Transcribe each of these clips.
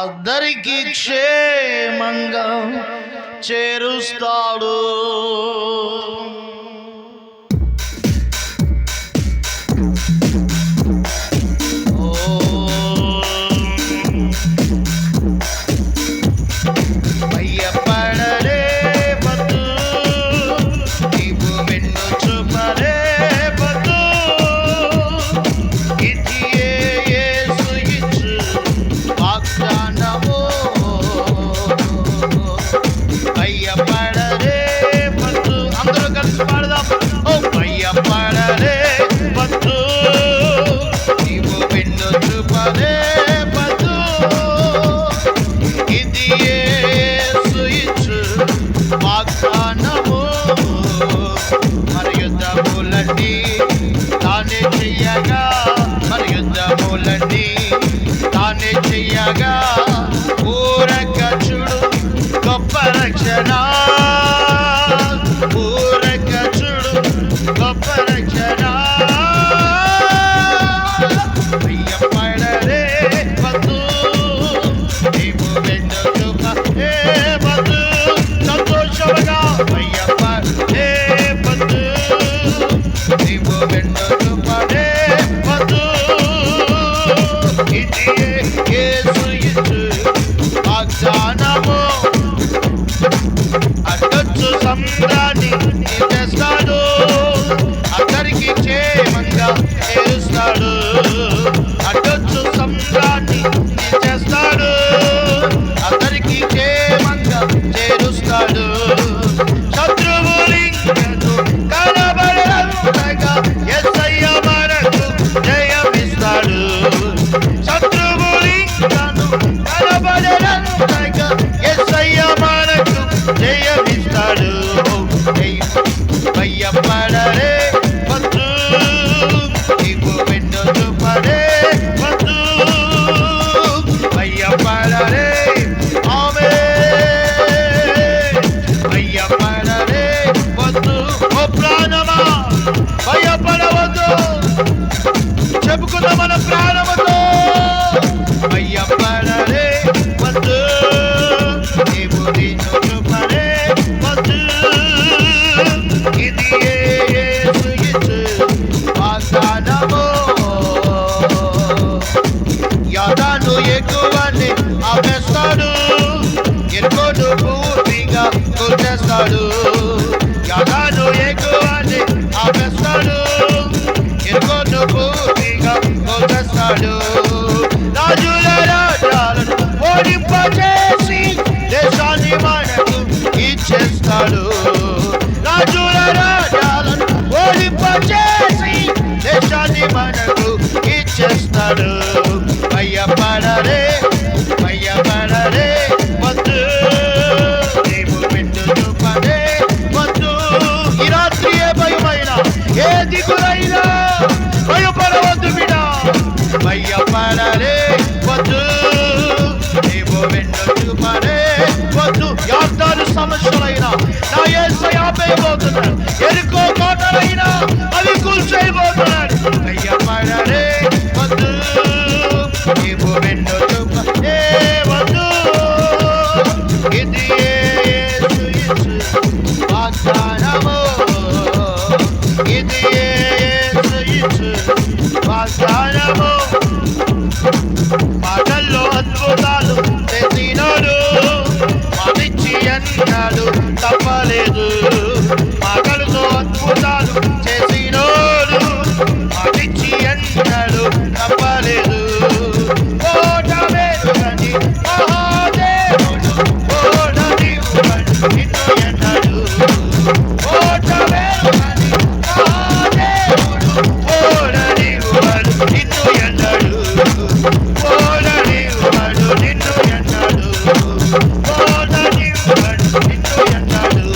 అందరికీ క్షేమంగా చేరుస్తాడు. చెయ్యగా ఊరక చూడు గొప్ప రక్షణ, ఊరక చూడు గొప్ప రక్షణ. భయపడరే వద్దు, నీవు వెన్ను చూపే వద్దు, సంతోషముగా భయపడే వద్దు, నీవు వెన్ను చూపే వద్దు. వాగ్దానము అడ్డొచ్చు సంద్రాన్ని చేస్తాడు, అందరికీ క్షేమంగా చేస్తాడు. అడ్డొచ్చు సంద్రాన్ని చేస్తాడు, అందరికీ క్షేమంగా చేరుస్తాడు. శత్రువులింకను కనబడనంతగా యేసయ్య మనకు జయమిస్తాడు. భయపడరే వద్దు, నీకు వెన్ను చూపరే వద్దు, భయపడరే ఆమేన్. భయపడరే వద్దు, ఓ ప్రాణమా భయపడవద్దు, చెప్పుకుందాం మన ప్రాణముతో. భయపడరే వద్దు, నీవు నిన్ను చూపరే వద్దు. ఇది యేసు ఇచ్చు వాగ్దానము, యాదాను ఎక్కువని ఆపేస్తాడు, ఎరుకోను పూర్తిగా కొట్టేస్తాడు. యాదాను ఎక్కువని ఆపేస్తాడు, ఎరుకోను పూర్తిగా కొట్టేస్తాడు. రాజుల రాజ్యాలను ఓడింపచేసి దేశాన్ని మనకు ఇచ్చేస్తాడు. రాజుల రాజ్యాలను ఓడింపచేసి దేశాన్ని మనకు ఇచ్చేస్తాడు. భయపడరే భయపడరే వద్దు, నీవు వెన్ను చూపరే వద్దు. ఈ రాత్రి ఏ భయమైనా ఏ దిగులైనా భయపడవద్దు బిడ్డా, భయపడరే వద్దు, నీవు వెన్ను చూపరే వద్దు. యాత్రాలు సమస్యలైనా నా యేసయ్య ఆపేయబోతున్నాడు, ఎరుకో కోటలైనా అవి కూల్చేయబోతున్నాడు. భయపడరే వద్దు, నీవు వెన్ను చూపరే వద్దు. ఇది యేసు ఇచ్చు వాగ్దానము, ఇది యేసు ఇచ్చు వాగ్దానము. మాటల్లో అద్భుతాలు చేసినాడు, మాటిచ్చి అన్నాడు తప్పలేదు. మాటలతో అద్భుతాలు చేసినాడు, మాటిచ్చి అన్నాడు తప్పలేదు. ఓటమేరుగని మహాదేవుడు ఓడనివ్వడు నిన్ను ఎన్నడు. ఓటమేరుగని మహాదేవుడు ఓడనివ్వడు నిన్ను ఎన్నడు. ఓడనివ్వడు నిన్ను ఎన్నడు, ఓడనివ్వడు నిన్ను ఎన్నడు.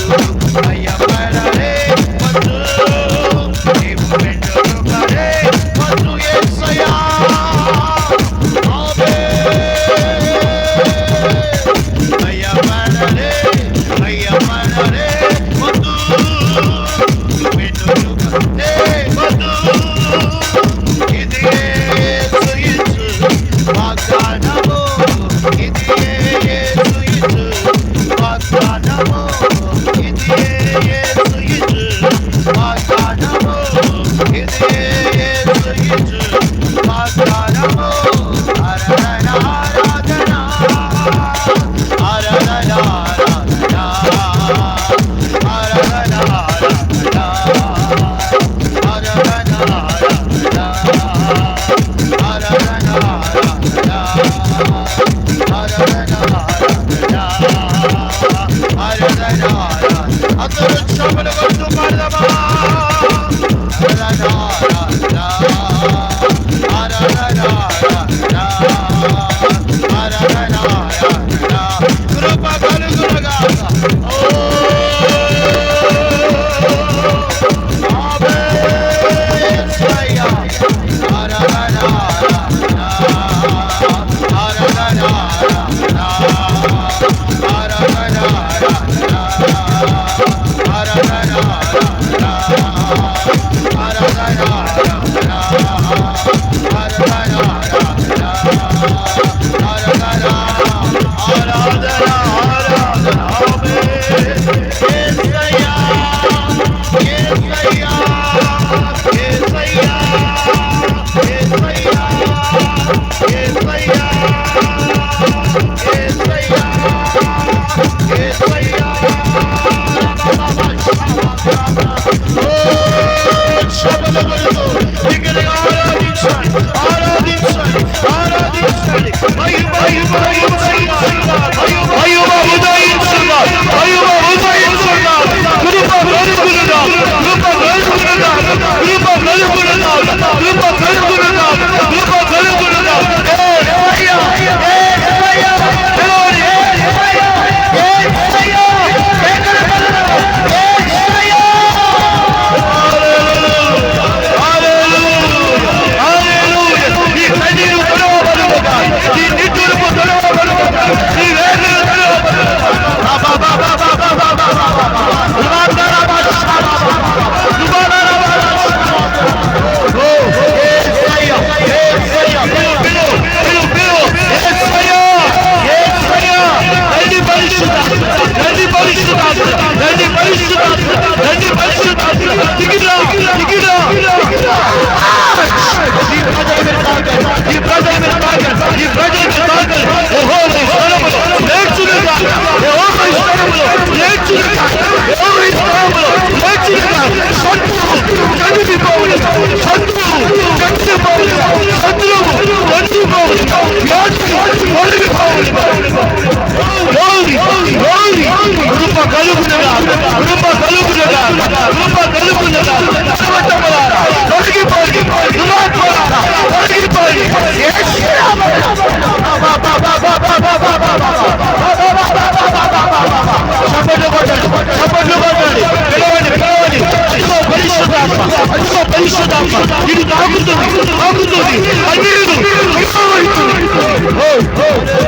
ఆగుతుంది. అయ్యేదు.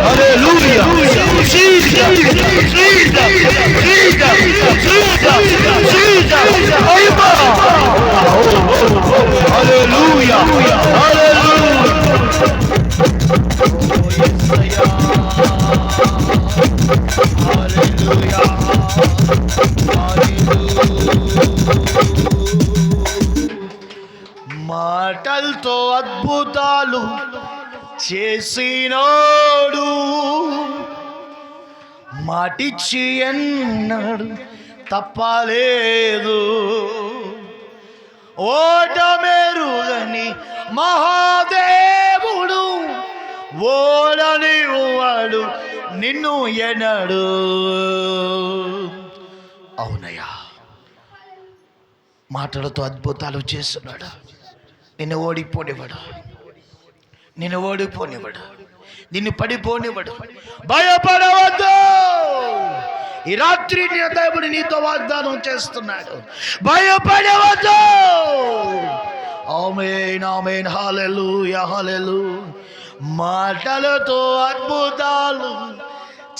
Hallelujah. Jesus Jesus Jesus Jesus Jesus మహిమా. Hallelujah hallelujah. మాటలతో అద్భుతాలు చేసినోడు, మాటిచ్చి ఎన్నడు తప్పలేదు. ఓటమెరుగని మహాదేవుడు, ఓడని వాడు నిన్ను ఎనడు. అవునయ్యా, మాటలతో అద్భుతాలు చేస్తున్నాడు. నిన్ను ఓడిపోనివాడు, నిన్ను ఓడిపోనివాడు, నిన్ను పడిపోనివాడు. భయపడవద్దు. ఈ రాత్రి దేవుడు నీతో వాగ్దానం చేస్తున్నాడు, భయపడవద్దు. ఆమేన్ ఆమేన్. హల్లెలూయా హల్లెలూయా. మాటలతో అద్భుతాలు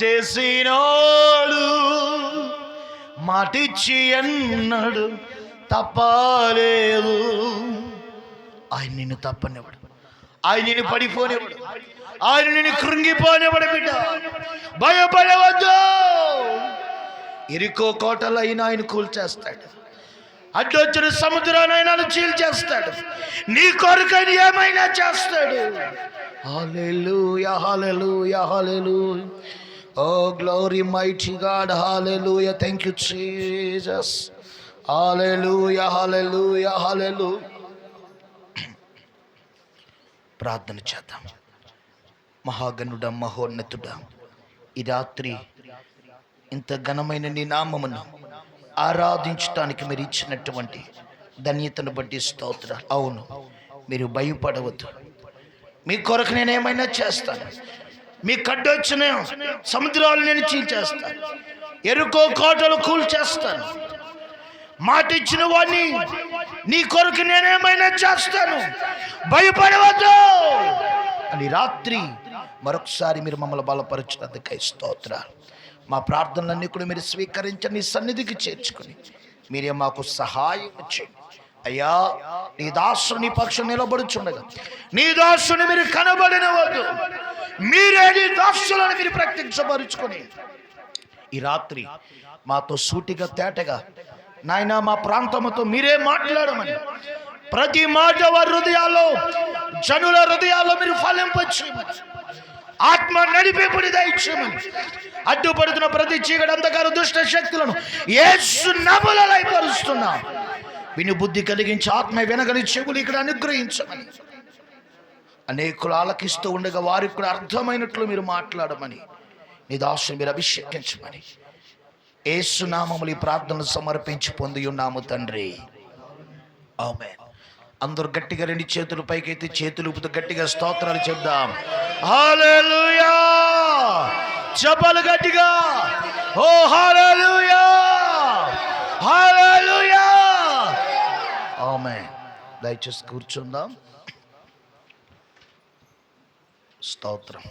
చేసినోడు, మాటిచ్చి ఎన్నడు తప్పలేదు. ఆయన నిన్ను తప్పనివ్వడు, ఆయన నిన్ను పడిపోనివ్వడు, ఆయన నిన్ను కృంగిపోనివ్వడు. బిడ్డ భయపడవద్దు. ఎరికో కోటలైనా ఆయన కూల్చేస్తాడు, అడ్డొచ్చిన సముద్రానైనా చీల్చేస్తాడు, నీ కొరకైనా ఏమైనా చేస్తాడు. Hallelujah hallelujah hallelujah. Oh glory mighty God. Hallelujah. Thank you Jesus. Hallelujah hallelujah hallelujah. ప్రార్థన చేద్దాం. మహాగణుడా, మహోన్నతుడా, ఈ రాత్రి ఇంత ఘనమైన నీ నామమును ఆరాధించడానికి మీరు ఇచ్చినటువంటి ధన్యతను బట్టి స్తోత్రాలు. అవును, మీరు భయపడవద్దు. మీ కొరకు నేను ఏమైనా చేస్తాను. మీ కడ్డొచ్చిన సముద్రాలు నేను చీల్చేస్తాను, ఎరుకో కోటలు కూల్చేస్తాను. మాట ఇచ్చిన వాడిని నీ కొరకు నేనేమైనా చేస్తాను, భయపడవద్దు అని రాత్రి మరొకసారి మీరు మమ్మల్ని బలపరచినందుకై స్తోత్రాలు. మా ప్రార్థనలన్నీ కూడా మీరు స్వీకరించి నీ సన్నిధికి చేర్చుకుని మీరే మాకు సహాయం చేయండి అయ్యా. నీ దాసుని నీ పక్షం నిలబడుచుండగా నీ దాసుని మీరు కనబడినవద్దు, మీరే నీ దాసులను మీరు ప్రత్యక్షపరుచుకొని ఈ రాత్రి మాతో సూటిగా తేటగా నాయన మా ప్రాంతముతో మీరే మాట్లాడమని, ప్రతి మాట వారి హృదయాల్లో, జనుల హృదయాల్లో మీరు ఫలింపచేయమని, ఆత్మ నడిపేపుడి దయచేయమని, అడ్డుపడుతున్న ప్రతి చీకటి అంధకార దుష్ట శక్తులను యేసు నామములో లయపరుస్తున్నాం. విని బుద్ధి కలిగించి ఆత్మ వినగలి చెవులు ఇక్కడ అనుగ్రహించమని, అనేకులు ఆలకిస్తూ ఉండగా వారికి కూడా అర్థమైనట్లు మీరు మాట్లాడమని, నీ దాసుని మీరు అభిషేకించమని యేసు నామములో ఈ ప్రార్థనలు సమర్పించి పొంది ఉన్నాము తండ్రి. ఆమేన్. అందరూ గట్టిగా రెండు చేతులు పైకెత్తి చేతులు ఊపుతూ గట్టిగా స్తోత్రాలు చెప్దాం. హల్లెలూయా. చెప్పాలి గట్టిగా. ఓ హల్లెలూయా హల్లెలూయా. ఆమేన్. దయచేసి కూర్చుందాం. స్తోత్రం.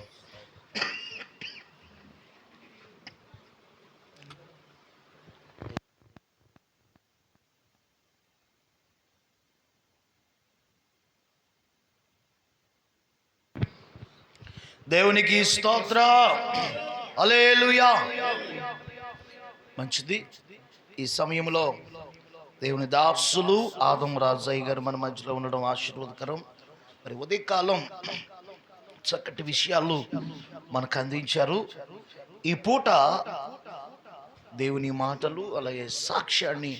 దేవునికి స్తోత్రం. హల్లెలూయా. మంచిది. ఈ సమయంలో దేవుని దాసులు ఆదం రాజయ్య గారు మన మధ్యలో ఉండడం ఆశీర్వాదకరం. మరి ఉదయకాలం చక్కటి విషయాలు మనకు అందించారు. ఈ పూట దేవుని మాటలు అలాగే సాక్ష్యాన్ని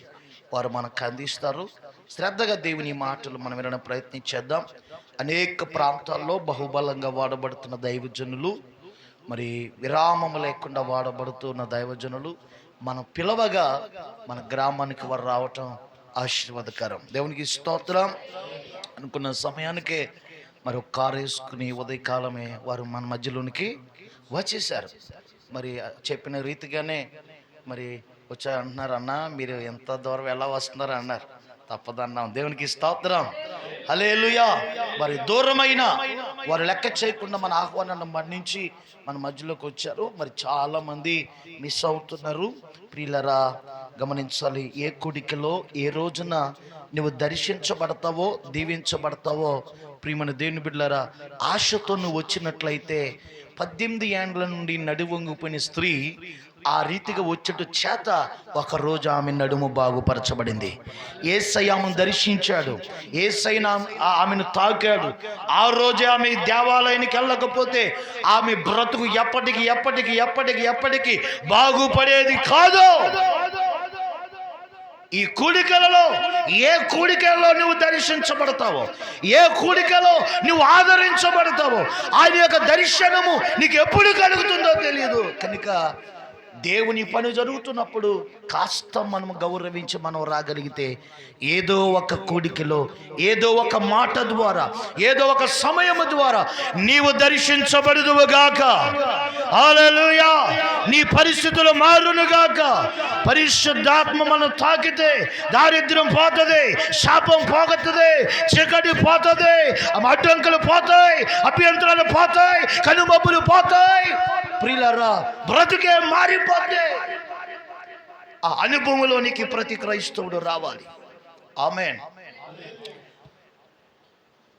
వారు మనకు అందిస్తారు. శ్రద్ధగా దేవుని మాటలు మనం వినడం ప్రయత్నించేద్దాం. అనేక ప్రాంతాల్లో బహుబలంగా వాడబడుతున్న దైవజనులు, మరి విరామము లేకుండా వాడబడుతున్న దైవజనులు మనం పిలవగా మన గ్రామానికి వారు రావటం ఆశీర్వాదకరం. దేవునికి స్తోత్రం. అనుకున్న సమయానికే మరి ఒక కారు వేసుకుని ఉదయకాలమే వారు మన మధ్యలోనికి వచ్చేసారు. మరి చెప్పిన రీతిగానే మరి వచ్చా అంటున్నారు, అన్న మీరు ఎంత దూరం ఎలా వస్తున్నారు అన్నారు. తప్పదన్నాం. దేవునికి స్తోత్రం. హల్లెలూయా. మరి దూరమైన వారు లెక్క చేయకుండా మన ఆహ్వానాన్ని మన్నించి మన మధ్యలోకి వచ్చారు. మరి చాలామంది మిస్ అవుతున్నారు. ప్రియులరా, గమనించాలి. ఏ కూడికలో ఏ రోజున నువ్వు దర్శించబడతావో దీవించబడతావో ప్రియమైన దేవుని బిడ్డలారా, ఆశతో నువ్వు వచ్చినట్లయితే 18 ఏండ్ల నుండి నడువొంగిపోయిన స్త్రీ ఆ రీతిగా వచ్చేట చేత ఒకరోజు ఆమె నడుము బాగుపరచబడింది. యేసయ్య ఆమెను దర్శించాడు, యేసయ్య ఆమెను తాకాడు. ఆ రోజే ఆమె దేవాలయానికి వెళ్ళకపోతే ఆమె బ్రతుకు ఎప్పటికి ఎప్పటికి ఎప్పటికి ఎప్పటికి బాగుపడేది కాదు. ఈ కూడికలలో ఏ కూడికలో నువ్వు దర్శించబడతావో, ఏ కూడికలో నువ్వు ఆదరించబడతావో ఆయన యొక్క దర్శనము నీకు ఎప్పుడు కలుగుతుందో తెలియదు. కనుక దేవుని పని జరుగుతున్నప్పుడు కాస్త మనం గౌరవించి మనం రాగలిగితే ఏదో ఒక కూడికలో ఏదో ఒక మాట ద్వారా ఏదో ఒక సమయం ద్వారా నీవు దర్శించబడుదువుగాక. హల్లెలూయా. నీ పరిస్థితులు మారునుగాక. పరిశుద్ధాత్మ మనం తాకితే దారిద్ర్యం పోతుంది, శాపం పోగొట్టుది, చీకటి పోతుంది, అడ్డంకులు పోతాయి, అభ్యంతరాలు పోతాయి, కనుమబ్బులు పోతాయి. ప్రియులారా, బ్రతుకే మారిపోతే ఆ అనుభవంలోనికి ప్రతి క్రైస్తవుడు రావాలి. ఆమేన్.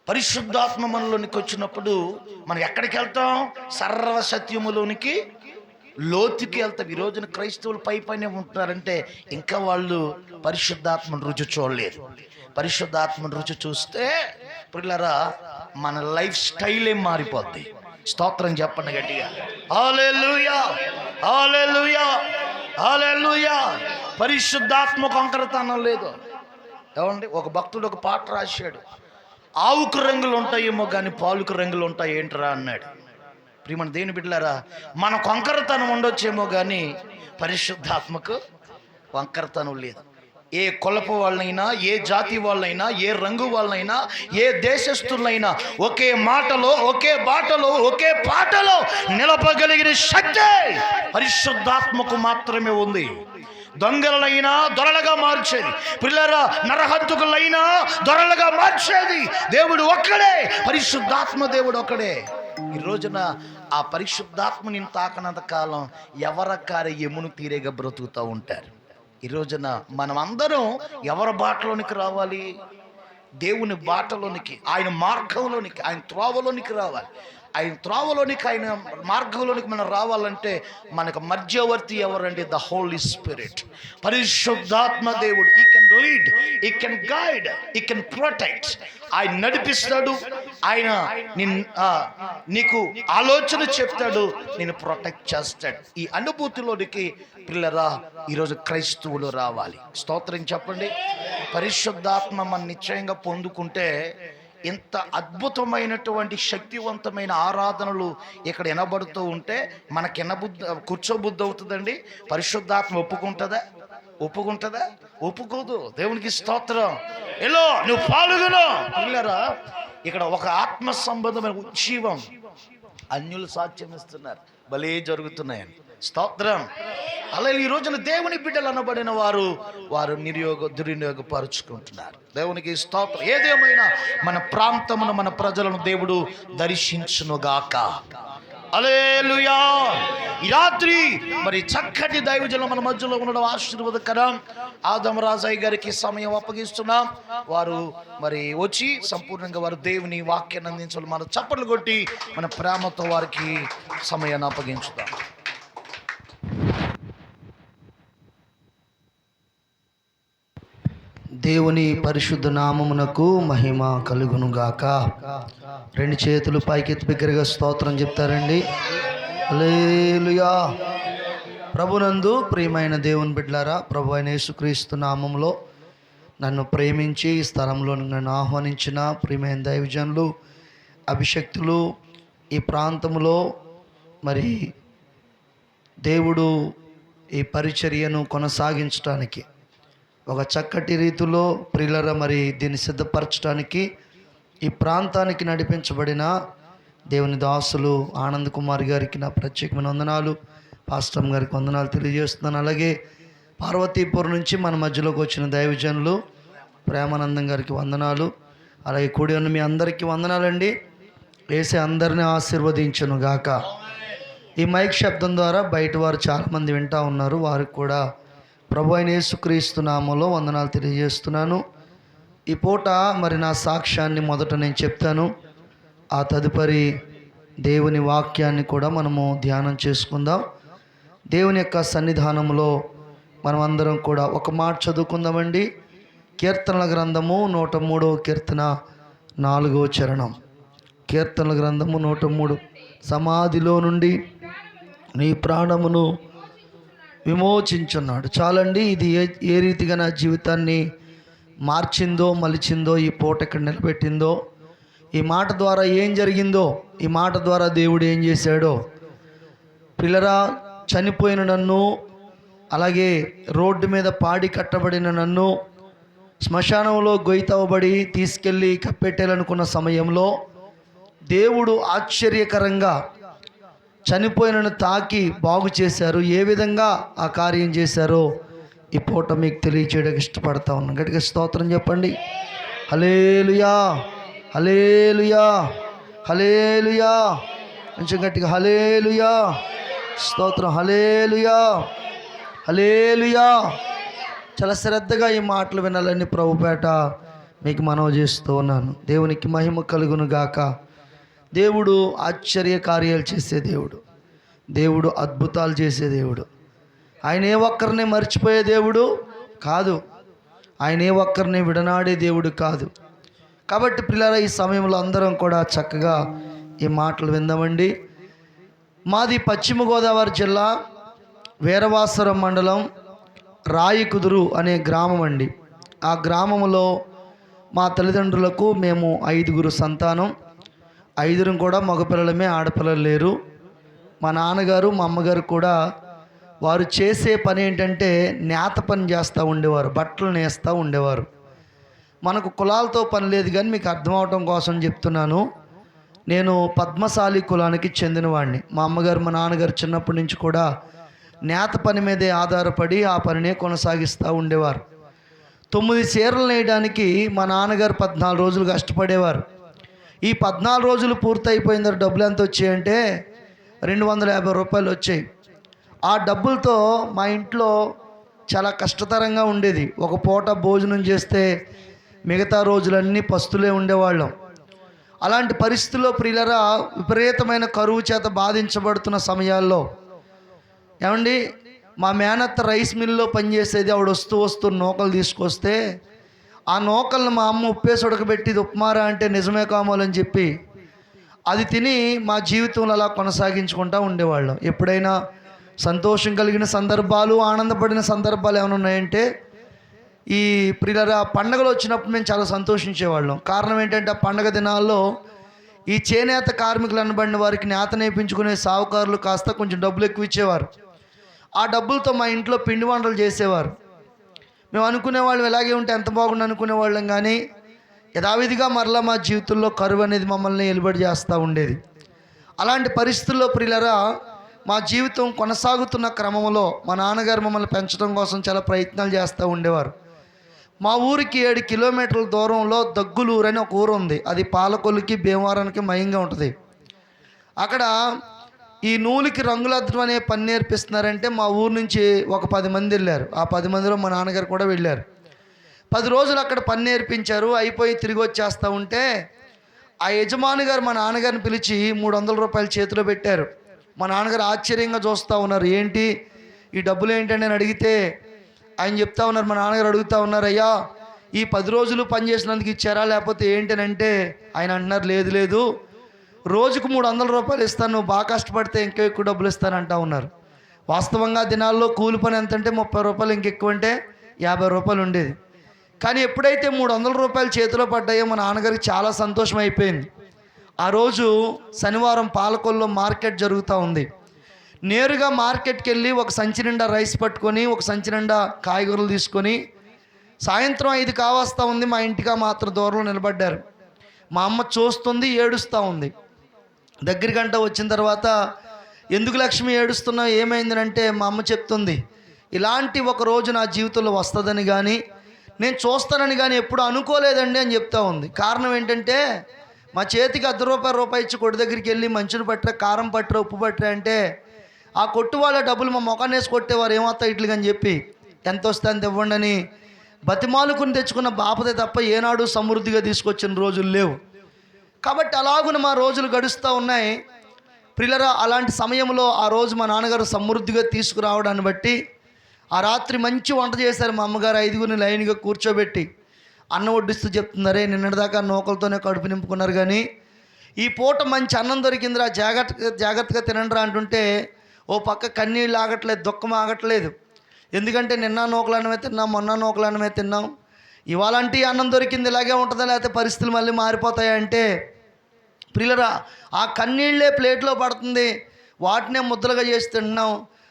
పరిశుద్ధాత్మ మనలోనికి వచ్చినప్పుడు మనం ఎక్కడికి వెళ్తాం? సర్వసత్యములోనికి, లోతుకి వెళ్తాం. ఈ రోజున క్రైస్తవులు పైనే ఉంటున్నారంటే ఇంకా వాళ్ళు పరిశుద్ధాత్మను రుచి చూడలేరు. పరిశుద్ధాత్మను రుచి చూస్తే ప్రియులారా మన లైఫ్ స్టైలే మారిపోద్ది. స్తోత్రం చెప్పండి గట్టిగా. హల్లెలూయా, హల్లెలూయా, హల్లెలూయా. పరిశుద్ధాత్మ కొంకరతనం లేదు. ఏమండి, ఒక భక్తుడు ఒక పాట రాశాడు. ఆవుకు రంగులు ఉంటాయేమో కానీ పాలుకు రంగులు ఉంటాయి ఏంట్రా అన్నాడు. ప్రియమైన దేవుని బిడ్డలారా, మన కొంకరతనం ఉండొచ్చేమో కానీ పరిశుద్ధాత్మకు వంకరతనం లేదు. ఏ కులపు వాళ్ళైనా, ఏ జాతి వాళ్ళైనా, ఏ రంగు వాళ్ళైనా, ఏ దేశస్తులైనా ఒకే మాటలో, ఒకే బాటలో, ఒకే పాటలో నిలపగలిగిన శక్తి పరిశుద్ధాత్మకు మాత్రమే ఉంది. దొంగలైనా దొరలుగా మార్చేది, పిల్లరా నరహంతకులైనా దొరలుగా మార్చేది దేవుడు ఒక్కడే. పరిశుద్ధాత్మ దేవుడు ఒక్కడే. ఈ రోజున ఆ పరిశుద్ధాత్మని తాకనంత కాలం ఎవరకారి ఎమును తీరేగా బ్రతుకుతూ ఉంటారు. ఈ రోజున మనం అందరం ఎవరి బాటలోనికి రావాలి? దేవుని బాటలోనికి, ఆయన మార్గంలోనికి, ఆయన త్రోవలోనికి రావాలి. ఆయన త్రోవలోనికి, ఆయన మార్గంలోనికి మనం రావాలంటే మనకు మధ్యవర్తి ఎవరండి? ద హోలీ స్పిరిట్, పరిశుద్ధాత్మ దేవుడు. ఈ కెన్ లీడ్, ఈ కెన్ గైడ్, ఈ కెన్ ప్రొటెక్ట్. ఆయన నడిపిస్తాడు, ఆయన నీకు ఆలోచన చెప్తాడు, నేను ప్రొటెక్ట్ చేస్తాడు. ఈ అనుభూతిలోనికి పిల్లరా ఈరోజు క్రైస్తవులు రావాలి. స్తోత్రం చెప్పండి. పరిశుద్ధాత్మ మనం నిశ్చయంగా పొందుకుంటే ఇంత అద్భుతమైనటువంటి శక్తివంతమైన ఆరాధనలు ఇక్కడ వినబడుతూ ఉంటే మనకి కూర్చోబుద్ధి అవుతుందండి. పరిశుద్ధాత్మ ఒప్పుకుంటుందా? ఒప్పుకుంటుందా? ఒప్పుకోదు. దేవునికి స్తోత్రం. ఎలా నువ్వు పాల్గొను. పిల్లరా, ఇక్కడ ఒక ఆత్మ సంబంధమైన ఉజ్జీవం అన్యులు సాక్ష్యం ఇస్తున్నారు, భలే జరుగుతున్నాయని. స్తోత్రం. అలాగే ఈ రోజున దేవుని బిడ్డలు అనబడిన వారు దుర్వినియోగపరుచుకుంటున్నారు. దేవునికి స్తోత్రం. ఏదేమైనా మన ప్రాంతమును, మన ప్రజలను దేవుడు దర్శించునుగాక. హల్లెలూయా. ఈ రాత్రి మరి చక్కటి దైవజనులు మన మధ్యలో ఉండడం ఆశీర్వాదకరం. ఆదం రాజయ్య గారికి సమయం అప్పగిస్తున్నాం. వారు మరి వచ్చి సంపూర్ణంగా వారు దేవుని వాక్యాన్ని అందించాలి. మన చప్పట్లు కొట్టి మన ప్రేమతో వారికి సమయాన్ని అప్పగించుదాం. దేవుని పరిశుద్ధ నామమునకు మహిమ కలుగునుగాక. రెండు చేతులు పైకెత్తి బిగ్గరగా స్తోత్రం చెప్తారండి. హల్లెలూయా. ప్రభునందు ప్రియమైన దేవుని బిడ్డలారా, ప్రభు అయిన యేసుక్రీస్తు నామములో నన్ను ప్రేమించి ఈ స్థలంలో నన్ను ఆహ్వానించిన ప్రియమైన దైవజనులు, అభిషక్తులు, ఈ ప్రాంతంలో మరి దేవుడు ఈ పరిచర్యను కొనసాగించడానికి ఒక చక్కటి రీతిలో ప్రియులరా మరి దీన్ని సిద్ధపరచడానికి ఈ ప్రాంతానికి నడిపించబడిన దేవుని దాసులు ఆనంద్ కుమార్ గారికి నా ప్రత్యేకమైన వందనాలు, పాస్టర్ గారికి వందనాలు తెలియజేస్తున్నాను. అలాగే పార్వతీపురం నుంచి మన మధ్యలోకి వచ్చిన దైవజనులు ప్రేమానందం గారికి వందనాలు. అలాగే కూడి ఉన్న మీ అందరికీ వందనాలండి. వేసే అందరినీ ఆశీర్వదించును గాక. ఈ మైక్ శబ్దం ద్వారా బయట వారు చాలామంది వింటూ ఉన్నారు. వారికి కూడా ప్రభు అయిన యేసుక్రీస్తు నామములో వందనాలు తెలియజేస్తున్నాను. ఈ పూట మరి నా సాక్ష్యాన్ని మొదట నేను చెప్తాను. ఆ తదుపరి దేవుని వాక్యాన్ని కూడా మనము ధ్యానం చేసుకుందాం. దేవుని యొక్క సన్నిధానంలో మనం అందరం కూడా ఒక మాట చదువుకుందామండి. కీర్తనల గ్రంథము 103వ కీర్తన 4వ చరణం. కీర్తనల గ్రంథము 103. సమాధిలో నుండి నీ ప్రాణమును విమోచించున్నాడు. చాలండి. ఇది ఏ రీతిగా నా జీవితాన్ని మార్చిందో, మలిచిందో, ఈ పూట ఇక్కడ నిలబెట్టిందో, ఈ మాట ద్వారా ఏం జరిగిందో, ఈ మాట ద్వారా దేవుడు ఏం చేశాడో. పిల్లరా, చనిపోయిన నన్ను, అలాగే రోడ్డు మీద పాడి కట్టబడిన నన్ను శ్మశానంలో గొయ్యతవ్వబడి తీసుకెళ్ళి కప్పెట్టాలనుకున్న సమయంలో దేవుడు ఆశ్చర్యకరంగా చనిపోయినను తాకి బాగు చేశారు. ఏ విధంగా ఆ కార్యం చేశారో ఈ పూట మీకు తెలియచేయడానికి ఇష్టపడతా ఉన్నాను. గట్టిగా స్తోత్రం చెప్పండి. హల్లెలూయా, హల్లెలూయా, హల్లెలూయా. కొంచెం గట్టిగా హల్లెలూయా, స్తోత్రం, హల్లెలూయా, హల్లెలూయా. చాలా శ్రద్ధగా ఈ మాటలు వినాలని ప్రభుపేట మీకు మనవి చేస్తూ ఉన్నాను. దేవునికి మహిమ కలుగును గాక. దేవుడు ఆశ్చర్య కార్యాలు చేసే దేవుడు, దేవుడు అద్భుతాలు చేసే దేవుడు. ఆయన ఏ ఒక్కరిని మర్చిపోయే దేవుడు కాదు, ఆయన ఏ ఒక్కరిని విడనాడే దేవుడు కాదు. కాబట్టి పిల్లరా, ఈ సమయంలో అందరం కూడా చక్కగా ఈ మాటలు విందామండి. మాది పశ్చిమ గోదావరి జిల్లా వీరవాసరం మండలం రాయికుదురు అనే గ్రామం అండి. ఆ గ్రామంలో మా తల్లిదండ్రులకు మేము 5గురు సంతానం. 5 కూడా మగపిల్లలమే, ఆడపిల్లలు లేరు. మా నాన్నగారు మా అమ్మగారు కూడా వారు చేసే పని ఏంటంటే నేత పని చేస్తూ ఉండేవారు, బట్టలు నేస్తూ ఉండేవారు. మనకు కులాలతో పని లేదు, కానీ మీకు అర్థం అవటం కోసం చెప్తున్నాను. నేను పద్మశాలి కులానికి చెందినవాడిని. మా అమ్మగారు మా నాన్నగారు చిన్నప్పటి నుంచి కూడా నేత పని మీదే ఆధారపడి ఆ పనినే కొనసాగిస్తూ ఉండేవారు. 9 చీరలు నేయడానికి మా నాన్నగారు 14 రోజులు కష్టపడేవారు. ఈ 14 రోజులు పూర్తయిపోయిన తర్వాత డబ్బులు ఎంత వచ్చాయంటే 250 రూపాయలు వచ్చాయి. ఆ డబ్బులతో మా ఇంట్లో చాలా కష్టతరంగా ఉండేది. ఒక పూట భోజనం చేస్తే మిగతా రోజులన్నీ పస్తులే ఉండేవాళ్ళం. అలాంటి పరిస్థితుల్లో ప్రియులరా, విపరీతమైన కరువు చేత బాధించబడుతున్న సమయాల్లో ఏమండి, మా మేనత్త రైస్ మిల్లో పనిచేసేది. ఆవిడ వస్తూ నూకలు తీసుకొస్తే ఆ నూకలను మా అమ్మ ఉప్పేసి ఉడకబెట్టి ఇది ఉప్మారా అంటే నిజమే కావాలని చెప్పి అది తిని మా జీవితంలో అలా కొనసాగించుకుంటూ ఉండేవాళ్ళం. ఎప్పుడైనా సంతోషం కలిగిన సందర్భాలు, ఆనందపడిన సందర్భాలు ఏమైనా ఉన్నాయంటే ఈ ప్రియులరా పండగలు వచ్చినప్పుడు మేము చాలా సంతోషించేవాళ్ళం. కారణం ఏంటంటే ఆ పండగ దినాల్లో ఈ చేనేత కార్మికులు అనబడిన వారికి నేత నేర్పించుకునే సావుకారులు కాస్త కొంచెం డబ్బులు ఎక్కువ ఇచ్చేవారు. ఆ డబ్బులతో మా ఇంట్లో పిండి వంటలు చేసేవారు. మేము అనుకునేవాళ్ళం ఎలాగే ఉంటే ఎంత బాగుండు అనుకునేవాళ్ళం, కానీ యథావిధిగా మరలా మా జీవితంలో కరువు అనేది మమ్మల్ని ఎలుబడి చేస్తూ ఉండేది. అలాంటి పరిస్థితుల్లో ప్రియులరా, మా జీవితం కొనసాగుతున్న క్రమంలో మా నాన్నగారు మమ్మల్ని పెంచడం కోసం చాలా ప్రయత్నాలు చేస్తూ ఉండేవారు. మా ఊరికి 7 కిలోమీటర్ల దూరంలో దగ్గులూరు అని ఒక ఊరు ఉంది. అది పాలకొల్లుకి భీమవరానికి మయంగా ఉంటుంది. అక్కడ ఈ నూలుకి రంగులద్దడం అనే పని నేర్పిస్తున్నారంటే మా ఊరు నుంచి ఒక 10 మంది వెళ్ళారు. ఆ 10 మందిలో మా నాన్నగారు కూడా వెళ్ళారు. 10 రోజులు అక్కడ పని నేర్పించారు. అయిపోయి తిరిగి వచ్చేస్తూ ఉంటే ఆ యజమాని గారు మా నాన్నగారిని పిలిచి 300 రూపాయలు చేతిలో పెట్టారు. మా నాన్నగారు ఆశ్చర్యంగా చూస్తూ ఉన్నారు. ఏంటి ఈ డబ్బులు ఏంటంటే నేను అడిగితే ఆయన చెప్తా ఉన్నారు. మా నాన్నగారు అడుగుతూ ఉన్నారు, అయ్యా ఈ 10 రోజులు పని చేసినందుకు ఇచ్చారా లేకపోతే ఏంటనంటే ఆయన అంటున్నారు, లేదు రోజుకు 300 రూపాయలు ఇస్తాను, నువ్వు బాగా కష్టపడితే ఇంకా ఎక్కువ డబ్బులు ఇస్తానంటా ఉన్నారు. వాస్తవంగా దినాల్లో కూలి పని ఎంత అంటే 30 రూపాయలు, ఇంకెక్కువ అంటే 50 రూపాయలు ఉండేది. కానీ ఎప్పుడైతే 300 రూపాయలు చేతిలో పడ్డాయో మా నాన్నగారికి చాలా సంతోషం అయిపోయింది. ఆ రోజు శనివారం పాలకొల్లో మార్కెట్ జరుగుతూ ఉంది. నేరుగా మార్కెట్కి వెళ్ళి ఒక సంచి నిండా రైస్ పట్టుకొని, ఒక సంచి నిండా కాయగూరలు తీసుకొని సాయంత్రం 5 కావస్తూ ఉంది. మా ఇంటికి మాత్రం దూరంలో నిలబడ్డారు. మా అమ్మ చూస్తుంది, ఏడుస్తూ ఉంది. దగ్గర గంట వచ్చిన తర్వాత ఎందుకు లక్ష్మి ఏడుస్తున్నావు, ఏమైందని అంటే మా అమ్మ చెప్తుంది, ఇలాంటి ఒక రోజు నా జీవితంలో వస్తుందని కానీ నేను చూస్తానని కానీ ఎప్పుడు అనుకోలేదండి అని చెప్తా ఉంది. కారణం ఏంటంటే మా చేతికి ₹10 ఇచ్చి కొట్టు దగ్గరికి వెళ్ళి మంచుని పట్టరా, కారం పట్టరా, ఉప్పు పట్టరా అంటే ఆ కొట్టు వాళ్ళ డబ్బులు మా మొఖాన్ని వేసి కొట్టేవారు, ఏమవుతాయి ఇట్లుగా అని చెప్పి ఎంత వస్తే అంత ఇవ్వండి అని బతిమాలుకుని తెచ్చుకున్న బాపదే తప్ప ఏనాడు సమృద్ధిగా తీసుకొచ్చిన రోజులు లేవు. కాబట్టి అలాగున మా రోజులు గడుస్తూ ఉన్నాయి. ప్రియులరా, అలాంటి సమయంలో ఆ రోజు మా నాన్నగారు సమృద్ధిగా తీసుకురావడాన్ని బట్టి ఆ రాత్రి మంచి వంట చేశారు. మా అమ్మగారు 5గురిని లైన్గా కూర్చోబెట్టి అన్నం వడ్డిస్తూ చెప్తున్నారే, నిన్నటిదాకా నూకలతోనే కడుపు నింపుకున్నారు కానీ ఈ పూట మంచి అన్నం దొరికిందిరా, జాగ్రత్తగా తినండిరా అంటుంటే ఓ పక్క కన్నీళ్ళు ఆగట్లేదు, దుఃఖం ఆగట్లేదు. ఎందుకంటే నిన్న నూకలన్నమే తిన్నాం, మొన్న నూకలన్నమే తిన్నాం, ఇవాళంటే అన్నం దొరికింది ఇలాగే ఉంటుందా, లేకపోతే పరిస్థితులు మళ్ళీ మారిపోతాయంటే ప్రియులరా ఆ కన్నీళ్ళే ప్లేట్లో పడుతుంది, వాటినే ముద్దలుగా చేసి తింటున్నాం.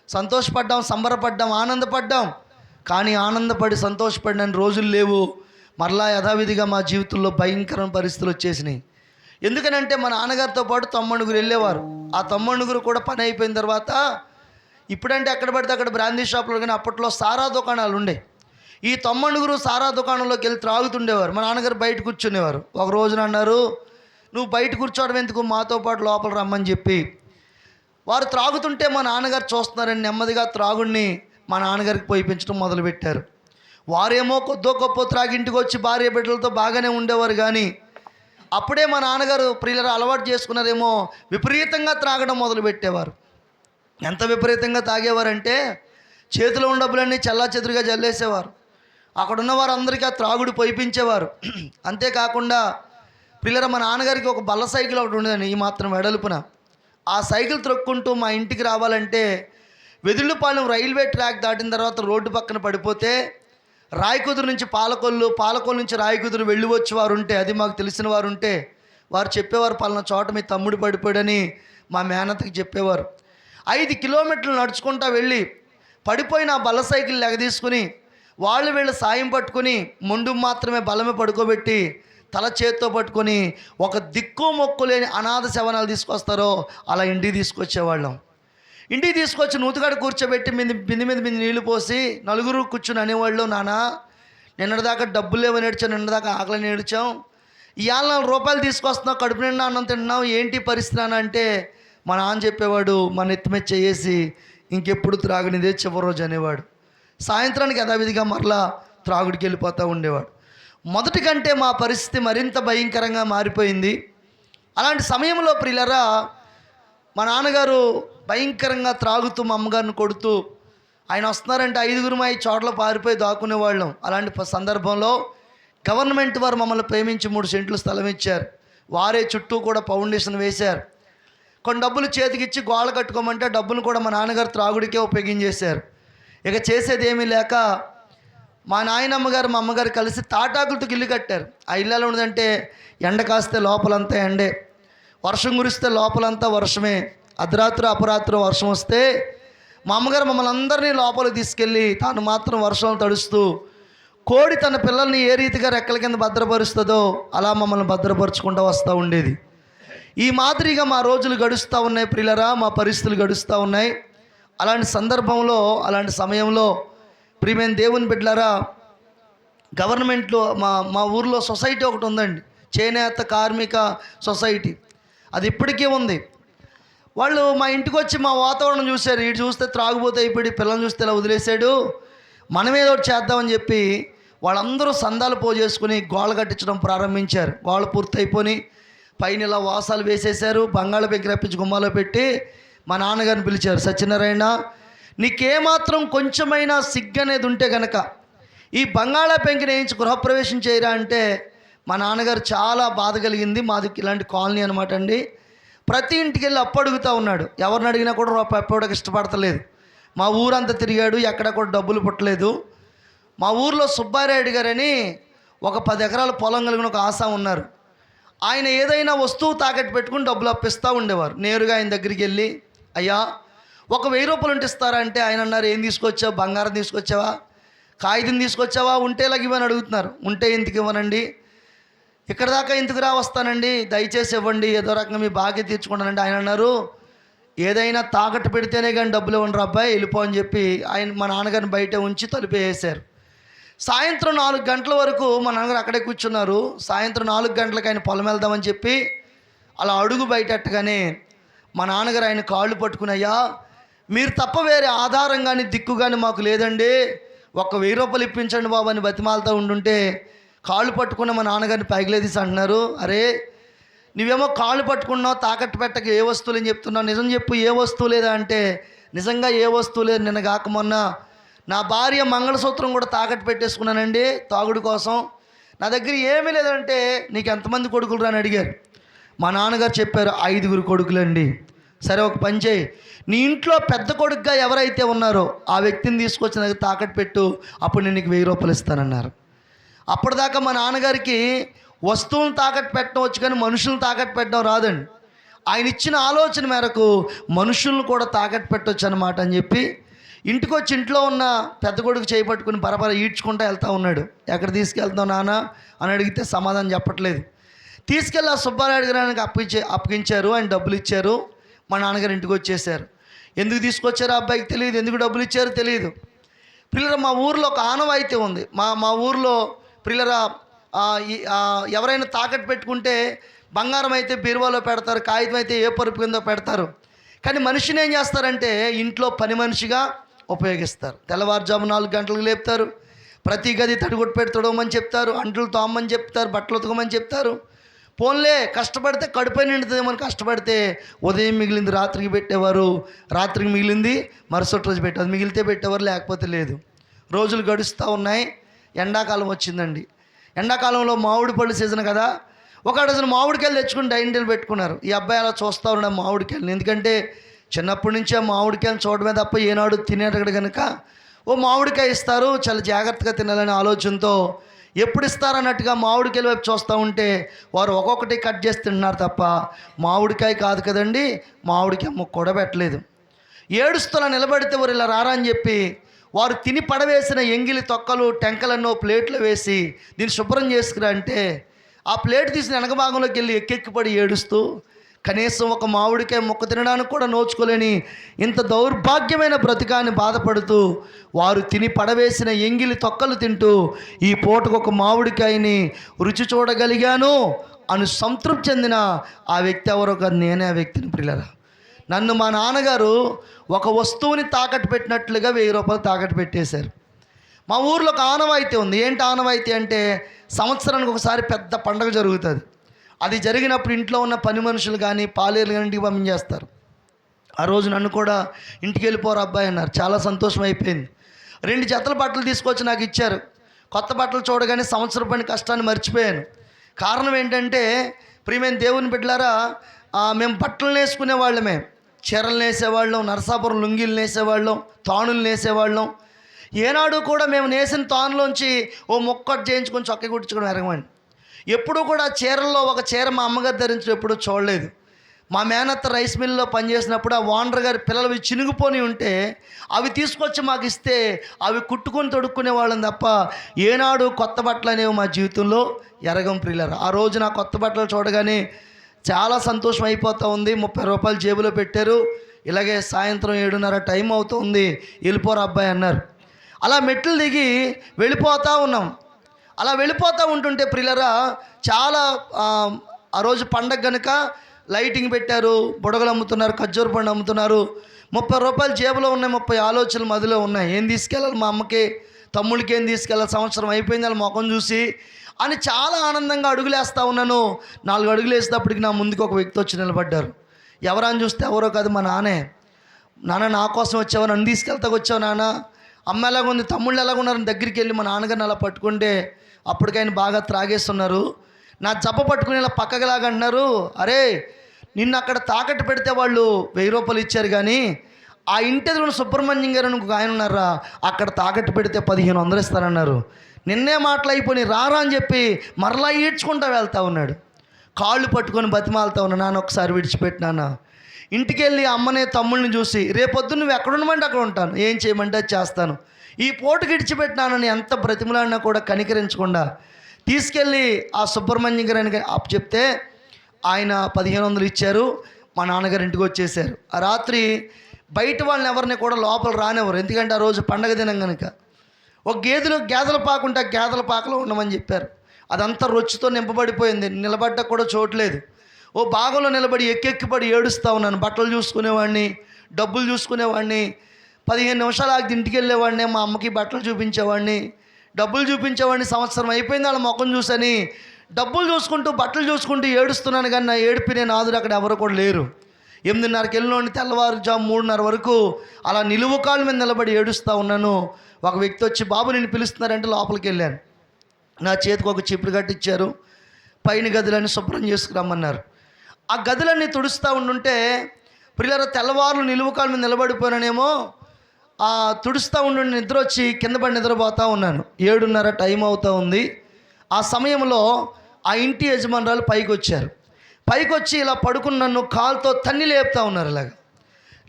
సంతోషపడ్డాం, సంబరపడ్డాం, ఆనందపడ్డాం. కానీ ఆనందపడి సంతోషపడిన రోజులు లేవు. మరలా యథావిధిగా మా జీవితంలో భయంకరమైన పరిస్థితులు వచ్చేసినాయి. ఎందుకనంటే మా నాన్నగారితో పాటు తమ్ముడుగురు వెళ్ళేవారు. ఆ తమ్ముడుగురు కూడా పని అయిపోయిన తర్వాత ఇప్పుడంటే ఎక్కడ పడితే అక్కడ బ్రాందీ షాపులు, కానీ అప్పట్లో సారా దుకాణాలు ఉండే. ఈ తమ్ముడుగురు సారా దుకాణంలోకి వెళ్ళి త్రాగుతుండేవారు. మా నాన్నగారు బయట కూర్చునేవారు. ఒక రోజున అన్నారు, నువ్వు బయట కూర్చోవడం ఎందుకు, మాతో పాటు లోపల రమ్మని చెప్పి వారు త్రాగుతుంటే మా నాన్నగారు చూస్తున్నారని నెమ్మదిగా త్రాగుడిని మా నాన్నగారికి పోయిపించడం మొదలుపెట్టారు. వారేమో కొద్దో గొప్ప త్రాగి ఇంటికి వచ్చి భార్య బిడ్డలతో బాగానే ఉండేవారు. కానీ అప్పుడే మా నాన్నగారు ప్రియులరా అలవాటు చేసుకున్నారేమో, విపరీతంగా త్రాగడం మొదలుపెట్టేవారు. ఎంత విపరీతంగా తాగేవారంటే చేతిలో ఉన్న డబ్బులన్నీ చెల్లాచెదురుగా జల్లేసేవారు. అక్కడ ఉన్న వారందరికీ ఆ త్రాగుడు పోయిపించేవారు. అంతేకాకుండా ప్రియులరా మా నాన్నగారికి ఒక బల్ల సైకిల్ ఒకటి ఉండేదండి, ఈ మాత్రం వెడల్పున. ఆ సైకిల్ త్రొక్కుంటూ మా ఇంటికి రావాలంటే వెదుళ్ళపాలెం రైల్వే ట్రాక్ దాటిన తర్వాత రోడ్డు పక్కన పడిపోతే రాయకుదురు నుంచి పాలకొల్లు, పాలకొల్లు నుంచి రాయకుదురు వెళ్ళి వచ్చి వారు ఉంటే, అది మాకు తెలిసిన వారు ఉంటే వారు చెప్పేవారు, పలానా చోట మీ తమ్ముడు పడిపోయాడని మా మేనత్తకి చెప్పేవారు. 5 కిలోమీటర్లు నడుచుకుంటా వెళ్ళి పడిపోయిన ఆ బల్ల సైకిల్ లెగదీసుకుని వాళ్ళు వీళ్ళు సాయం పట్టుకుని ముందు మాత్రమే బలమే పడుకోబెట్టి తల చేత్తో పట్టుకొని ఒక దిక్కు మొక్కు లేని అనాథ శవనాలు తీసుకొస్తారో అలా ఇంటికి తీసుకొచ్చేవాళ్ళం. ఇంటికి తీసుకొచ్చి నూతుగాడ కూర్చోబెట్టి బింది మీద నీళ్లు పోసి నలుగురు కూర్చుని అనేవాళ్ళు, నాన్న నిన్నటిదాకా డబ్బులు లేవని ఏడ్చాం, నిన్నటిదాకా ఆకలిని ఏడ్చాం, ఇవాళ ₹4 తీసుకొస్తున్నావు, కడుపు నిండా అన్నం తింటున్నావు, ఏంటి పరిస్థితి అని అంటే మా నాన్న చెప్పేవాడు, మా నెత్తి మీద చేసి ఇంకెప్పుడు త్రాగునిదే చివరి రోజు అనేవాడు. సాయంత్రానికి యథావిధిగా మరలా త్రాగుడికి వెళ్ళిపోతూ ఉండేవాడు. మొదటి కంటే మా పరిస్థితి మరింత భయంకరంగా మారిపోయింది. అలాంటి సమయంలో ప్రియులరా మా నాన్నగారు భయంకరంగా త్రాగుతూ మా అమ్మగారిని కొడుతూ, ఆయన వస్తున్నారంటే 5గురు మా ఈ చోట్ల పారిపోయి దాక్కునేవాళ్ళం. అలాంటి సందర్భంలో గవర్నమెంట్ వారు మమ్మల్ని ప్రేమించి 3 సెంట్లు స్థలం ఇచ్చారు. వారే చుట్టూ కూడా ఫౌండేషన్ వేశారు. కొన్ని డబ్బులు చేతికిచ్చి గోడ కట్టుకోమంటే డబ్బులు కూడా మా నాన్నగారు త్రాగుడికే ఉపయోగించేశారు. ఇక చేసేది ఏమీ లేక మా నాయనమ్మగారు మా అమ్మగారు కలిసి తాటాకులతో ఇల్లు కట్టారు. ఆ ఇల్లు ఎలా ఉండదంటే ఎండ కాస్తే లోపలంతా ఎండే, వర్షం కురిస్తే లోపలంతా వర్షమే. అర్ధరాత్రి అపరాత్రి వర్షం వస్తే మా అమ్మగారు మమ్మల్ని అందరినీ లోపలికి తీసుకెళ్ళి తాను మాత్రం వర్షంలో తడుస్తూ, కోడి తన పిల్లల్ని ఏ రీతిగా రెక్కల కింద భద్రపరుస్తుందో అలా మమ్మల్ని భద్రపరుచుకుంటూ వస్తూ ఉండేది. ఈ మాదిరిగా మా రోజులు గడుస్తూ ఉన్నాయి ప్రియులరా, మా పరిస్థితులు గడుస్తూ ఉన్నాయి. అలాంటి సందర్భంలో, అలాంటి సమయంలో ప్రియమైన దేవుని బిడ్డలారా, గవర్నమెంట్లో మా ఊర్లో సొసైటీ ఒకటి ఉందండి, చేనేత కార్మిక సొసైటీ. అది ఇప్పటికీ ఉంది. వాళ్ళు మా ఇంటికి వచ్చి మా వాతావరణం చూశారు, ఇటు చూస్తే త్రాగుబోతే అయిపోయి పిల్లల్ని చూస్తే ఇలా వదిలేశాడు, మనమేదో ఒకటి చేద్దామని చెప్పి వాళ్ళందరూ సందాలు పోజేసుకుని గోళ్ళ కట్టించడం ప్రారంభించారు. గోళ్ళ పూర్తి అయిపోయి పైన ఇలా వాసాలు వేసేశారు. బంగాళ పెంకి రప్పించి గుమ్మాలో పెట్టి మా నాన్నగారిని పిలిచారు, సత్యనారాయణ నీకేమాత్రం కొంచెమైనా సిగ్గు అనేది ఉంటే కనుక ఈ బంగాళా పెంకిని వేయించి గృహప్రవేశం చేయరా అంటే మా నాన్నగారు చాలా బాధ కలిగింది. మాది ఇలాంటి కాలనీ అనమాట అండి. ప్రతి ఇంటికి వెళ్ళి అప్పు అడుగుతూ ఉన్నాడు. ఎవరిని అడిగినా కూడా రూపాయి అప్పడానికి ఇష్టపడతలేదు. మా ఊరంతా తిరిగాడు, ఎక్కడ కూడా డబ్బులు పుట్టలేదు. మా ఊర్లో సుబ్బారాయుడు గారని ఒక 10 ఎకరాల పొలం కలిగిన ఒక ఆశ ఉన్నారు. ఆయన ఏదైనా వస్తువు తాకట్టు పెట్టుకుని డబ్బులు అప్పిస్తూ ఉండేవారు. నేరుగా ఆయన దగ్గరికి వెళ్ళి, అయ్యా ఒక ₹1000 ఉంటే ఇస్తారా అంటే ఆయన అన్నారు, ఏం తీసుకొచ్చావు, బంగారం తీసుకొచ్చావా, కాగితం తీసుకొచ్చావా, ఉంటే ఇలాగ ఇవ్వని అడుగుతున్నారు. ఉంటే ఎందుకు ఇవ్వనండి, ఇక్కడ దాకా ఎందుకు వస్తానండి, దయచేసి ఇవ్వండి, ఏదో రకంగా మీ బాకీ తీర్చుకుంటానండి. ఆయన అన్నారు, ఏదైనా తాకట్టు పెడితేనే కానీ డబ్బులు ఇవ్వండి అబ్బాయి, వెళ్ళిపో అని చెప్పి ఆయన మా నాన్నగారిని బయట ఉంచి తలుపేసారు. సాయంత్రం 4 గంటల వరకు మా నాన్నగారు అక్కడే కూర్చున్నారు. సాయంత్రం 4 గంటలకు ఆయన పొలం వెళ్దామని చెప్పి అలా అడుగు బయటెట్టగానే మా నాన్నగారు ఆయన కాళ్ళు పట్టుకుని, అయ్యా మీరు తప్ప వేరే ఆధారం కానీ దిక్కు కానీ మాకు లేదండి, ఒక 1000 రూపాయలు ఇప్పించండి బాబు అని బతిమాలతో ఉండుంటే కాళ్ళు పట్టుకున్న మా నాన్నగారిని పైకిలేదీసి అంటున్నారు, అరే నువ్వేమో కాళ్ళు పట్టుకున్నావు, తాకట్టు పెట్టక ఏ వస్తువులు అని చెప్తున్నావు, నిజం చెప్పు ఏ వస్తువు లేదా అంటే, నిజంగా ఏ వస్తువు లేదు, నిన్న కాక మొన్న నా భార్య మంగళసూత్రం కూడా తాకట్టు పెట్టేసుకున్నానండి తాగుడు కోసం, నా దగ్గర ఏమీ లేదంటే నీకు ఎంతమంది కొడుకులు రాని అడిగారు. మా నాన్నగారు చెప్పారు 5 కొడుకులండి. సరే ఒక పని చేయి, నీ ఇంట్లో పెద్ద కొడుకుగా ఎవరైతే ఉన్నారో ఆ వ్యక్తిని తీసుకొచ్చి నాకు తాకట్టు పెట్టు, అప్పుడు నేను నీకు 1000 రూపాయలు ఇస్తానన్నారు. అప్పటిదాకా మా నాన్నగారికి వస్తువులను తాకట్టు పెట్టడం వచ్చు కానీ మనుషులను తాకట్టు పెట్టడం రాదండి. ఆయన ఇచ్చిన ఆలోచన మేరకు మనుషులను కూడా తాకట్టు పెట్టవచ్చు అన్నమాట అని చెప్పి ఇంటికి వచ్చి ఇంట్లో ఉన్న పెద్ద కొడుకు చేపట్టుకుని బరబర ఈడ్చుకుంటూ వెళ్తూ ఉన్నాడు. ఎక్కడ తీసుకెళ్తావు నాన్న అని అడిగితే సమాధానం చెప్పట్లేదు. తీసుకెళ్ళి ఆ సుబ్బారాయుడు గారికి అప్పగించారు. ఆయన డబ్బులు ఇచ్చారు. మా నాన్నగారు ఇంటికి వచ్చేసారు. ఎందుకు తీసుకొచ్చారో అబ్బాయికి తెలియదు, ఎందుకు డబ్బులు ఇచ్చారో తెలియదు. పిల్లరా మా ఊర్లో ఒక ఆనవాయితీ ఉంది. మా ఊర్లో పిల్లరా ఎవరైనా తాకట్టు పెట్టుకుంటే బంగారం అయితే బీరువాలో పెడతారు, కాగితం అయితే ఏ పరుపు కిందో పెడతారు. కానీ మనిషిని ఏం చేస్తారంటే ఇంట్లో పని మనిషిగా ఉపయోగిస్తారు. తెల్లవారుజాము 4 గంటలకు లేపుతారు, ప్రతి గది తడిగొట్టు పెట్టి తొడవమని చెప్తారు, అంట్లు తోమని చెప్తారు, బట్టలు ఉతకమని చెప్తారు. పోన్లే కష్టపడితే కడుపై నిండుతుందేమని కష్టపడితే ఉదయం మిగిలింది రాత్రికి పెట్టేవారు, రాత్రికి మిగిలింది మరుసటి రోజు పెట్టేవారు, మిగిలితే పెట్టేవారు, లేకపోతే లేదు. రోజులు గడుస్తూ ఉన్నాయి. ఎండాకాలం వచ్చిందండి. ఎండాకాలంలో మామిడి పళ్ళు సీజన్ కదా, ఒక డజన్ మామిడికాయలు తెచ్చుకుని డైనింగ్ టేబుల్ పెట్టుకున్నారు. ఈ అబ్బాయి అలా చూస్తూ ఉన్నాడు మామిడికాయలు, ఎందుకంటే చిన్నప్పటి నుంచే మామిడికాయలు చూడమే తప్ప ఏనాడు తినేటప్పుడు కనుక ఓ మామిడికాయ ఇస్తారు, చాలా జాగ్రత్తగా తినాలనే ఆలోచనతో ఎప్పుడు ఇస్తారన్నట్టుగా మామిడికాయల వైపు చూస్తూ ఉంటే వారు ఒక్కొక్కటి కట్ చేసి తింటున్నారు తప్ప మామిడికాయ కాదు కదండి, మామిడికాయ ముక్క కూడా పెట్టలేదు. ఏడుస్తులా నిలబడితే వారు ఇలా రారా అని చెప్పి వారు తిని పడవేసిన ఎంగిలి తొక్కలు టెంకలన్నో ప్లేట్లు వేసి దీన్ని శుభ్రం చేసుకురా అంటే ఆ ప్లేట్ తీసిన వెనక భాగంలోకి వెళ్ళి ఎక్కెక్కిపడి ఏడుస్తూ కనీసం ఒక మామిడికాయ ముక్క తినడానికి కూడా నోచుకోలేని ఇంత దౌర్భాగ్యమైన బ్రతికాన్ని బాధపడుతూ వారు తిని పడవేసిన ఎంగిలి తొక్కలు తింటూ ఈ పూటకు ఒక మామిడికాయని రుచి చూడగలిగాను అని సంతృప్తి చెందిన ఆ వ్యక్తి ఎవరో కాదు, నేనే ఆ వ్యక్తిని. ప్రియులారా, నన్ను మా నాన్నగారు ఒక వస్తువుని తాకట్టు పెట్టినట్లుగా 1000 రూపాయలు తాకట్టు పెట్టేశారు. మా ఊర్లో ఒక ఆనవాయితీ ఉంది. ఏంటి ఆనవాయితీ అంటే సంవత్సరానికి ఒకసారి పెద్ద పండుగ జరుగుతుంది. అది జరిగినప్పుడు ఇంట్లో ఉన్న పని మనుషులు కానీ పాలేరు కానీ ఇంటికి పంపించేస్తారు. ఆ రోజు నన్ను కూడా ఇంటికి వెళ్ళిపోరు అబ్బాయి అన్నారు. చాలా సంతోషం అయిపోయింది. 2 జతల బట్టలు తీసుకొచ్చి నాకు ఇచ్చారు. కొత్త బట్టలు చూడగానే సంవత్సరం పని కష్టాన్ని మర్చిపోయాను. కారణం ఏంటంటే ప్రియమైన దేవుని బిడ్డలారా, మేము బట్టలు వేసుకునే వాళ్ళమే, చీరలు నేసేవాళ్ళం, నరసాపురం లుంగీలు నేసేవాళ్ళం, తాణులు నేసేవాళ్ళం. ఏనాడు కూడా మేము నేసిన తానులోంచి ఓ మొక్కటి చేయించుకొని చొక్క కుట్టించుకొని ఎరగమండి. ఎప్పుడూ కూడా చీరల్లో ఒక చీర మా అమ్మగారు ధరించడం ఎప్పుడూ చూడలేదు. మా మేనత్త రైస్ మిల్లో పనిచేసినప్పుడు ఆ ఓనర్ గారి పిల్లలు చినుగుపోని ఉంటే అవి తీసుకొచ్చి మాకు ఇస్తే అవి కుట్టుకొని తొడుక్కునే వాళ్ళం తప్ప ఏనాడు కొత్త బట్టలు అనేవి మా జీవితంలో ఎరగం. ప్రియులారా, ఆ రోజు నా కొత్త బట్టలు చూడగానే చాలా సంతోషం అయిపోతూ ఉంది. 30 రూపాయలు జేబులో పెట్టారు. ఇలాగే సాయంత్రం 7:30 టైం అవుతుంది, వెళ్ళిపోరు అబ్బాయి అన్నారు. అలా మెట్లు దిగి వెళ్ళిపోతూ ఉన్నాం. అలా వెళ్ళిపోతూ ఉంటుంటే ప్రియులారా, చాలా ఆ రోజు పండగ కనుక లైటింగ్ పెట్టారు, బుడగలు అమ్ముతున్నారు, ఖర్జూర పండు అమ్ముతున్నారు. 30 రూపాయలు జేబులో ఉన్నాయి, 30 ఆలోచనలు మదిలో ఉన్నాయి. ఏం తీసుకెళ్ళాలి మా అమ్మకి, తమ్ముడికి ఏం తీసుకెళ్ళాలి, సంవత్సరం అయిపోయింది వాళ్ళ ముఖం చూసి అని చాలా ఆనందంగా అడుగులేస్తూ ఉన్నాను. 4 అడుగులు వేసేటప్పటికి నా ముందుకు ఒక వ్యక్తి వచ్చి నిలబడ్డారు. ఎవరని చూస్తే ఎవరో కాదు, మా నాన్నే. నాన్న నా కోసం వచ్చావు, నన్ను తీసుకెళ్తాకు వచ్చావు నాన్న, అమ్మ ఎలాగుంది, తమ్ముళ్ళు ఎలాగున్నారని దగ్గరికి వెళ్ళి మా నాన్నగారిని అలా పట్టుకుంటే అప్పటికైనా బాగా త్రాగేస్తున్నారు. నా జబ్బ పట్టుకుని ఇలా పక్కగలాగా అంటున్నారు, అరే నిన్ను అక్కడ తాకట్టు పెడితే వాళ్ళు 1000 రూపాయలు ఇచ్చారు, కానీ ఆ ఇంటి ఎదురున్న సుబ్రహ్మణ్యం గారు ఇంకొక ఆయన ఉన్నారా, అక్కడ తాకట్టు పెడితే 1500 ఇస్తారన్నారు. నిన్నే మాటలు అయిపోయి రారా అని చెప్పి మరలా ఈడ్చుకుంటా వెళ్తా ఉన్నాడు. కాళ్ళు పట్టుకొని బతిమాలుతా ఉన్నా, నాన్న ఒకసారి విడిచిపెట్టినానా. ఇంటికి వెళ్ళి అమ్మనే తమ్ముళ్ళని చూసి రేపొద్దు నువ్వు ఎక్కడ ఉండమంటే అక్కడ ఉంటాను, ఏం చేయమంటే అది చేస్తాను, ఈ పూటకి విడిచిపెట్టినానని ఎంత బ్రతిమలాడినా కూడా కనికరించకుండా తీసుకెళ్ళి ఆ సుబ్రహ్మణ్యం గారు అప్పు చెప్తే ఆయన 1500 ఇచ్చారు. మా నాన్నగారు ఇంటికి వచ్చేసారు. ఆ రాత్రి బయట వాళ్ళని ఎవరిని కూడా లోపల రానివ్వరు, ఎందుకంటే ఆ రోజు పండగ దినం కనుక. ఒక గేదెల పాక ఉంటే ఆ గేదెల పాకలో ఉండమని చెప్పారు. అదంతా రొచ్చుతో నింపబడిపోయింది, నిలబడ్డ కూడా చోట్లేదు. ఓ భాగంలో నిలబడి ఎక్కెక్కిపడి ఏడుస్తూ ఉన్నాను. బట్టలు చూసుకునేవాడిని, డబ్బులు చూసుకునేవాడిని, 15 నిమిషాలు ఆగి ఇంటికి వెళ్ళేవాడిని, మా అమ్మకి బట్టలు చూపించేవాడిని, డబ్బులు చూపించేవాడిని. సంవత్సరం అయిపోయింది వాళ్ళ ముఖం చూసని డబ్బులు చూసుకుంటూ బట్టలు చూసుకుంటూ ఏడుస్తున్నాను. కానీ నా ఏడుపినే నాదుడు అక్కడ ఎవరు కూడా లేరు. 8:30కి వెళ్ళినోడిని తెల్లవారుజాము 3:30 వరకు అలా నిలువు కాళ్ళ మీద నిలబడి ఏడుస్తూ ఉన్నాను. ఒక వ్యక్తి వచ్చి, బాబు నిన్ను పిలుస్తున్నారంటే లోపలికి వెళ్ళాను. నా చేతికి ఒక చీపురు కట్టించారు. పైన గదులన్నీ శుభ్రం చేసుకురమ్మన్నారు. ఆ గదులన్నీ తుడుస్తూ ఉండుంటే పిల్లల తెల్లవారులు నిలువు కాళ్ళ మీద నిలబడిపోయినానేమో, ఆ తుడుస్తూ ఉండి నిద్ర వచ్చి కింద పడి నిద్రపోతూ ఉన్నాను. 7:30 టైం అవుతూ ఉంది. ఆ సమయంలో ఆ ఇంటి యజమానురాలు పైకి వచ్చారు. పైకి వచ్చి ఇలా పడుకుని నన్ను కాలుతో తన్ని లేపుతా ఉన్నారు. ఇలాగ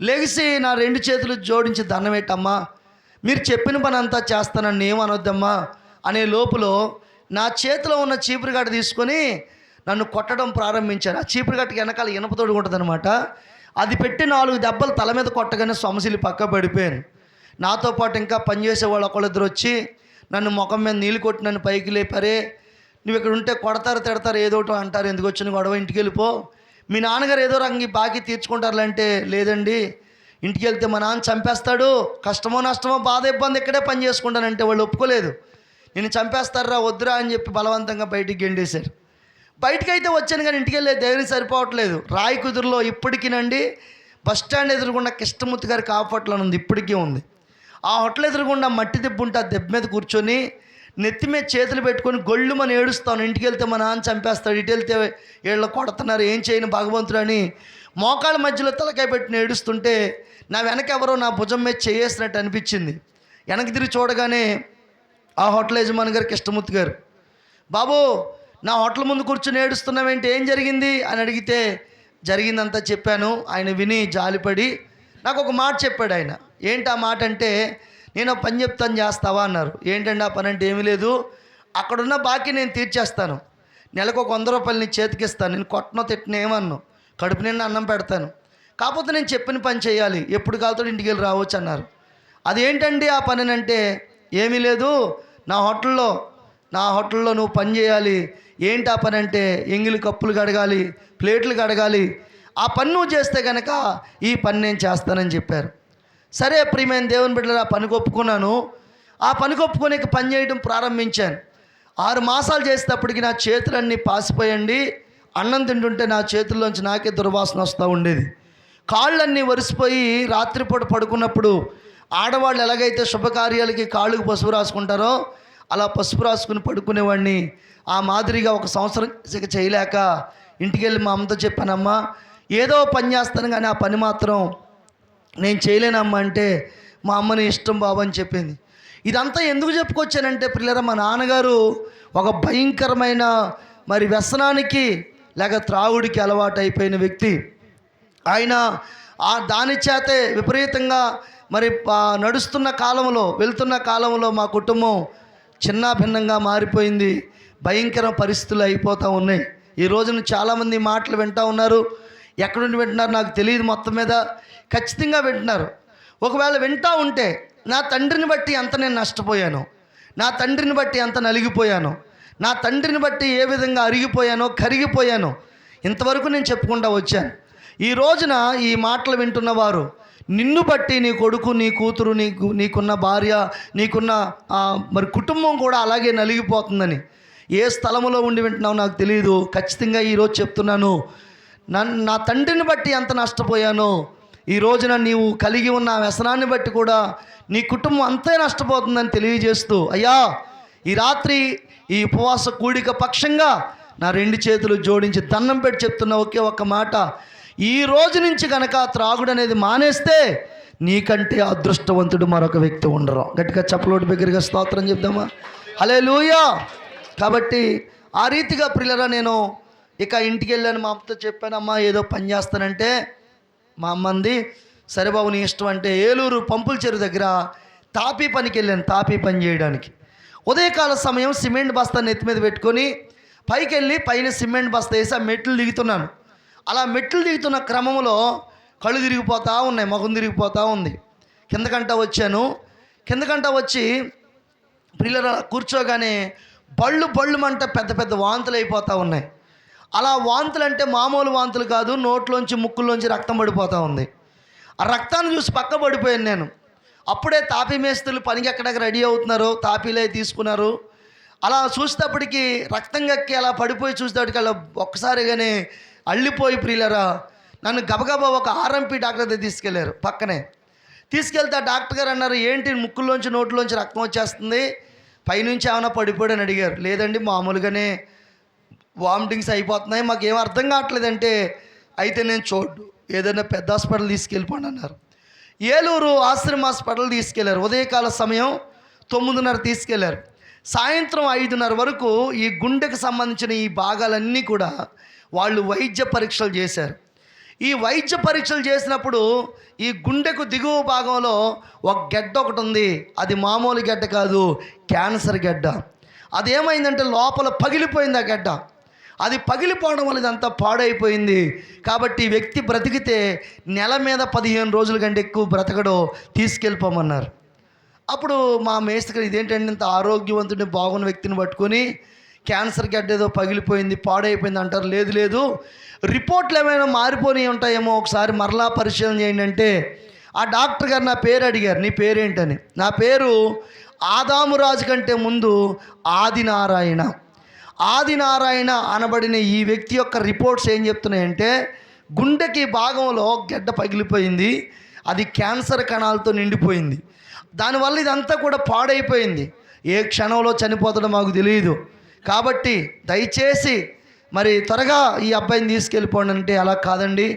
లెగిసి నా 2 చేతులు జోడించి, దండం పెట్టమ్మా, మీరు చెప్పిన పని అంతా చేస్తానని ఏమనొద్దమ్మా అనే లోపల నా చేతిలో ఉన్న చీపురు గట్ట తీసుకొని నన్ను కొట్టడం ప్రారంభించారు. ఆ చీపురు గట్టకి వెనకాల ఇనపతోడు ఉంటుంది అనమాట. అది పెట్టి 4 దెబ్బలు తల మీద కొట్టగానే సొమసిలి పక్క పడిపోయాను. నాతో పాటు ఇంకా పనిచేసే వాళ్ళు ఒకళ్ళిద్దరు వచ్చి నన్ను ముఖం మీద నీళ్ళు కొట్టి నన్ను పైకి లేపారే, నువ్వు ఇక్కడ ఉంటే కొడతారు, తిడతారు, ఏదో ఒకటి అంటారు, ఎందుకు వచ్చిన గొడవ, ఇంటికి వెళ్ళిపో, మీ నాన్నగారు ఏదో రంగి బాకీ తీర్చుకుంటారులంటే, లేదండి ఇంటికి వెళ్తే మా నాన్న చంపేస్తాడు, కష్టమో నష్టమో బాధ ఇబ్బంది ఇక్కడే పని చేసుకుంటానంటే వాళ్ళు ఒప్పుకోలేదు. నేను చంపేస్తారా వద్దురా అని చెప్పి బలవంతంగా బయటికి గెండేశారు. బయటికి అయితే వచ్చాను కానీ ఇంటికి వెళ్ళే ధైర్యం సరిపోవట్లేదు. రాయి కుదురులో ఇప్పటికినండి బస్ స్టాండ్ ఎదురుగుండా కృష్ణమూర్తి గారి కాఫట్లో ఉంది, ఇప్పటికీ ఉంది. ఆ హోటల్ ఎదురుగుండా మట్టి దెబ్బ ఉంటే ఆ దెబ్బ మీద కూర్చొని నెత్తి మీద చేతులు పెట్టుకొని గొళ్ళు మన ఏడుస్తాను. ఇంటికి వెళ్తే మా నాన్న చంపేస్తాడు, ఇటు వెళ్తే వీళ్ళు కొడుతున్నారు, ఏం చేయను భగవంతుడు అని మోకాళ్ళ మధ్యలో తలకాయ పెట్టుకుని ఏడుస్తుంటే నా వెనక ఎవరో నా భుజం మీద చేసినట్టు అనిపించింది. వెనక్కి తిరిగి చూడగానే ఆ హోటల్ యజమాని గారు కృష్ణమూర్తి గారు, బాబు నా హోటల్ ముందు కూర్చొని ఏడుస్తున్నావేంటి, ఏం జరిగింది అని అడిగితే జరిగిందంతా చెప్పాను. ఆయన విని జాలిపడి నాకు ఒక మాట చెప్పాడు. ఆయన ఏంటి ఆ మాట అంటే, నేను పని చెప్తాను చేస్తావా అన్నారు. ఏంటండి ఆ పని అంటే, ఏమీ లేదు, అక్కడున్న బాకీ నేను తీర్చేస్తాను, నెలకు ఒక 100 రూపాయలు నీ చేతికి ఇస్తాను, నేను కొట్టనో తిట్టిన ఏమన్ను, కడుపు నిండా అన్నం పెడతాను, కాకపోతే నేను చెప్పిన పని చేయాలి, ఎప్పుడు కాలుతో ఇంటికి వెళ్ళి రావచ్చు అన్నారు. అదేంటండి ఆ పని అంటే, ఏమీ లేదు, నా హోటల్లో నువ్వు పని చేయాలి. ఏంటి ఆ పని అంటే, ఎంగిలి కప్పులు కడగాలి, ప్లేట్లు కడగాలి, ఆ పని నువ్వు చేస్తే కనుక ఈ పని నేను చేస్తానని చెప్పారు. సరే ప్రియమైన దేవుని బిడ్డలు, ఆ పనికి ఒప్పుకున్నాను. ఆ పనికి ఒప్పుకొని పని చేయడం ప్రారంభించాను. 6 మాసాలు చేసేటప్పటికి నా చేతులన్నీ పాసిపోయండి. అన్నం తింటుంటే నా చేతుల్లోంచి నాకే దుర్వాసన వస్తూ ఉండేది. కాళ్ళన్నీ వరిసిపోయి రాత్రిపూట పడుకున్నప్పుడు ఆడవాళ్ళు ఎలాగైతే శుభకార్యాలకి కాళ్ళకు పసుపు రాసుకుంటారో అలా పసుపు రాసుకుని పడుకునేవాడిని. ఆ మాదిరిగా 1 సంవత్సరం చేయలేక ఇంటికి వెళ్ళి మా అమ్మతో చెప్పానమ్మా, ఏదో పని చేస్తాను కానీ ఆ పని మాత్రం నేను చేయలేనమ్మా అంటే, మా అమ్మని ఇష్టం బాబు అని చెప్పింది. ఇదంతా ఎందుకు చెప్పుకొచ్చానంటే పిల్లరా, మా నాన్నగారు ఒక భయంకరమైన వ్యసనానికి లేక త్రాగుడికి అలవాటు అయిపోయిన వ్యక్తి. ఆయన దాని చేతే విపరీతంగా నడుస్తున్న కాలంలో వెళ్తున్న కాలంలో మా కుటుంబం చిన్న భిన్నంగా మారిపోయింది. భయంకర పరిస్థితులు అయిపోతూ ఉన్నాయి. ఈ రోజున చాలామంది మాటలు వింటూ ఉన్నారు. ఎక్కడి నుండి వింటున్నారు నాకు తెలియదు, మొత్తం మీద ఖచ్చితంగా వింటున్నారు. ఒకవేళ వింటూ ఉంటే నా తండ్రిని బట్టి ఎంత నేను నష్టపోయాను, నా తండ్రిని బట్టి ఎంత నలిగిపోయాను, నా తండ్రిని బట్టి ఏ విధంగా అరిగిపోయానో కరిగిపోయానో ఇంతవరకు నేను చెప్పుకుంటూ వచ్చాను. ఈ రోజున ఈ మాటలు వింటున్న వారు, నిన్ను బట్టి నీ కొడుకు, నీ కూతురు, నీకున్న భార్య, నీకున్న కుటుంబం కూడా అలాగే నలిగిపోతుందని ఏ స్థలంలో ఉండి వింటున్నావు నాకు తెలియదు. ఖచ్చితంగా ఈరోజు చెప్తున్నాను, నా తండ్రిని బట్టి ఎంత నష్టపోయానో ఈ రోజున నీవు కలిగి ఉన్న వ్యసనాన్ని బట్టి కూడా నీ కుటుంబం అంతే నష్టపోతుందని తెలియజేస్తూ, అయ్యా ఈ రాత్రి ఈ ఉపవాస కూడిక పక్షంగా నా 2 చేతులు జోడించి దండం పెట్టి చెప్తున్న ఒకే ఒక్క మాట, ఈ రోజు నుంచి కనుక త్రాగుడు అనేది మానేస్తే నీకంటే అదృష్టవంతుడు మరొక వ్యక్తి ఉండరు. గట్టిగా చప్పలోటి బిగ్గరగా స్తోత్రం చెప్దామా, హల్లెలూయా. కాబట్టి ఆ రీతిగా ప్రియులరా నేను ఇక ఇంటికి వెళ్ళాను. మా అమ్మతో చెప్పానమ్మా ఏదో పని చేస్తానంటే, మా అమ్మ అంది సరే బాబు నీ ఇష్టం అంటే ఏలూరు పంపుల చెరువు దగ్గర తాపీ పనికి వెళ్ళాను, తాపీ పని చేయడానికి. ఉదయకాల సమయం సిమెంట్ బస్తా నెత్తి మీద పెట్టుకొని పైకి వెళ్ళి పైన సిమెంట్ బస్తా వేసి ఆ మెట్లు దిగుతున్నాను. అలా మెట్లు దిగుతున్న క్రమంలో కళ్ళు తిరిగిపోతూ ఉన్నాయి, ముఖం తిరిగిపోతూ ఉంది. కిందకంట వచ్చాను. కిందకంట వచ్చి పిల్లలు కూర్చోగానే బళ్ళు మంట పెద్ద పెద్ద వాంతులు అయిపోతూ ఉన్నాయి. అలా వాంతులు అంటే మామూలు వాంతులు కాదు, నోట్లోంచి ముక్కుల్లోంచి రక్తం పడిపోతూ ఉంది. ఆ రక్తాన్ని చూసి పక్క పడిపోయాను నేను. అప్పుడే తాపీ మేస్త్రులు పనికి ఎక్కడికి రెడీ అవుతున్నారు, తాపీలే తీసుకున్నారు. అలా చూసేటప్పటికి రక్తం గక్కి అలా పడిపోయి చూసేటప్పటికి అలా ఒక్కసారిగానే అల్లిపోయి ప్రియులరా నన్ను గబగబా ఒక ఆర్ఎంపీ డాక్టర్ దగ్గర తీసుకెళ్లారు. పక్కనే తీసుకెళ్తే ఆ డాక్టర్ గారు అన్నారు, ఏంటి ముక్కుల్లోంచి నోట్లోంచి రక్తం వచ్చేస్తుంది, పైనుంచి ఏమైనా పడిపోయాడని అడిగారు. లేదండి, మామూలుగానే వామిటింగ్స్ అయిపోతున్నాయి, మాకేం అర్థం కావట్లేదంటే అయితే నేను చూడు ఏదైనా పెద్ద హాస్పిటల్ తీసుకెళ్ళిపోండి అన్నారు. ఏలూరు ఆశ్రమ హాస్పిటల్ తీసుకెళ్లారు. ఉదయకాల సమయం 9:30 తీసుకెళ్లారు. సాయంత్రం 5:30 వరకు ఈ గుండెకు సంబంధించిన ఈ భాగాలన్నీ కూడా వాళ్ళు వైద్య పరీక్షలు చేశారు. ఈ వైద్య పరీక్షలు చేసినప్పుడు ఈ గుండెకు దిగువ భాగంలో ఒక గడ్డ ఒకటి ఉంది. అది మామూలు గడ్డ కాదు, క్యాన్సర్ గడ్డ. అదేమైందంటే లోపల పగిలిపోయింది ఆ గడ్డ. అది పగిలిపోవడం వల్ల ఇదంతా పాడైపోయింది. కాబట్టి ఈ వ్యక్తి బ్రతికితే నెల మీద 15 రోజుల కంటే ఎక్కువ బ్రతకడో, తీసుకెళ్ళిపోమన్నారు. అప్పుడు మా మేస్త్రి ఇదేంటంటే ఇంత ఆరోగ్యవంతుడిని బాగున్న వ్యక్తిని పట్టుకొని క్యాన్సర్ గడ్డ ఏదో పగిలిపోయింది పాడైపోయింది అంటారు. లేదు రిపోర్ట్లు ఏమైనా మారిపోయి ఉంటాయేమో, ఒకసారి మరలా పరిశీలన చేయండి అంటే ఆ డాక్టర్ గారు నా పేరు అడిగారు, నీ పేరేంటని. నా పేరు ఆదామురాజు కంటే ముందు ఆదినారాయణ. ఆదినారాయణ అనబడిన ఈ వ్యక్తి యొక్క రిపోర్ట్స్ ఏం చెప్తున్నాయంటే గుండెకి భాగంలో గడ్డ పగిలిపోయింది, అది క్యాన్సర్ కణాలతో నిండిపోయింది. దానివల్ల ఇదంతా కూడా పాడైపోయింది. ఏ క్షణంలో చనిపోతాడో మాకు తెలియదు. కాబట్టి దయచేసి మరి త్వరగా ఈ అబ్బాయిని తీసుకెళ్ళిపోండి అంటే, అలా కాదండి,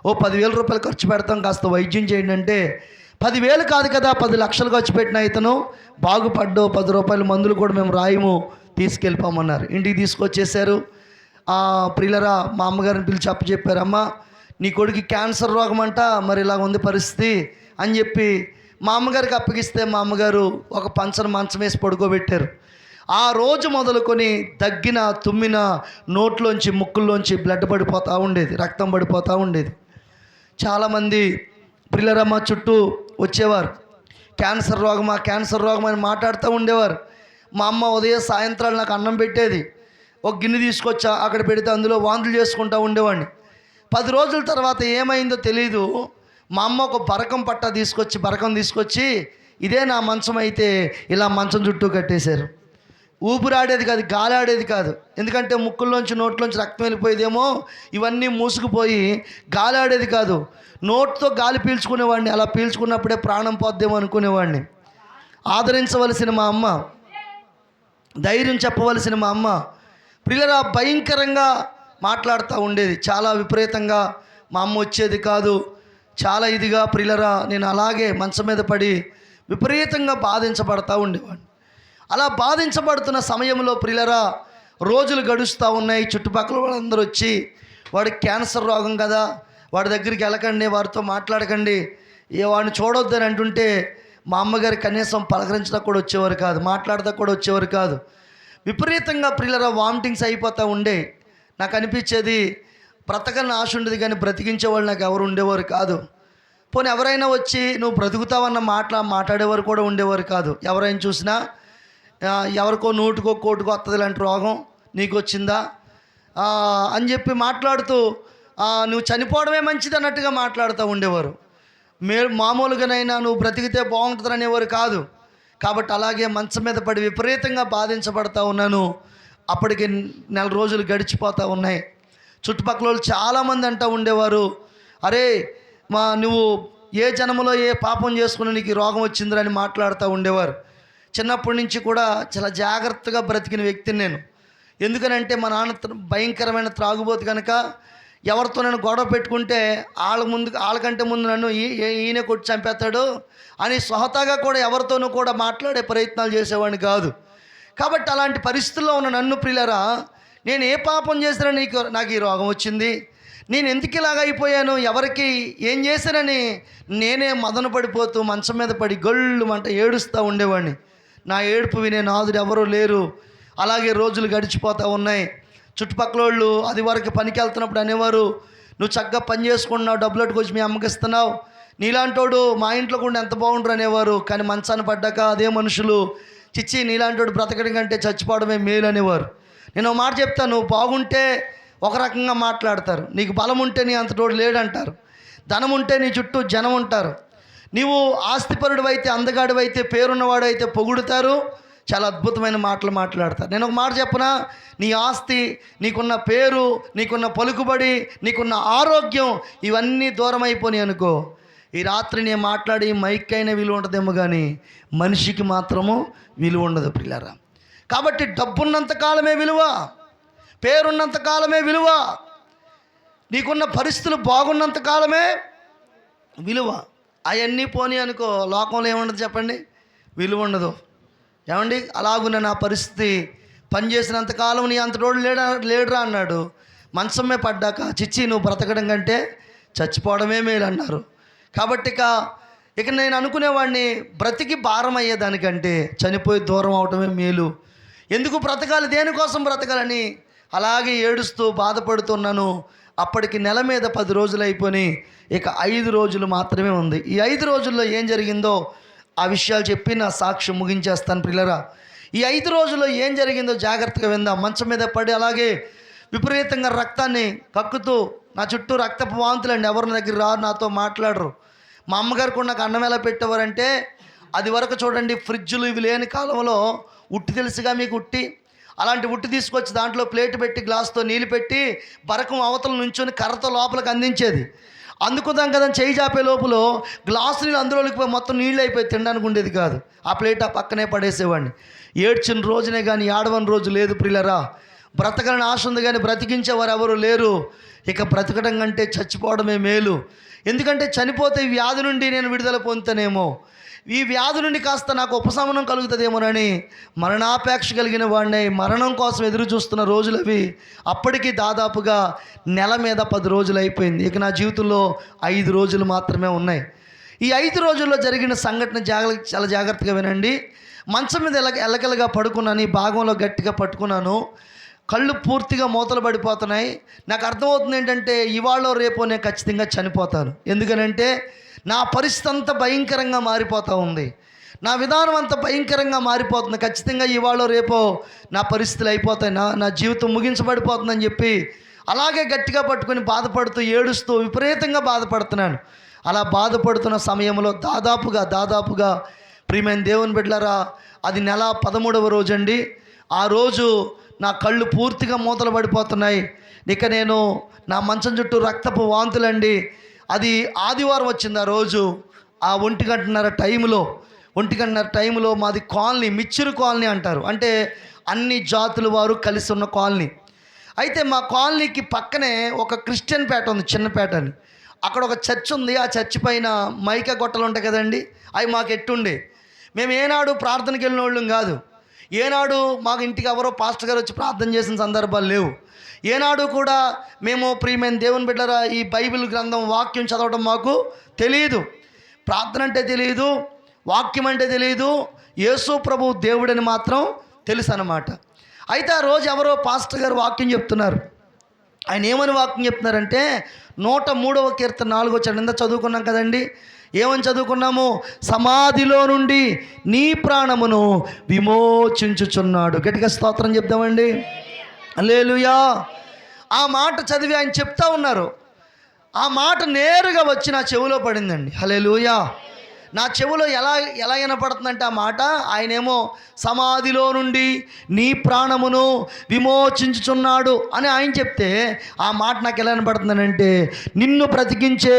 ఓ 10,000 రూపాయలు ఖర్చు పెడతాం, కాస్త వైద్యం చేయండి అంటే 10,000 కాదు కదా, 10 లక్షలు ఖర్చు పెట్టిన ఇతను బాగుపడ్డో 10 రూపాయల మందులు కూడా మేము రాయము, తీసుకెళ్ళిపోమన్నారు. ఇంటికి తీసుకొచ్చేసారు. ప్రియులరా మా అమ్మగారిని పిలిచి చెప్పారు, అమ్మ నీ కొడుకు క్యాన్సర్ రోగం అంట, మరి ఇలా ఉంది పరిస్థితి అని చెప్పి మా అమ్మగారికి అప్పగిస్తే మా అమ్మగారు ఒక మంచం వేసి పడుకోబెట్టారు. ఆ రోజు మొదలుకొని దగ్గిన తుమ్మిన నోట్లోంచి ముక్కుల్లోంచి బ్లడ్ పడిపోతూ ఉండేది, రక్తం పడిపోతూ ఉండేది. చాలామంది ప్రియులరా మా చుట్టూ వచ్చేవారు, క్యాన్సర్ రోగం అని మాట్లాడుతూ ఉండేవారు. మా అమ్మ ఉదయం సాయంత్రాలు నాకు అన్నం పెట్టేది, ఒక గిన్నె తీసుకొచ్చా అక్కడ పెడితే అందులో వాంతులు చేసుకుంటూ ఉండేవాడిని. 10 రోజుల తర్వాత ఏమైందో తెలీదు, మా అమ్మ ఒక బరకం తీసుకొచ్చి ఇదే నా మంచం అయితే ఇలా మంచం చుట్టూ కట్టేశారు. ఊపిరాడేది కాదు, గాలి ఆడేది కాదు. ఎందుకంటే ముక్కుల్లోంచి నోట్లోంచి రక్తం వెళ్ళిపోయేదేమో, ఇవన్నీ మూసుకుపోయి గాలి ఆడేది కాదు. నోట్తో గాలి పీల్చుకునేవాడిని, అలా పీల్చుకున్నప్పుడే ప్రాణం పోద్దేమో అనుకునేవాడిని. ఆదరించవలసిన మా అమ్మ, ధైర్యం చెప్పవలసిన మా అమ్మ ప్రియులరా భయంకరంగా మాట్లాడుతూ ఉండేది. చాలా విపరీతంగా మా అమ్మ వచ్చేది కాదు. చాలా ఇదిగా ప్రియులరా నేను అలాగే మంచం మీద పడి విపరీతంగా బాధించబడతా ఉండేవాడిని. అలా బాధించబడుతున్న సమయంలో ప్రియులరా రోజులు గడుస్తూ ఉన్నాయి. చుట్టుపక్కల వాళ్ళందరూ వచ్చి వాడికి క్యాన్సర్ రోగం కదా, వాడి దగ్గరికి వెళ్ళకండి, వారితో మాట్లాడకండి, వాడిని చూడొద్దని అంటుంటే మా అమ్మగారు కనీసం పలకరించడానికి కూడా వచ్చేవారు కాదు, మాట్లాడతా కూడా వచ్చేవారు కాదు. విపరీతంగా ప్రియులరా వామిటింగ్స్ అయిపోతూ ఉండే. నాకు అనిపించేది బ్రతకని ఆశ ఉండేది కానీ బ్రతికించేవాళ్ళు నాకు ఎవరు ఉండేవారు కాదు. పోనీ ఎవరైనా వచ్చి నువ్వు బ్రతుకుతావన్న మాట్లాడేవారు కూడా ఉండేవారు కాదు. ఎవరైనా చూసినా ఎవరికో 100కో 1,00,00,000కో వస్తుంది ఇలాంటి రోగం, నీకు వచ్చిందా అని చెప్పి మాట్లాడుతూ నువ్వు చనిపోవడమే మంచిది అన్నట్టుగా మాట్లాడుతూ ఉండేవారు. మామూలుగానైనా నువ్వు బ్రతికితే బాగుంటుంది అనేవారు కాదు. కాబట్టి అలాగే మంచం మీద పడి విపరీతంగా బాధించబడతా ఉన్నాను. అప్పటికి 4 రోజులు గడిచిపోతూ ఉన్నాయి. చుట్టుపక్కల వాళ్ళు చాలామంది అంటూ ఉండేవారు, అరే నువ్వు ఏ జన్మలో ఏ పాపం చేసుకుని నీకు ఈ రోగం వచ్చిందని మాట్లాడుతూ ఉండేవారు. చిన్నప్పటి నుంచి కూడా చాలా జాగ్రత్తగా బ్రతికిన వ్యక్తిని నేను. ఎందుకనంటే మా నాన్న భయంకరమైన త్రాగుబోతు కనుక ఎవరితో నేను గొడవ పెట్టుకుంటే వాళ్ళకంటే ముందు నన్ను ఈయన కొట్టి చంపేస్తాడు అని స్వహతాగా కూడా ఎవరితోనూ కూడా మాట్లాడే ప్రయత్నాలు చేసేవాడిని కాదు. కాబట్టి అలాంటి పరిస్థితుల్లో ఉన్న నన్ను ప్రియులరా నేను ఏ పాపం చేసినా నాకు ఈ రోగం వచ్చింది, నేను ఎందుకు ఇలాగ అయిపోయాను, ఎవరికి ఏం చేశానని నేనే మదన పడిపోతూ మంచం మీద పడి గొళ్ళు మంట ఏడుస్తూ ఉండేవాడిని. నా ఏడుపు వినే నాదుడు ఎవరూ లేరు. అలాగే రోజులు గడిచిపోతూ ఉన్నాయి. చుట్టుపక్కల వాళ్ళు అది వరకు పనికి వెళ్తున్నప్పుడు అనేవారు, నువ్వు చక్కగా పని చేసుకుంటున్నావు, డబ్బులట్టుకు వచ్చి మీ అమ్మకి ఇస్తున్నావు, నీలాంటోడు మా ఇంట్లో కూడా ఎంత బాగుంటారు అనేవారు. కానీ మంచాన్ని పడ్డాక అదే మనుషులు చిచ్చి నీలాంటి బ్రతకడం కంటే చచ్చిపోవడమే మేలు అనేవారు. నేను ఒక మాట చెప్తాను, నువ్వు బాగుంటే ఒక రకంగా మాట్లాడతారు, నీకు బలం ఉంటే నీ అంతటోడు లేడంటారు, ధనం ఉంటే నీ చుట్టూ జనం ఉంటారు, నీవు ఆస్తిపరుడు అయితే అందగాడు అయితే పేరున్నవాడు అయితే పొగుడుతారు, చాలా అద్భుతమైన మాటలు మాట్లాడతారు. నేను ఒక మాట చెప్పనా, నీ ఆస్తి, నీకున్న పేరు, నీకున్న పలుకుబడి, నీకున్న ఆరోగ్యం ఇవన్నీ దూరం అయిపోయినాయి అనుకో, ఈ రాత్రి నేను మాట్లాడి మైక్ అయినా విలువ ఉంటుందేమో కానీ మనిషికి మాత్రము విలువ ఉండదు పిల్లరా. కాబట్టి డబ్బున్నంత కాలమే విలువ, పేరున్నంత కాలమే విలువ, నీకున్న పరిస్థితులు బాగున్నంత కాలమే విలువ. అవన్నీ పోనీ అనుకో, లోకంలో ఏముండదు చెప్పండి, విలువ ఉండదు. ఏమండి, అలాగున్న నా పరిస్థితి, పనిచేసినంతకాలం నీ అంతటోడు లేడురా అన్నాడు, మంచమే పడ్డాక చిచ్చి నువ్వు బ్రతకడం కంటే చచ్చిపోవడమే మేలు అన్నారు. కాబట్టి ఇక నేను అనుకునేవాడిని, బ్రతికి భారం అయ్యేదానికంటే చనిపోయి దూరం అవటమే మేలు. ఎందుకు బ్రతకాలి, దేనికోసం బ్రతకాలని అలాగే ఏడుస్తూ బాధపడుతున్నాను. అప్పటికి నెల మీద 10 రోజులు అయిపోయి ఇక 5 రోజులు మాత్రమే ఉంది. ఈ 5 రోజుల్లో ఏం జరిగిందో ఆ విషయాలు చెప్పి నా సాక్ష్యం ముగించేస్తాను పిల్లరా. ఈ 5 రోజుల్లో ఏం జరిగిందో జాగ్రత్తగా విందాం. మంచం మీద పడి అలాగే విపరీతంగా రక్తాన్ని కక్కుతూ, నా చుట్టూ రక్తపు వాంతులండి, ఎవరి దగ్గర రారు, నాతో మాట్లాడరు. మా అమ్మగారు కూడా నాకు అన్నం ఎలా పెట్టేవారంటే, అది వరకు చూడండి ఫ్రిడ్జులు ఇవి లేని కాలంలో ఉట్టి తెలుసుగా మీకు, ఉట్టి అలాంటి ఉట్టి తీసుకొచ్చి దాంట్లో ప్లేట్ పెట్టి గ్లాస్తో నీళ్ళు పెట్టి బరకం అవతల నుంచొని కర్రతో లోపలికి అందించేది. అందుకుందాం కదా చేయి చాపే లోపల గ్లాసు నీళ్ళు అందులోకి పోయి మొత్తం నీళ్ళు అయిపోయి తినడానికి ఉండేది కాదు. ఆ ప్లేట్ ఆ పక్కనే పడేసేవాడిని. ఏడ్చిన రోజునే కానీ ఏడవని రోజు లేదు ప్రియులరా. బ్రతకని ఆశ ఉంది కానీ బ్రతికించేవారు ఎవరు లేరు. ఇక బ్రతకడం కంటే చచ్చిపోవడమే మేలు. ఎందుకంటే చనిపోతే ఈ వ్యాధి నుండి నేను విడుదల పొందుతానేమో, ఈ వ్యాధి నుండి కాస్త నాకు ఉపశమనం కలుగుతుందేమోనని మరణాపేక్ష కలిగిన వాడిని మరణం కోసం ఎదురు చూస్తున్న రోజులు అవి. అప్పటికి దాదాపుగా నెల మీద 10 రోజులు అయిపోయింది. ఇక నా జీవితంలో 5 రోజులు మాత్రమే ఉన్నాయి. ఈ 5 రోజుల్లో జరిగిన సంఘటన చాలా జాగ్రత్తగా వినండి. మంచం మీద ఎల్లకెల్లగా పడుకున్నాను, ఈ భాగంలో గట్టిగా పట్టుకున్నాను, కళ్ళు పూర్తిగా మూతలు పడిపోతున్నాయి. నాకు అర్థమవుతుంది ఏంటంటే ఇవాళ రేపో నేను ఖచ్చితంగా చనిపోతాను. ఎందుకనంటే నా పరిస్థితి అంత భయంకరంగా మారిపోతూ ఉంది, నా విధానం అంత భయంకరంగా మారిపోతుంది. ఖచ్చితంగా ఇవాళ రేపో నా పరిస్థితులు అయిపోతాయి, నా జీవితం ముగించబడిపోతుందని చెప్పి అలాగే గట్టిగా పట్టుకొని బాధపడుతూ ఏడుస్తూ విపరీతంగా బాధపడుతున్నాను. అలా బాధపడుతున్న సమయంలో దాదాపుగా ప్రియమైన దేవుని బిడ్డలారా, అది నెల 13వ రోజు అండి. ఆ రోజు నా కళ్ళు పూర్తిగా మూతలు పడిపోతున్నాయి. ఇక నేను నా మంచం చుట్టూ రక్తపు వాంతులండి. అది ఆదివారం వచ్చింది. ఆ రోజు ఆ 1:30 టైంలో మాది కాలనీ, మిచ్చిరు కాలనీ అంటారు, అంటే అన్ని జాతుల వారు కలిసి ఉన్న కాలనీ. అయితే మా కాలనీకి పక్కనే ఒక క్రిస్టియన్ పేట ఉంది, చిన్నపేట అని. అక్కడ ఒక చర్చ్ ఉంది. ఆ చర్చ్ పైన మైకా గొట్టలు ఉంటాయి కదండి, అవి మాకు ఎట్టుండే. మేము ఏనాడు ప్రార్థనకి వెళ్ళిన వాళ్ళం కాదు, ఏనాడు మాకు ఇంటికి ఎవరో పాస్టర్ గారు వచ్చి ప్రార్థన చేసిన సందర్భాలు లేవు. ఏనాడు కూడా మేము ప్రియమైన దేవుని బిడ్డరా ఈ బైబిల్ గ్రంథం వాక్యం చదవడం మాకు తెలియదు. ప్రార్థన అంటే తెలియదు, వాక్యం అంటే తెలియదు, యేసు ప్రభు దేవుడని మాత్రం తెలుసు అన్నమాట. అయితే ఆ రోజు ఎవరో పాస్టర్ గారు వాక్యం చెప్తున్నారు. ఆయన ఏమని వాక్యం చెప్తున్నారంటే 103వ కీర్తన 4వ వచనం చదువుకున్నాం కదండి. ఏమని చదువుకున్నాము? సమాధిలో నుండి నీ ప్రాణమును విమోచించుచున్నాడు. గట్టిగా స్తోత్రం చెప్దామండి. హల్లెలూయా. ఆ మాట చదివి ఆయన చెప్తా ఉన్నారు. ఆ మాట నేరుగా వచ్చి నా చెవిలో పడిందండి. హల్లెలూయా. నా చెవిలో ఎలా వినపడుతుందంటే ఆ మాట, ఆయనేమో సమాధిలో నుండి నీ ప్రాణమును విమోచించుచున్నాడు అని ఆయన చెప్తే ఆ మాట నాకు ఎలా వినపడుతుందనంటే నిన్ను బ్రతికించే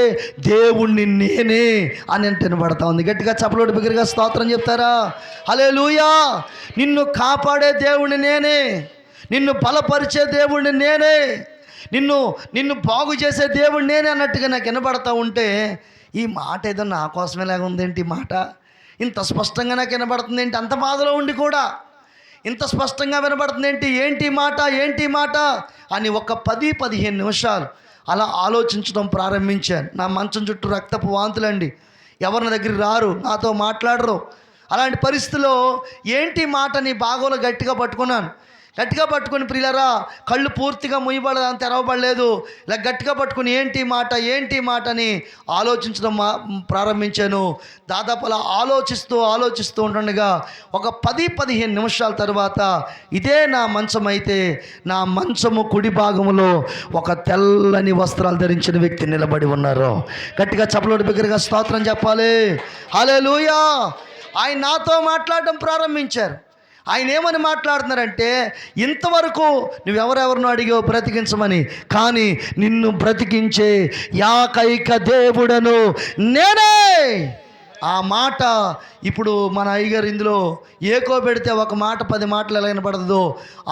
దేవుణ్ణి నేనే అని అంటే వినపడతా ఉంది. గట్టిగా చప్పలోటి బిగ్గరగా స్తోత్రం చెప్తారా? హల్లెలూయా. నిన్ను కాపాడే దేవుణ్ణి నేనే, నిన్ను బలపరిచే దేవుణ్ణి నేనే, నిన్ను బాగు చేసే దేవుడు నేనే అన్నట్టుగా నాకు వినపడతా ఉంటే ఈ మాట ఏదో నా కోసమే లాగా ఉందేంటి, ఈ మాట ఇంత స్పష్టంగా నాకు వినపడుతుంది ఏంటి, అంత బాధలో ఉండి కూడా ఇంత స్పష్టంగా వినపడుతుంది ఏంటి మాట అని ఒక 10-15 నిమిషాలు అలా ఆలోచించడం ప్రారంభించాను. నా మంచం చుట్టూ రక్తపు వాంతులండి, ఎవరిని దగ్గర రారు, నాతో మాట్లాడరు. అలాంటి పరిస్థితిలో ఏంటి మాట నీ బాగోలో గట్టిగా పట్టుకున్నాను. గట్టిగా పట్టుకుని ప్రియులారా, కళ్ళు పూర్తిగా ముయ్యబడదని తెరవబడలేదు. ఇలా గట్టిగా పట్టుకుని ఏంటి మాట అని ఆలోచించడం ప్రారంభించాను. దాదాపు అలా ఆలోచిస్తూ ఉంటుండగా ఒక 10-15 నిమిషాల తర్వాత ఇదే నా మంచం అయితే, నా మంచము కుడి భాగంలో ఒక తెల్లని వస్త్రాలు ధరించిన వ్యక్తి నిలబడి ఉన్నారు. గట్టిగా చప్పట్లు బిగ్గరగా స్తోత్రం చెప్పాలి. హల్లెలూయా. ఆయన నాతో మాట్లాడడం ప్రారంభించారు. ఆయన ఏమని మాట్లాడుతున్నారంటే, ఇంతవరకు నువ్వెవరెవరినో అడిగావు బ్రతికించమని, కానీ నిన్ను బ్రతికించే ఏకైక దేవుడను నేనే. ఆ మాట ఇప్పుడు మన అయ్యగారు ఇందులో ఏకో పెడితే ఒక మాట 10 మాటలు ఎలా వినపడదో,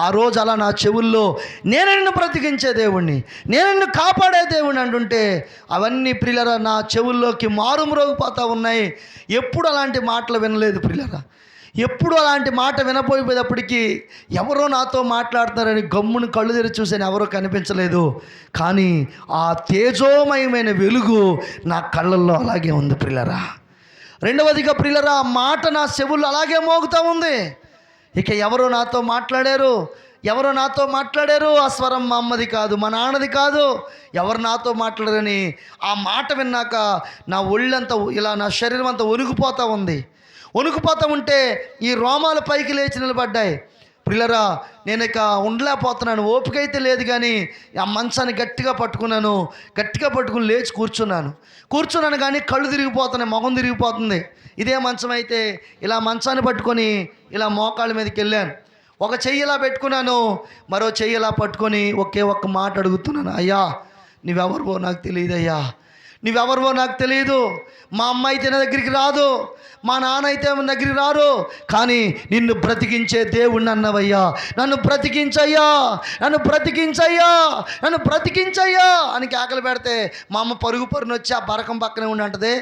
ఆ రోజు అలా నా చెవుల్లో నేను నిన్ను బ్రతికించే దేవుణ్ణి, నేను నిన్ను కాపాడే దేవుణ్ణి అంటుంటే అవన్నీ ప్రియులరా నా చెవుల్లోకి మారుమ్రోగిపోతూ ఉన్నాయి. ఎప్పుడు అలాంటి మాటలు వినలేదు ప్రియులరా. ఎప్పుడు అలాంటి మాట వినపోయేటప్పటికీ ఎవరో నాతో మాట్లాడుతున్నారని గమ్మును కళ్ళు తెరిచి చూసాను, ఎవరో కనిపించలేదు. కానీ ఆ తేజోమయమైన వెలుగు నా కళ్ళల్లో అలాగే ఉంది ప్రియులరా. రెండవదిగా ప్రియులరా, ఆ మాట నా చెవుల్లో అలాగే మోగుతూ ఉంది. ఇక ఎవరో నాతో మాట్లాడారు. ఆ స్వరం మా అమ్మది కాదు, మా నాన్నది కాదు. ఎవరు నాతో మాట్లాడారని ఆ మాట విన్నాక నా ఒళ్ళంతా ఇలా, నా శరీరం అంతా వణికిపోతూ ఉంది. వణుకుపోతూ ఉంటే ఈ రోమాలు పైకి లేచి నిలబడ్డాయి. ప్రియులరా, నేను ఇక ఉండలేకపోతున్నాను, ఓపిక అయితే లేదు. కానీ ఆ మంచాన్ని గట్టిగా పట్టుకుని లేచి కూర్చున్నాను కానీ కళ్ళు తిరిగిపోతున్నాయి, మొహం తిరిగిపోతుంది. ఇదే మంచం అయితే ఇలా మంచాన్ని పట్టుకొని ఇలా మోకాళ్ళ మీదకి వెళ్ళాను. ఒక చెయ్యి ఇలా పెట్టుకున్నాను, మరో చెయ్యి ఇలా పట్టుకొని ఒక్క మాట అడుగుతున్నాను. అయ్యా, నువ్వెవరివో నాకు తెలియదు. మా అమ్మ అయితే నా దగ్గరికి రాదు, మా నాన్న అయితే మన దగ్గరికి రారు, కానీ నిన్ను బ్రతికించే దేవుణ్ణి అన్నవయ్యా. నన్ను బ్రతికించయ్యా అని కేకలు పెడితే మా అమ్మ పరుగుని వచ్చి ఆ బరకం పక్కనే ఉండి అంటది,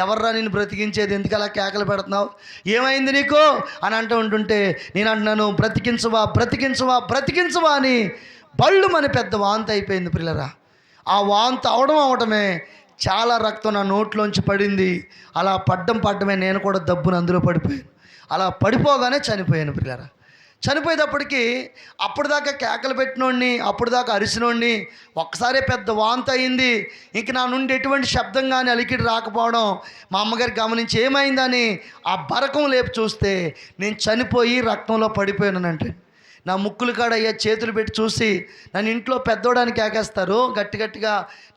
ఎవర్రా నిన్ను బ్రతికించేది, ఎందుకు అలా కేకలు పెడుతున్నావు, ఏమైంది నీకు అని ఉంటుంటే నేను అంటున్నాను, బ్రతికించవా అని బళ్ళు మన పెద్ద వాంతి అయిపోయింది ప్రియులరా. ఆ వాంతి అవడమే చాలా రక్తం నా నోట్లోంచి పడింది. అలా పడ్డమే నేను కూడా దబ్బును అందులో పడిపోయాను. అలా పడిపోగానే చనిపోయాను ప్రియులారా. చనిపోయేటప్పటికి అప్పటిదాకా కేకలు పెట్టినోడిని, అప్పటిదాకా అరిసినోడిని ఒక్కసారి పెద్ద వాంతి అయింది. ఇంక నా నుండి ఎటువంటి శబ్దం కానీ అలికిడి రాకపోవడం మా అమ్మగారు గమనించి ఏమైందని ఆ బరకం లేపు చూస్తే నేను చనిపోయి రక్తంలో పడిపోయానంటే, నా ముక్కులు కాడ అయ్యా చేతులు పెట్టి చూసి నన్ను ఇంట్లో పెద్దోడానికి ఏకేస్తారు, గట్టిగా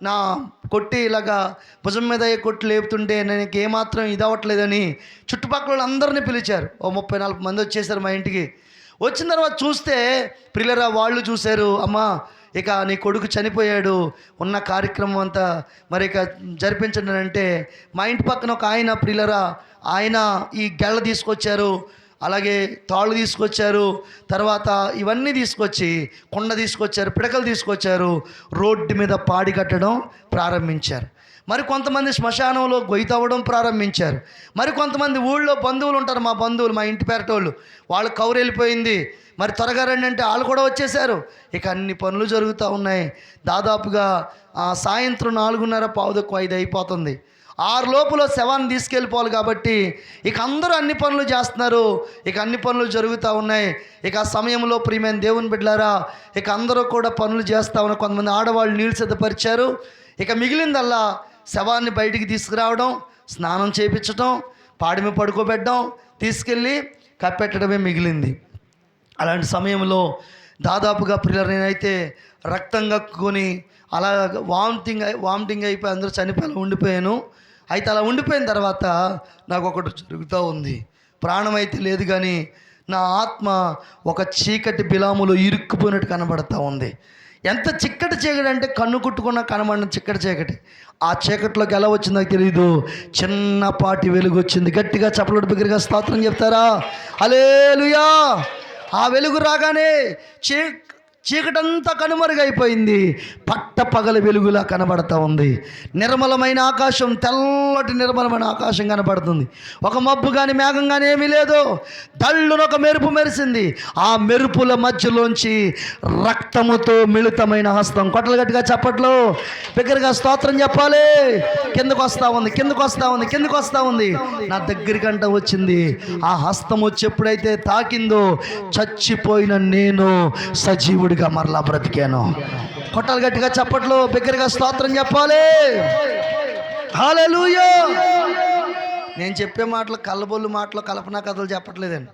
నా కొట్టి ఇలాగా భుజం మీద కొట్టి లేపుతుంటే నేను ఏమాత్రం ఇదవ్వట్లేదని చుట్టుపక్కల వాళ్ళందరినీ పిలిచారు. ఓ 30-40 మంది వచ్చేసారు మా ఇంటికి. వచ్చిన తర్వాత చూస్తే ప్రియులరా, వాళ్ళు చూశారు, అమ్మా ఇక నీ కొడుకు చనిపోయాడు, ఉన్న కార్యక్రమం అంతా మరి ఇక జరిపించండి అంటే మా ఇంటి పక్కన ఒక ఆయన ప్రియులరా, ఆయన ఈ గెళ్ళ తీసుకొచ్చారు, అలాగే తాళ్ళు తీసుకొచ్చారు, తర్వాత ఇవన్నీ తీసుకొచ్చి కుండ తీసుకొచ్చారు, పిడకలు తీసుకొచ్చారు, రోడ్డు మీద పాడి కట్టడం ప్రారంభించారు. మరి కొంతమంది శ్మశానంలో గొయ్యి తవ్వడం ప్రారంభించారు. మరి కొంతమంది ఊళ్ళో బంధువులు ఉంటారు, మా బంధువులు, మా ఇంటి పేరటోళ్ళు, వాళ్ళు కౌరు వెళ్ళిపోయింది, మరి త్వరగా రండి అంటే వాళ్ళు కూడా వచ్చేసారు. ఇక అన్ని పనులు జరుగుతూ ఉన్నాయి. దాదాపుగా సాయంత్రం 4:30-5 అయిపోతుంది. 6 లోపల శవాన్ని తీసుకెళ్ళిపోవాలి కాబట్టి ఇక అందరూ అన్ని పనులు చేస్తున్నారు. ఇక అన్ని పనులు జరుగుతూ ఉన్నాయి. ఇక ఆ సమయంలో ప్రియమైన దేవుని బిడ్డలారా, ఇక అందరూ కూడా పనులు చేస్తూ ఉన్నారు. కొంతమంది ఆడవాళ్ళు నీళ్ళు సిద్ధపరిచారు. ఇక మిగిలిందల్లా శవాన్ని బయటికి తీసుకురావడం, స్నానం చేయించడం, పాడిమి పడుకోబెట్టడం, తీసుకెళ్ళి కప్పెట్టడమే మిగిలింది. అలాంటి సమయంలో దాదాపుగా ప్రియులు నేనైతే రక్తం కక్కుని అలా వామిటింగ్ అయిపోయి అందరూ చనిపోయి ఉండిపోయాను. అయితే అలా ఉండిపోయిన తర్వాత నాకు ఒకటి జరుగుతూ ఉంది. ప్రాణం అయితే లేదు కానీ నా ఆత్మ ఒక చీకటి బిలాములో ఇరుక్కుపోయినట్టు కనబడుతూ ఉంది. ఎంత చిక్కటి చీకటి అంటే కన్ను కుట్టుకున్న కనబడిన చిక్కటి చీకటి. ఆ చీకటిలోకి ఎలా వచ్చిందో తెలియదు, చిన్నపాటి వెలుగు వచ్చింది. గట్టిగా చప్పలు బిగ్గరగా స్తోత్రం చెప్తారా? హల్లెలూయా. ఆ వెలుగు రాగానే చీకటంతా కనుమరుగైపోయింది. పట్టపగల వెలుగులా కనబడతా ఉంది. నిర్మలమైన ఆకాశం, తెల్లటి నిర్మలమైన ఆకాశం కనబడుతుంది. ఒక మబ్బు కానీ మేఘం కానీ ఏమీ లేదు. దళ్ళున ఒక మెరుపు మెరిసింది. ఆ మెరుపుల మధ్యలోంచి రక్తముతో మిళితమైన హస్తం. కొట్టలు గట్టిగా చప్పట్లు, దగ్గరగా స్తోత్రం చెప్పాలి. కిందకు వస్తూ ఉంది, కిందకు వస్తూ ఉంది, కిందకు వస్తూ ఉంది. నా దగ్గరికంట వచ్చింది. ఆ హస్తం వచ్చి ఎప్పుడైతే తాకిందో చచ్చిపోయిన నేను సజీవుడిగా మరలా బ్రతికాను. కొట్టాలి గట్టిగా చప్పట్లు, బిగ్గరగా స్తోత్రం చెప్పాలి. హల్లెలూయా. నేను చెప్పే మాటలు కళ్ళబొల్లు మాటలు, కల్పనా కథలు చెప్పట్లేదండి.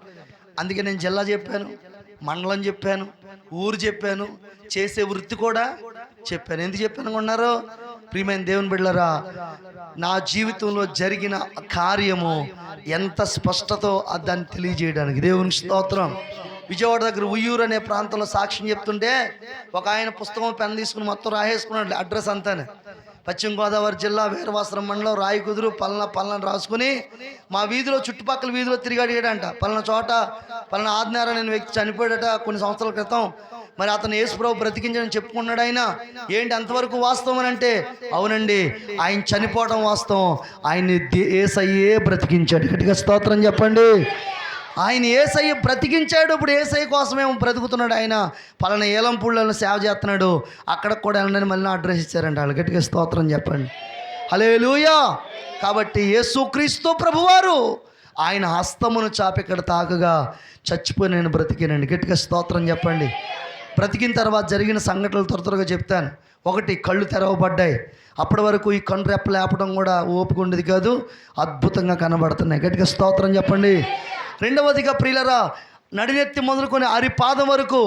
అందుకే నేను జిల్లా చెప్పాను, మండలం చెప్పాను, ఊరు చెప్పాను, చేసే వృత్తి కూడా చెప్పాను. ఎందుకు చెప్పాను అనుకున్నారు? ప్రియమైన దేవుని బిడ్డలారా, నా జీవితంలో జరిగిన కార్యము ఎంత స్పష్టతో దాన్ని తెలియజేయడానికి. దేవునికి స్తోత్రం. విజయవాడ దగ్గర ఉయ్యూరు అనే ప్రాంతంలో సాక్ష్యం చెప్తుంటే ఒక ఆయన పుస్తకం పెన్ తీసుకుని మొత్తం రాసేసుకున్నాడు అడ్రస్ అంతానే. పశ్చిమ గోదావరి జిల్లా వీరవాసరం మండలం రాయకుదురు పలానా రాసుకుని మా వీధిలో చుట్టుపక్కల వీధిలో తిరిగాడంట. పలానా చోట పలానా ఆదినారాయణ అనే వ్యక్తి చనిపోయాడట కొన్ని సంవత్సరాల క్రితం. మరి అతను యేసుప్రభు బ్రతికించని చెప్పుకున్నాడు. ఆయన ఏంటి అంతవరకు వాస్తవం అని అంటే, అవునండి, ఆయన చనిపోవడం వాస్తవం. ఆయన్ని యేసయ్యే బ్రతికించాడు. గట్టిగా స్తోత్రం చెప్పండి. ఆయన యేసయ్య బ్రతికించాడు. ఇప్పుడు యేసయ్య కోసమేమో బ్రతుకుతున్నాడు. ఆయన పలానా ఏలంపూళ్ళను సేవ చేస్తున్నాడు, అక్కడికి కూడా వెళ్ళండి మళ్ళీ అడ్రస్ ఇచ్చారంట. వాళ్ళు గట్టిగా స్తోత్రం చెప్పండి. హల్లెలూయా. కాబట్టి యేసుక్రీస్తు ప్రభువారు ఆయన హస్తమును చాపి ఇక్కడ తాకగా చచ్చిపోయి నేను బ్రతికినండి. గట్టిగా స్తోత్రం చెప్పండి. బ్రతికిన తర్వాత జరిగిన సంఘటనలు త్వరగా చెప్తాను. ఒకటి, కళ్ళు తెరవబడ్డాయి. అప్పటి వరకు ఈ కన్ను రెప్ప లేపడం కూడా ఓపిక ఉండేది కాదు, అద్భుతంగా కనబడుతున్నాయి. గట్టిగా స్తోత్రం చెప్పండి. రెండవదిగా ప్రియులరా, నడినెత్తి మొదలుకొని అరిపాదం వరకు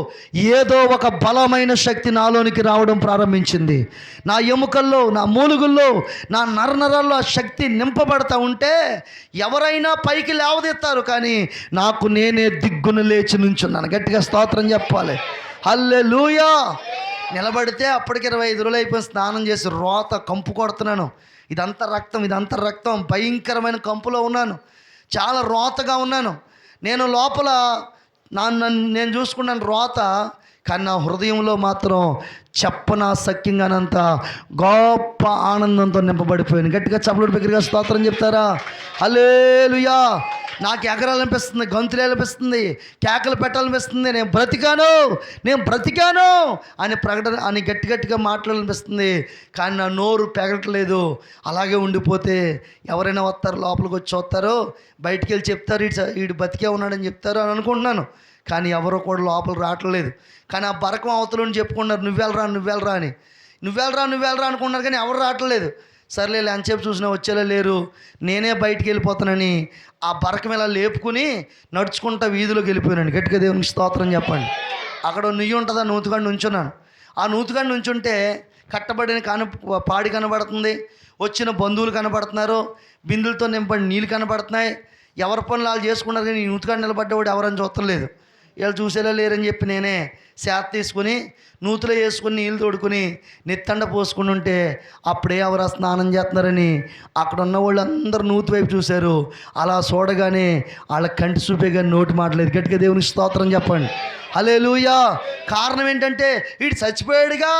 ఏదో ఒక బలమైన శక్తి నాలోనికి రావడం ప్రారంభించింది. నా ఎముకల్లో, నా మూలుగుల్లో, నా నరనరాల్లో ఆ శక్తి నింపబడతా ఉంటే ఎవరైనా పైకి లేవదెత్తారు, కానీ నాకు నేనే దిగ్గును లేచి నుంచున్నాను. గట్టిగా స్తోత్రం చెప్పాలి. హల్లెలూయా. నిలబడితే అప్పటికి 25 రోజులు అయిపోయి స్నానం చేసి రోత కంపు కొడుతున్నాను. ఇదంతా రక్తం, ఇదంతా రక్తం. భయంకరమైన కంపులో ఉన్నాను, చాలా రోతగా ఉన్నాను. నేను లోపల నేను చూసుకున్నాను రోత, కానీ నా హృదయంలో మాత్రం చెప్పనాసక్యంగానంత గొప్ప ఆనందంతో నింపబడిపోయాను. గట్టిగా చప్పట్లు బిగ్గరగా స్తోత్రం చెప్తారా? హల్లెలూయా. నాకు ఎగరాలనిపిస్తుంది, గంతులేనిపిస్తుంది, కేకలు పెట్టాలనిపిస్తుంది. నేను బ్రతికాను అని ప్రకటన అని గట్టిగా మాట్లాడాలనిపిస్తుంది. కానీ నా నోరు పెగలట్లేదు. అలాగే ఉండిపోతే ఎవరైనా వస్తారు, లోపలికి వచ్చి చూస్తారు, బయటికి వెళ్ళి చెప్తారు వీడు బతికే ఉన్నాడని చెప్తారు అని అనుకుంటున్నాను. కానీ ఎవరో కూడా లోపల రావట్లేదు. కానీ ఆ బరకం అవతలని చెప్పుకున్నారు, నువ్వెళ్ళరా అని. నువ్వెళ్ళరా అనుకున్నారు, కానీ ఎవరు రావట్లేదు. సర్లే అంచేపు చూసినా వచ్చేలా లేరు, నేనే బయటికి వెళ్ళిపోతానని ఆ బరకం ఇలా లేపుకుని నడుచుకుంటా వీధిలోకి వెళ్ళిపోయానండి. గట్టిగా దేవునికి స్తోత్రం చెప్పండి. అక్కడ నుయ్యి ఉంటుందా, నూతుగాడి నుంచున్నాను. ఆ నూతుగాడి నుంచుంటే కట్టబడిన పాడి కనబడుతుంది, వచ్చిన బంధువులు కనబడుతున్నారు, బిందులతో నింపడి నీళ్ళు కనబడుతున్నాయి. ఎవరి పనులు వాళ్ళు చేసుకున్నారు, కానీ ఈ నూతుగాడి నిలబడ్డవాడు ఎవరని చూస్తలేదు. వీళ్ళు చూసేలా లేరని చెప్పి నేనే శాత తీసుకుని నూతులో వేసుకుని నీళ్ళు తోడుకుని నెత్తండ పోసుకుని ఉంటే అప్పుడే ఎవరు స్నానం చేస్తున్నారని అక్కడ ఉన్న వాళ్ళు అందరూ నూతి వైపు చూశారు. అలా చూడగానే వాళ్ళ కంటి చూపే కానీ నోటి మాటలేదు. గట్టిగా దేవునికి స్తోత్రం చెప్పండి. హల్లెలూయా. కారణం ఏంటంటే వీడు చచ్చిపోయాడుగా,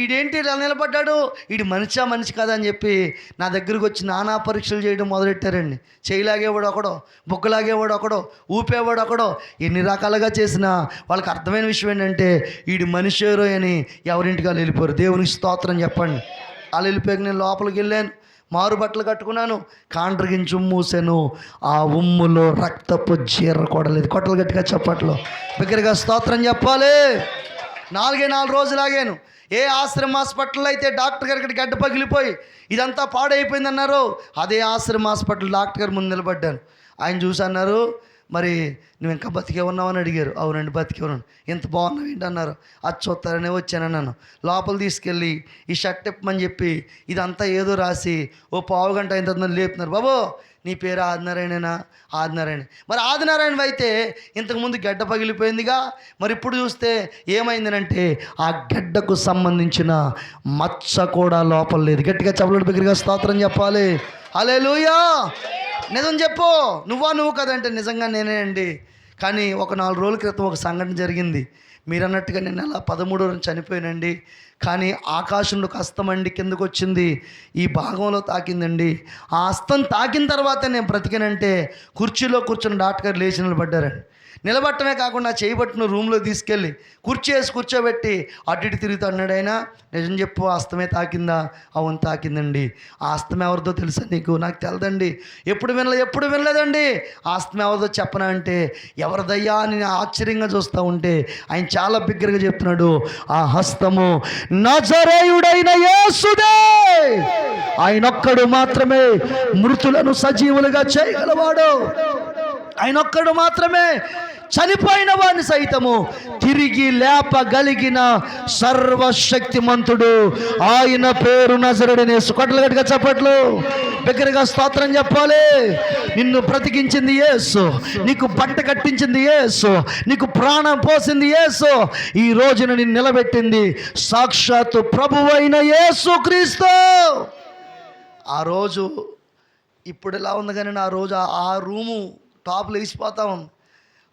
ఈడేంటి ఇలా నిలబడ్డాడు, వీడు మనిషి కాదా అని చెప్పి నా దగ్గరకు వచ్చి నానా పరీక్షలు చేయడం మొదలెట్టారండి. చేయలాగేవాడు ఒకడో, బుగ్గలాగేవాడు ఒకడో, ఊపేవాడు ఒకడో, ఎన్ని రకాలుగా చేసినా వాళ్ళకి అర్థమైన విషయం ఏంటంటే వీడు మనిషేరో అని ఎవరింటికి వాళ్ళు వెళ్ళిపోరు. దేవునికి స్తోత్రం చెప్పండి. వాళ్ళు వెళ్ళిపోయాక నేను లోపలికి వెళ్ళాను, మారు బట్టలు కట్టుకున్నాను, కాండ్రగించి మూసాను. ఆ ఉమ్ములో రక్తపు జీర్ర కొడలేదు. కొట్టలు గట్టిగా చప్పట్లో బిగ్గరగా స్తోత్రం చెప్పాలి. 4 రోజులు ఆగాను. ఏ ఆశ్రమ హాస్పిటల్ అయితే డాక్టర్ గారి ఇక్కడ గడ్డ పగిలిపోయి ఇదంతా పాడైపోయింది అన్నారు, అదే ఆశ్రమ హాస్పిటల్ డాక్టర్ గారు ముందు నిలబడ్డాను. ఆయన చూసి అన్నారు, మరి నువ్వు ఇంకా బతికే ఉన్నావని అడిగారు. అవునండి బతికే ఉన్నాను. ఇంత బాగున్నావు ఏంటి అన్నారు. అది చూస్తారనే వచ్చానన్నాను. లోపల తీసుకెళ్ళి ఈ షర్ట్ ఇప్పమని చెప్పి ఇదంతా ఏదో రాసి ఓ పావు గంట అయిన తర్వాత లేపుతున్నారు. బాబు నీ పేరు ఆదినారాయణేనా? ఆదినారాయణ. మరి ఆదినారాయణ అయితే ఇంతకుముందు గడ్డ పగిలిపోయిందిగా, మరి ఇప్పుడు చూస్తే ఏమైందనంటే ఆ గడ్డకు సంబంధించిన మచ్చ కూడా లోపల లేదు. గట్టిగా చప్పట్లు బిగ్గరగా స్తోత్రం చెప్పాలి. హల్లెలూయా. నిజం చెప్పు, నువ్వు కదంటే నిజంగా నేనే అండి. కానీ ఒక 4 రోజుల క్రితం ఒక సంఘటన జరిగింది. మీరు అన్నట్టుగా నేను నెల 13వ చనిపోయానండి. కానీ ఆకాశంలో ఒక హస్తం అండి కిందకు వచ్చింది, ఈ భాగంలో తాకిందండి. ఆ హస్తం తాకిన తర్వాత నేను బ్రతికానంటే కుర్చీలో కూర్చున్న డాక్టర్ గారు లేచి నిలబడ్డారండి. నిలబట్టమే కాకుండా చేయబట్టిన రూమ్లో తీసుకెళ్ళి కూర్చోబెట్టి అటు ఇటు తిరుగుతూ అన్నాడు ఆయన, నిజం చెప్పు హస్తమే తాకిందా? అవును తాకిందండి. ఆ హస్తం ఎవరిదో తెలుసా నీకు? నాకు తెలదండి. ఎప్పుడు వినలేదండి. ఆ హస్తం ఎవరిదో చెప్పనా అంటే, ఎవరిదయ్యా అని నేను ఆశ్చర్యంగా చూస్తూ ఉంటే ఆయన చాలా బిగ్గరగా చెప్తున్నాడు, ఆ హస్తము నజరేయుడైన యేసుదే. ఆయనొక్కడు మాత్రమే మృతులను సజీవులుగా చేయగలవాడు. ఆయనొక్కడు మాత్రమే చనిపోయిన వాడిని సైతము తిరిగి లేపగలిగిన సర్వశక్తిమంతుడు. ఆయన పేరు నజరేయుడైన యేసు. కొట్టలు గట్టిగా చప్పట్లు, బిగ్గరగా స్తోత్రం చెప్పాలి. నిన్ను బ్రతికించింది యేసు, నీకు బట్ట కట్టించింది యేసు, నీకు ప్రాణం పోసింది యేసు, ఈ రోజున నిన్ను నిలబెట్టింది సాక్షాత్తు ప్రభువైన యేసు క్రీస్తు. ఆ రోజు ఇప్పుడు ఎలా ఉంది కానీ ఆ రోజు ఆ రూము టాప్లో వేసిపోతా ఉంది.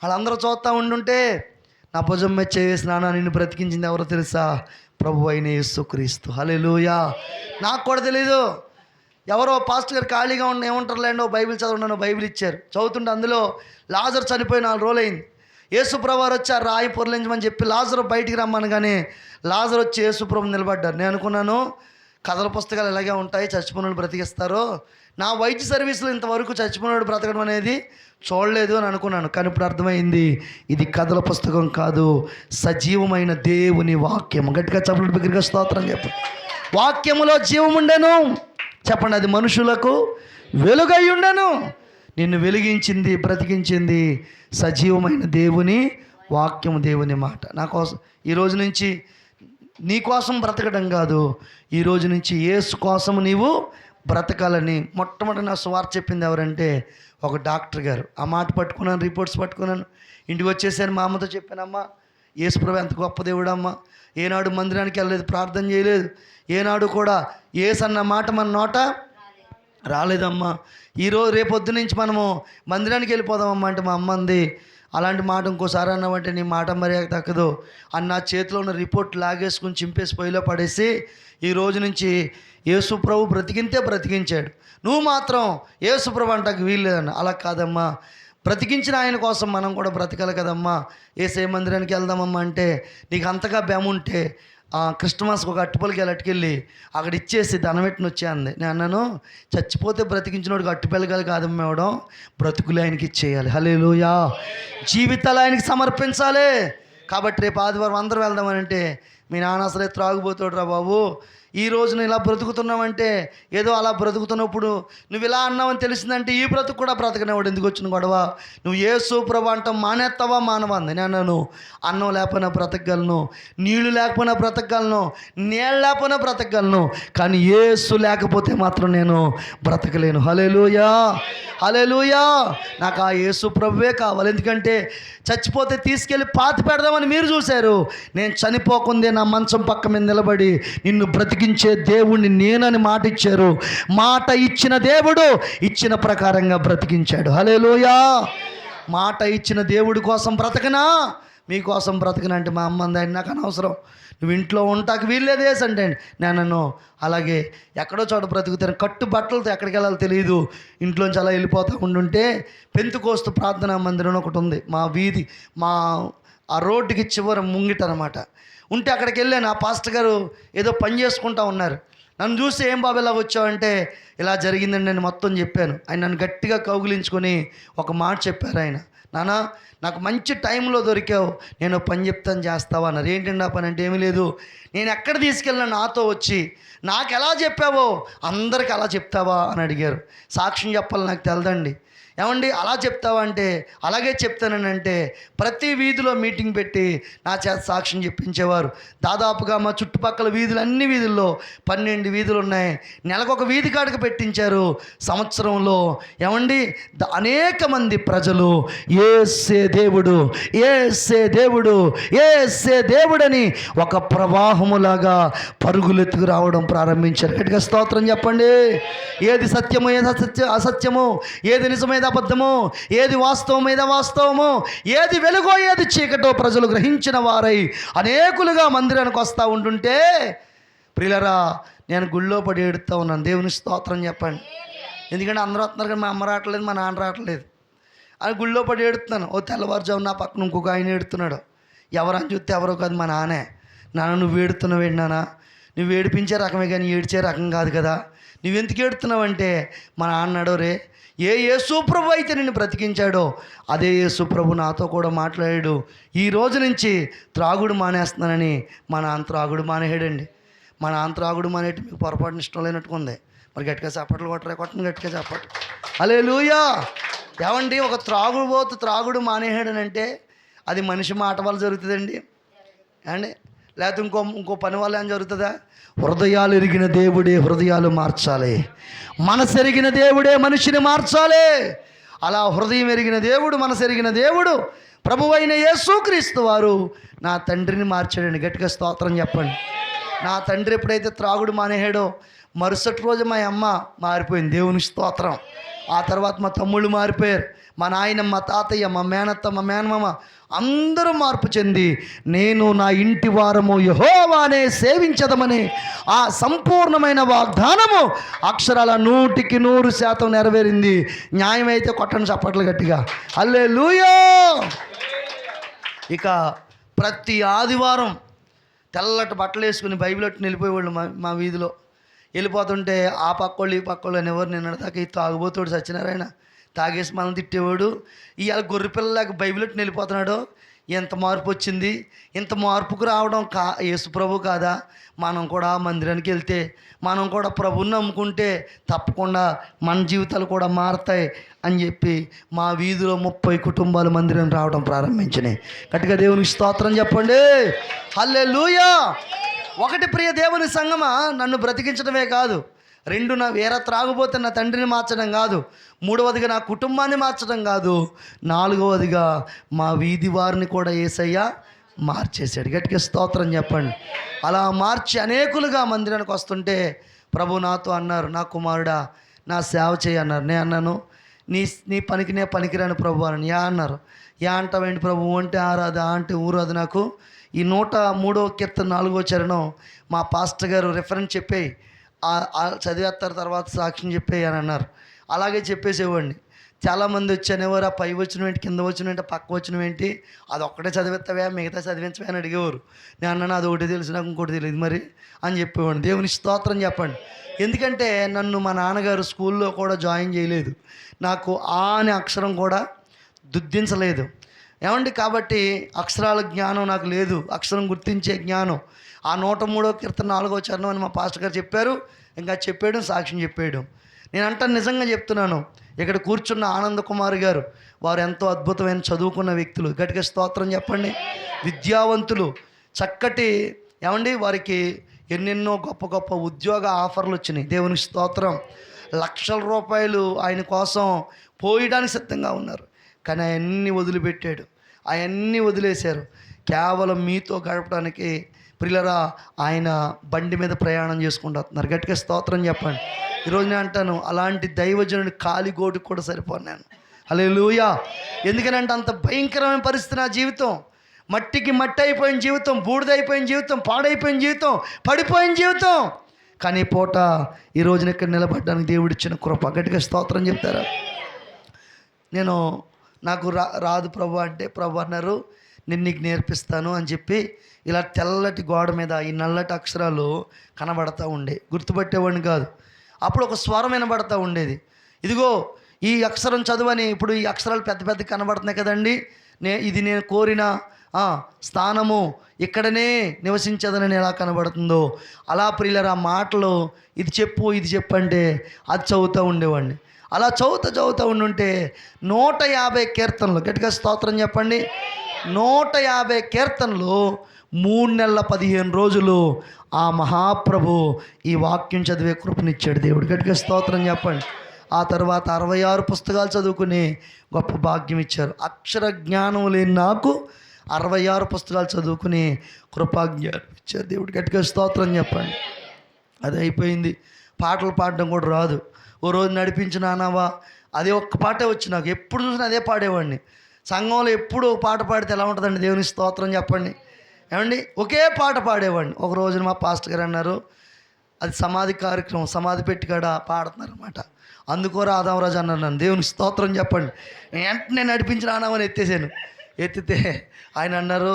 వాళ్ళందరూ చూస్తూ ఉండుంటే నా భుజం మీద చేసి, నాన్న నిన్ను బ్రతికించింది ఎవరో తెలుసా? ప్రభు అయిన యేసుక్రీస్తు. హల్లెలూయా. నాకు కూడా తెలీదు. ఎవరో పాస్టర్ గారు ఖాళీగా ఉన్న ఏమంటారులేండో బైబిల్ చదవండి, బైబిల్ ఇచ్చారు. చదువుతుంటే అందులో లాజరు చనిపోయి 4 రోజులు అయింది. యేసు ప్రభు వారు వచ్చారు, రాయి పొరలించమని చెప్పి లాజరు బయటికి రమ్మనగానే లాజరు వచ్చి యేసు ప్రభు నిలబడ్డారు. నేను అనుకున్నాను కథల పుస్తకాలు ఎలాగే ఉంటాయి, చచ్చిపోయిన బ్రతికిస్తారు. నా వైద్య సర్వీసులో ఇంతవరకు చచ్చిపోయినాడు బ్రతకడం అనేది చూడలేదు అని అనుకున్నాను. కానీ ఇప్పుడు అర్థమైంది, ఇది కథల పుస్తకం కాదు, సజీవమైన దేవుని వాక్యం. గట్టిగా చెప్పండి, బిగ్గరగా స్తోత్రం చెప్పండి. వాక్యములో జీవం ఉండెను. చెప్పండి, అది మనుషులకు వెలుగై ఉండెను. నిన్ను వెలిగించింది, బ్రతికించింది సజీవమైన దేవుని వాక్యం, దేవుని మాట. నా కోసం ఈ రోజు నుంచి నీ కోసం బ్రతకడం కాదు, ఈ రోజు నుంచి యేసు కోసం నీవు బ్రతకాలని మొట్టమొదటి నా సువార్త చెప్పింది ఎవరంటే ఒక డాక్టర్ గారు. ఆ మాట పట్టుకున్నాను, రిపోర్ట్స్ పట్టుకున్నాను, ఇంటికి వచ్చేసాను. మా అమ్మతో చెప్పానమ్మా, యేసు ప్రభు ఎంత గొప్ప దేవుడు అమ్మ. ఏనాడు మందిరానికి వెళ్ళలేదు, ప్రార్థన చేయలేదు, ఏనాడు కూడా యేసు అన్న మాట మన నోట రాలేదమ్మా. ఈరోజు రేపొద్దు నుంచి మనము మందిరానికి వెళ్ళిపోదామమ్మా అంటే మా అమ్మ అంది, అలాంటి మాట ఇంకోసారి అన్నామంటే నీ మాట మర్యాద దక్కదు అని నా చేతిలో ఉన్న రిపోర్ట్ లాగేసుకుని చింపేసి పొయ్యిలో పడేసి, ఈ రోజు నుంచి యేసు ప్రభు బ్రతికించాడు, నువ్వు మాత్రం యేసు ప్రభు అంటానికి వీల్లేదన్న. అలా కాదమ్మా, బ్రతికించిన ఆయన కోసం మనం కూడా బ్రతకాలి కదమ్మా. యేసే మందిరానికి వెళ్దామమ్మా అంటే, నీకు అంతగా బెముంటే క్రిస్టమస్కి ఒక అట్టుపల్లికి అట్టుకెళ్ళి అక్కడ ఇచ్చేసి ధనమెట్టిన వచ్చే అంది. నేను అన్నాను, చచ్చిపోతే బ్రతికించినోడికి అట్టుపల్లిగాలి కాదమ్మా ఇవ్వడం, బ్రతుకులు ఆయనకి ఇచ్చేయాలి. హల్లెలూయా. జీవితాలు ఆయనకి సమర్పించాలి. కాబట్టి రేపు ఆదివారం అందరూ వెళ్దామని అంటే, మీ నాన్న అసలే త్రాగుపోతాడు రా బాబు, ఈ రోజు నువ్వు ఇలా బ్రతుకుతున్నావంటే ఏదో అలా బ్రతుకుతున్నప్పుడు నువ్వు ఇలా అన్నావని తెలిసిందంటే ఈ బ్రతుకు కూడా బ్రతకనేవాడు, ఎందుకు వచ్చిన గొడవ? నువ్వు యేసు ప్రభు అంటాం మానేస్తావా? మానవంది. నేను అన్నాను, అన్నం లేకపోయినా బ్రతకగలను, నీళ్లు లేకపోయినా బ్రతకగలను, నీళ్ళు లేకపోయినా బ్రతకగలను, కానీ యేసు లేకపోతే మాత్రం నేను బ్రతకలేను. హల్లెలూయా, హల్లెలూయా. నాకు ఆ యేసు ప్రభువే కావాలి. ఎందుకంటే చచ్చిపోతే తీసుకెళ్ళి పాతి పెడదామని మీరు చూశారు, నేను చనిపోకుందే నా మంచం పక్క మీద నిలబడి నిన్ను బ్రతికించే దేవుణ్ణి నేనని మాట ఇచ్చారు. మాట ఇచ్చిన దేవుడు ఇచ్చిన ప్రకారంగా బ్రతికించాడు. హల్లెలూయా. మాట ఇచ్చిన దేవుడి కోసం బ్రతకనా, మీకోసం బ్రతకనంటే మా అమ్మ అంది, నాకు అనవసరం, నువ్వు ఇంట్లో ఉంటాకు వీల్లేదేసి అంటే నేను అలాగే ఎక్కడో చోట బ్రతుకుతాను, కట్టు బట్టలతో ఎక్కడికి వెళ్ళాలో తెలియదు, ఇంట్లోంచి అలా వెళ్ళిపోతూ ఉండుంటే పెంతుకోస్తు ప్రార్థనా మందిరం ఒకటి ఉంది మా వీధి, మా ఆ రోడ్డుకి చివర ముంగిట అనమాట. ఉంటే అక్కడికి వెళ్ళాను. ఆ పాస్టర్ గారు ఏదో పని చేసుకుంటూ ఉన్నారు. నన్ను చూసి ఏం బాబు ఇలా వచ్చావంటే, ఇలా జరిగిందండి నేను మొత్తం చెప్పాను. ఆయన నన్ను గట్టిగా కౌగిలించుకొని ఒక మాట చెప్పారు. ఆయన, నాన్న నాకు మంచి టైంలో దొరికావు, నేను పని చెప్తాను చేస్తావా అన్నారు. ఏంటండి ఆ పని అంటే, ఏమీ లేదు, నేను ఎక్కడ తీసుకెళ్ళినా నాతో వచ్చి నాకు ఎలా చెప్పావో అందరికి అలా చెప్తావా అని అడిగారు. సాక్ష్యం చెప్పాలి నాకు తెలదండి. ఏమండి అలా చెప్తావా అంటే, అలాగే చెప్తానంటే ప్రతి వీధిలో మీటింగ్ పెట్టి నా చేత సాక్ష్యం చెప్పించేవారు. దాదాపుగా మా చుట్టుపక్కల వీధులు, అన్ని వీధుల్లో 12 వీధులు ఉన్నాయి, నెలకొక వీధి కాడికి పెట్టించారు. సంవత్సరంలో ఏమండి అనేక మంది ప్రజలు యేసే దేవుడు, యేసే దేవుడు, యేసే దేవుడని ఒక ప్రవాహములాగా పరుగులెత్తుకు రావడం ప్రారంభించారు. గట్టిగా స్తోత్రం చెప్పండి. ఏది సత్యమో ఏది అసత్యమో, ఏది నిజమైతే అబద్ధమో, ఏది వాస్తవం ఏది అవాస్తవమో, ఏది వెలుగో ఏది చీకటో ప్రజలు గ్రహించిన వారై అనేకులుగా మందిరానికి వస్తూ ఉంటుంటే ప్రియులరా, నేను గుళ్ళో పడి ఏడుస్తూ ఉన్నాను. దేవుని స్తోత్రం చెప్పండి. ఎందుకంటే అందరూ వస్తున్నారు కానీ మా అమ్మ రావట్లేదు, మా నాన్న రావట్లేదు అని గుళ్ళో పడి ఏడుతున్నాను. ఓ తెల్లవారుజాము నా పక్కన ఇంకొక ఆయన ఏడుతున్నాడు. ఎవరని చూస్తే ఎవరో కాదు, మా నాన్నే. నాన్న నువ్వు ఏడుతున్నావు ఏంటి నాన్న? నువ్వు ఏడిపించే రకమే కానీ ఏడ్చే రకం కాదు కదా. నువ్వెందుకు ఏడుతున్నావు అంటే మా నాన్న అన్నాడు, రే ఏ యేసుప్రభు అయితే నిన్ను బ్రతికించాడో అదే యేసుప్రభు నాతో కూడా మాట్లాడాడు. ఈ రోజు నుంచి త్రాగుడు మానేస్తున్నానని మా నాన్న త్రాగుడు మానేయాడండి. మా నాన్న త్రాగుడు మానేటి మీకు పొరపాటున ఇష్టం లేనట్టుకుంది. మరి గట్టిగా చప్పట్లు కొట్టండి, గట్టిగా చప్పట్లు. హల్లెలూయా. ఏమండి, ఒక త్రాగుబోతు త్రాగుడు మానేయాడనంటే అది మనిషి మాట వల్ల జరుగుతుందండి అండి, లేకపోతే ఇంకో పని వల్ల ఏం జరుగుతుందా? హృదయాలు ఎరిగిన దేవుడే హృదయాలు మార్చాలి, మనసు ఎరిగిన దేవుడే మనిషిని మార్చాలి. అలా హృదయం ఎరిగిన దేవుడు, మనసు ఎరిగిన దేవుడు ప్రభువైన యేసుక్రీస్తు వారు నా తండ్రిని మార్చాడండి. గట్టిగా స్తోత్రం చెప్పండి. నా తండ్రి ఎప్పుడైతే త్రాగుడు మానేయాడో మరుసటి రోజు మా అమ్మ మారిపోయింది. దేవుని స్తోత్రం. ఆ తర్వాత మా తమ్ముళ్ళు మారిపోయారు, మా నాయన, మా తాతయ్య, మా మేనత్త, మా మేనమామ అందరూ మార్పు చెంది నేను నా ఇంటి వారము యెహోవానే సేవించదమని ఆ సంపూర్ణమైన వాగ్దానము అక్షరాల 100% నెరవేరింది. న్యాయమైతే కొట్టండి చప్పట్లు గట్టిగా. హల్లెలూయా. ఇక ప్రతి ఆదివారం తెల్లటి బట్టలు వేసుకుని బైబిల్ పట్టుకుని వెళ్ళిపోయేవాళ్ళు మా వీధిలో. వెళ్ళిపోతుంటే ఆ పక్కోళ్ళు ఈ పక్కోళ్ళు అనేవారు. నిన్న దాకా ఈ తాగుబోతుడు సత్యనారాయణ తాగేసి మనం తిట్టేవాడు, ఇవాళ గొర్రె పిల్లలాగా బైబిల్ పట్టుకుని వెళ్ళిపోతున్నాడు. ఎంత మార్పు వచ్చింది. ఇంత మార్పుకు రావడం యేసు ప్రభు కాదా? మనం కూడా మందిరానికి వెళ్తే, మనం కూడా ప్రభువుని నమ్ముకుంటే తప్పకుండా మన జీవితాలు కూడా మారతాయి అని చెప్పి మా వీధిలో 30 కుటుంబాలు మందిరం రావడం ప్రారంభించినాయి. గట్టిగా దేవునికి స్తోత్రం చెప్పండి. హల్లెలూయా. ఒకటి, ప్రియ దేవుని సంగమా, నన్ను బ్రతికించడమే కాదు. 2, నా వేరే త్రాగుబోతే నా తండ్రిని మార్చడం కాదు. 3వదిగా నా కుటుంబాన్ని మార్చడం కాదు. 4వదిగా మా వీధి వారిని కూడా యేసయ్య మార్చేశాడు. గట్టిగా స్తోత్రం చెప్పండి. అలా మార్చి అనేకులుగా మందిరానికి వస్తుంటే ప్రభు నాతో అన్నారు, నా కుమారుడా నా సేవ చేయి అన్నారు. నేను అన్నాను, నీ పనికి నే పనికిరాను ప్రభు అని. యా అన్నారు. యా అంటావేంటి ప్రభు అంటే ఆరాధ అంటే ఊరాదు. నాకు ఈ 103వ కీర్తన 4వ చరణం మా పాస్టర్ గారు రిఫరెన్స్ చెప్పేయి, చదివేస్తారు తర్వాత సాక్ష్యం చెప్పేయి అని అన్నారు. అలాగే చెప్పేసేవాడిని. చాలామంది వచ్చి అనేవారు, ఆ పై వచ్చిన ఏంటి, కింద వచ్చిన ఏంటి, పక్క వచ్చిన ఏంటి, అది ఒక్కటే చదివేస్తావా, మిగతా చదివించవా అని అడిగేవారు. నేను అన్నాను, అది ఒకటి తెలుసు, నాకు ఇంకోటి తెలియదు మరి అని చెప్పేవాడిని. దేవుని స్తోత్రం చెప్పండి. ఎందుకంటే నన్ను మా నాన్నగారు స్కూల్లో కూడా జాయిన్ చేయలేదు, నాకు ఆ అనే అక్షరం కూడా దుద్దించలేదు ఏమండి. కాబట్టి అక్షరాల జ్ఞానం నాకు లేదు, అక్షరం గుర్తించే జ్ఞానం. ఆ 103వ కీర్తన 4వ చరణం అని మా పాస్టర్ గారు చెప్పారు. ఇంకా చెప్పేయడం, సాక్ష్యం చెప్పేయడం. నేను అంటాను, నిజంగా చెప్తున్నాను. ఇక్కడ కూర్చున్న ఆనంద్ కుమార్ గారు, వారు ఎంతో అద్భుతమైన చదువుకున్న వ్యక్తులు. గట్టిగా స్తోత్రం చెప్పండి. విద్యావంతులు, చక్కటి ఏమండి, వారికి ఎన్నెన్నో గొప్ప గొప్ప ఉద్యోగ ఆఫర్లు వచ్చినాయి. దేవునికి స్తోత్రం. లక్షల రూపాయలు ఆయన కోసం పోయడానికి సిద్ధంగా ఉన్నారు. కానీ అవన్నీ వదిలిపెట్టాడు, అవన్నీ వదిలేశారు కేవలం మీతో గడపడానికి. ప్రియులరా, ఆయన బండి మీద ప్రయాణం చేసుకుంటూ వస్తున్నారు. గట్టిగా స్తోత్రం చెప్పండి. ఈరోజు నేను అంటాను, అలాంటి దైవజనుడి కాలి గోటుకు కూడా సరిపోను. హల్లెలూయా. ఎందుకనంటే అంత భయంకరమైన పరిస్థితి నా జీవితం. మట్టికి మట్టి అయిపోయిన జీవితం, బూడిదైపోయిన జీవితం, పాడైపోయిన జీవితం, పడిపోయిన జీవితం. కానీ పూట ఈ రోజున ఇక్కడ నిలబడ్డానికి దేవుడిచ్చిన కృప. గట్టిగా స్తోత్రం చెప్తారా? నాకు రాదు ప్రభు అంటే, ప్రభు అన్నారు, నేను నీకు నేర్పిస్తాను అని చెప్పి ఇలా తెల్లటి గోడ మీద ఈ నల్లటి అక్షరాలు కనబడతా ఉండే. గుర్తుపట్టేవాడిని కాదు. అప్పుడు ఒక స్వరం వినబడతా ఉండేది, ఇదిగో ఈ అక్షరం చదువని. ఇప్పుడు ఈ అక్షరాలు పెద్ద పెద్ద కనబడుతున్నాయి కదండి. ఇది నేను కోరిన స్థానము, ఇక్కడనే నివసించదని ఎలా కనబడుతుందో అలా ప్రియులరా మాటలు, ఇది చెప్పు ఇది చెప్పు అంటే అది చదువుతూ ఉండేవాడిని. అలా చదువుతూ ఉండుంటే 150 కీర్తనలు, గట్టిగా స్తోత్రం చెప్పండి, 150 కీర్తనలు 3 నెలల 15 రోజులు ఆ మహాప్రభు ఈ వాక్యం చదివే కృపనిచ్చాడు దేవుడు. గట్టిగా స్తోత్రం చెప్పండి. ఆ తర్వాత 66 పుస్తకాలు చదువుకుని గొప్ప భాగ్యం ఇచ్చారు. అక్షర జ్ఞానం లేని నాకు 66 పుస్తకాలు చదువుకుని కృపాజ్ఞానం ఇచ్చారు దేవుడు. గట్టిగా స్తోత్రం చెప్పండి. అది అయిపోయింది. పాటలు పాడడం కూడా రాదు. ఓ రోజు నడిపించిన నానావా అదే ఒక్క పాటే వచ్చి నాకు ఎప్పుడు చూసినా అదే పాడేవాడిని. సంఘంలో ఎప్పుడు ఒక పాట పాడితే ఎలా ఉంటుందండి? దేవుని స్తోత్రం చెప్పండి. ఏమండి, ఒకే పాట పాడేవాడిని. ఒక రోజున మా పాస్టర్ గారు అన్నారు, అది సమాధి కార్యక్రమం, సమాధి పెట్టి కాడ పాడుతున్నారు అనమాట. అందుకో రాధామరాజు అన్నారు నన్ను. దేవుని స్తోత్రం చెప్పండి. వెంటనే నడిపించిన ఆనావని ఎత్తేసాను. ఎత్తితే ఆయన అన్నారు,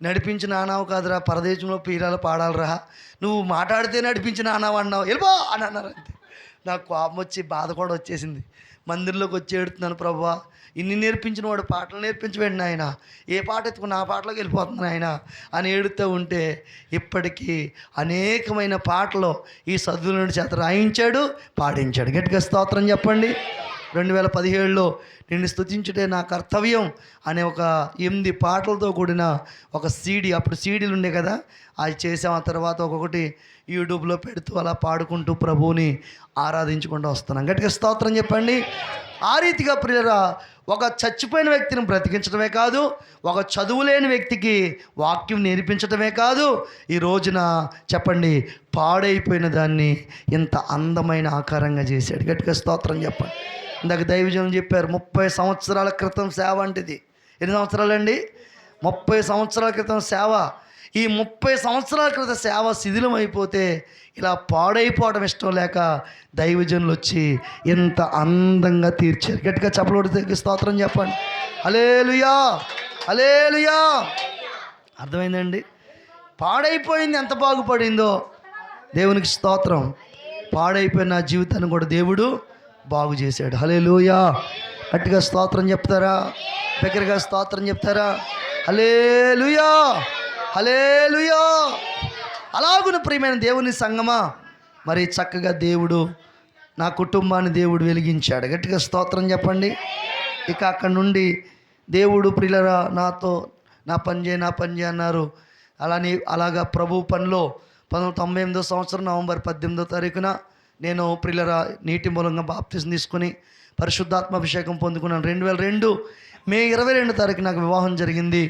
నడిపించిన ఆనావు కాదురా, పరదేశంలో పీరాలు పాడాలరా, నువ్వు మాట్లాడితే నడిపించిన ఆనావు అన్నావు, వెళ్ళిపో అని అన్నారు. అంతే. నాకు కోపం వచ్చి బాధ కూడా వచ్చేసింది. మందిరంలోకి వచ్చి ఏడుతున్నాను, ప్రభువా ఇన్ని నేర్పించిన వాడు పాటలు నేర్పించబడిన ఆయన, ఏ పాట ఎత్తుకుని ఆ పాటలోకి వెళ్ళిపోతున్నాను ఆయన అని ఏడుతూ ఉంటే, ఇప్పటికీ అనేకమైన పాటలు ఈ సద్గురుని చేత రాయించాడు, పాడించాడు. గట్టిగా స్తోత్రం చెప్పండి. 2017లో నిన్ను స్తుతించుటే నా కర్తవ్యం అనే ఒక 8 పాటలతో కూడిన ఒక సీడీ, అప్పుడు సీడీలు ఉండే కదా, అది చేసాం. ఆ తర్వాత ఒక్కొక్కటి యూట్యూబ్లో పెడుతూ అలా పాడుకుంటూ ప్రభువుని ఆరాధించుకుంటూ వస్తున్నాం. గట్టిగా స్తోత్రం చెప్పండి. ఆ రీతిగా ప్రియులారా, ఒక చచ్చిపోయిన వ్యక్తిని బ్రతికించడమే కాదు, ఒక చదువులేని వ్యక్తికి వాక్యం నేర్పించడమే కాదు, ఈ రోజున చెప్పండి పాడైపోయిన దాన్ని ఇంత అందమైన ఆకారంగా చేశాడు. గట్టిగా స్తోత్రం చెప్పండి. ఇందాక దైవజనం చెప్పారు, 30 సంవత్సరాల క్రితం సేవ అంటేది. ఎన్ని సంవత్సరాలండి? 30 సంవత్సరాల క్రితం సేవ. ఈ 30 సంవత్సరాల క్రితం సేవ శిథిలం అయిపోతే ఇలా పాడైపోవడం ఇష్టం లేక దైవజనులు వచ్చి ఎంత అందంగా తీర్చారు. గట్టిగా చప్పట్లు స్తోత్రం చెప్పండి. హల్లెలూయా, హల్లెలూయా. అర్థమైందండి? పాడైపోయింది ఎంత బాగుపడిందో. దేవునికి స్తోత్రం. పాడైపోయిన నా జీవితాన్ని కూడా దేవుడు బాగు చేశాడు. హల్లెలూయా. గట్టిగా స్తోత్రం చెప్తారా? దగ్గరగా స్తోత్రం చెప్తారా? హల్లెలూయా, హల్లెలూయా. అలాగున ప్రియమైన దేవుని సంగమా, మరి చక్కగా దేవుడు నా కుటుంబాన్ని దేవుడు వెలిగించాడు. గట్టిగా స్తోత్రం చెప్పండి. ఇక అక్కడి నుండి దేవుడు ప్రియులరా నాతో నా పని చేయి అన్నారు. అలాగా ప్రభు పనిలో 1998 సంవత్సరం నవంబర్ 18వ తారీఖున నేను ప్రియులరా నీటి మూలంగా బాప్తిసం తీసుకుని పరిశుద్ధాత్మాభిషేకం పొందుకున్నాను. 2002 మే 22 తారీఖు నాకు వివాహం జరిగింది.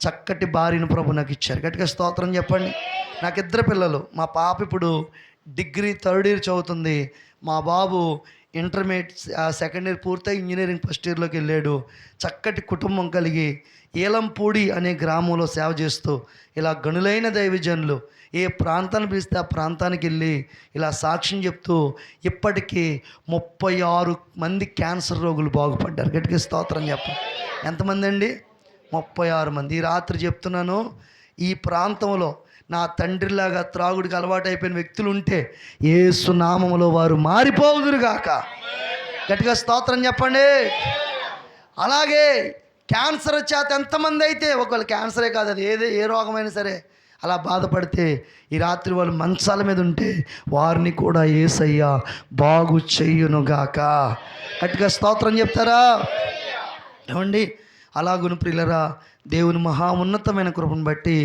చక్కటి భార్యను ప్రభు నాకు ఇచ్చారు. గట్టిగా స్తోత్రం చెప్పండి. నాకు 2 పిల్లలు. మా పాప ఇప్పుడు డిగ్రీ 3rd ఇయర్ చదువుతుంది. మా బాబు ఇంటర్మీడియట్ 2nd ఇయర్ పూర్తయి ఇంజనీరింగ్ 1st ఇయర్లోకి వెళ్ళాడు. చక్కటి కుటుంబం కలిగి ఏలంపూడి అనే గ్రామంలో సేవ చేస్తూ ఇలా గనులైన దైవజనులు ఏ ప్రాంతాన్ని పిలిస్తే ఆ ప్రాంతానికి వెళ్ళి ఇలా సాక్ష్యం చెప్తూ ఇప్పటికీ 36 మంది క్యాన్సర్ రోగులు బాగుపడ్డారు. గట్టిగా స్తోత్రం చెప్పండి. ఎంతమంది అండి? 36 మంది. ఈ రాత్రి చెప్తున్నాను, ఈ ప్రాంతంలో నా తండ్రిలాగా త్రాగుడికి అలవాటు అయిపోయిన వ్యక్తులు ఉంటే యేసు నామములో వారు మారిపోదురుగాక. గట్టిగా స్తోత్రం చెప్పండి. అలాగే క్యాన్సర్ చేత ఎంతమంది అయితే, ఒకవేళ క్యాన్సరే కాదు, అది ఏ రోగమైనా సరే అలా బాధపడితే ఈ రాత్రి వాళ్ళు మంచాల మీద ఉంటే వారిని కూడా యేసయ్య బాగు చెయ్యునుగాక. గట్టిగా స్తోత్రం చెప్తారా? ఏమండి, అలాగును ప్రియులరా, దేవుని మహా ఉన్నతమైన కృపను బట్టి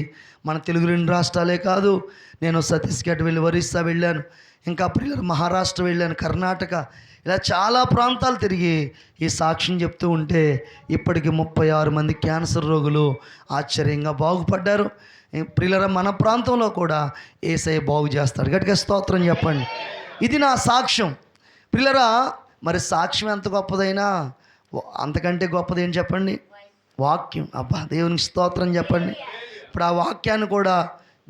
మన తెలుగు 2 రాష్ట్రాలే కాదు, నేను ఛత్తీస్గఢ్ వెళ్ళి ఒరిస్సా వెళ్ళాను, ఇంకా ప్రియులరా మహారాష్ట్ర వెళ్ళాను, కర్ణాటక, ఇలా చాలా ప్రాంతాలు తిరిగి ఈ సాక్ష్యం చెప్తూ ఉంటే ఇప్పటికి 36 మంది క్యాన్సర్ రోగులు ఆశ్చర్యంగా బాగుపడ్డారు. ప్రియులరా మన ప్రాంతంలో కూడా యేసయ్య బాగు చేస్తాడు. గట్టిగా స్తోత్రం చెప్పండి. ఇది నా సాక్ష్యం. ప్రియులరా, మరి సాక్ష్యం ఎంత గొప్పదైనా అంతకంటే గొప్పది ఏం చెప్పండి? వాక్యం. అబ్బా, దేవునికి స్తోత్రం చెప్పండి. ఇప్పుడు ఆ వాక్యాన్ని కూడా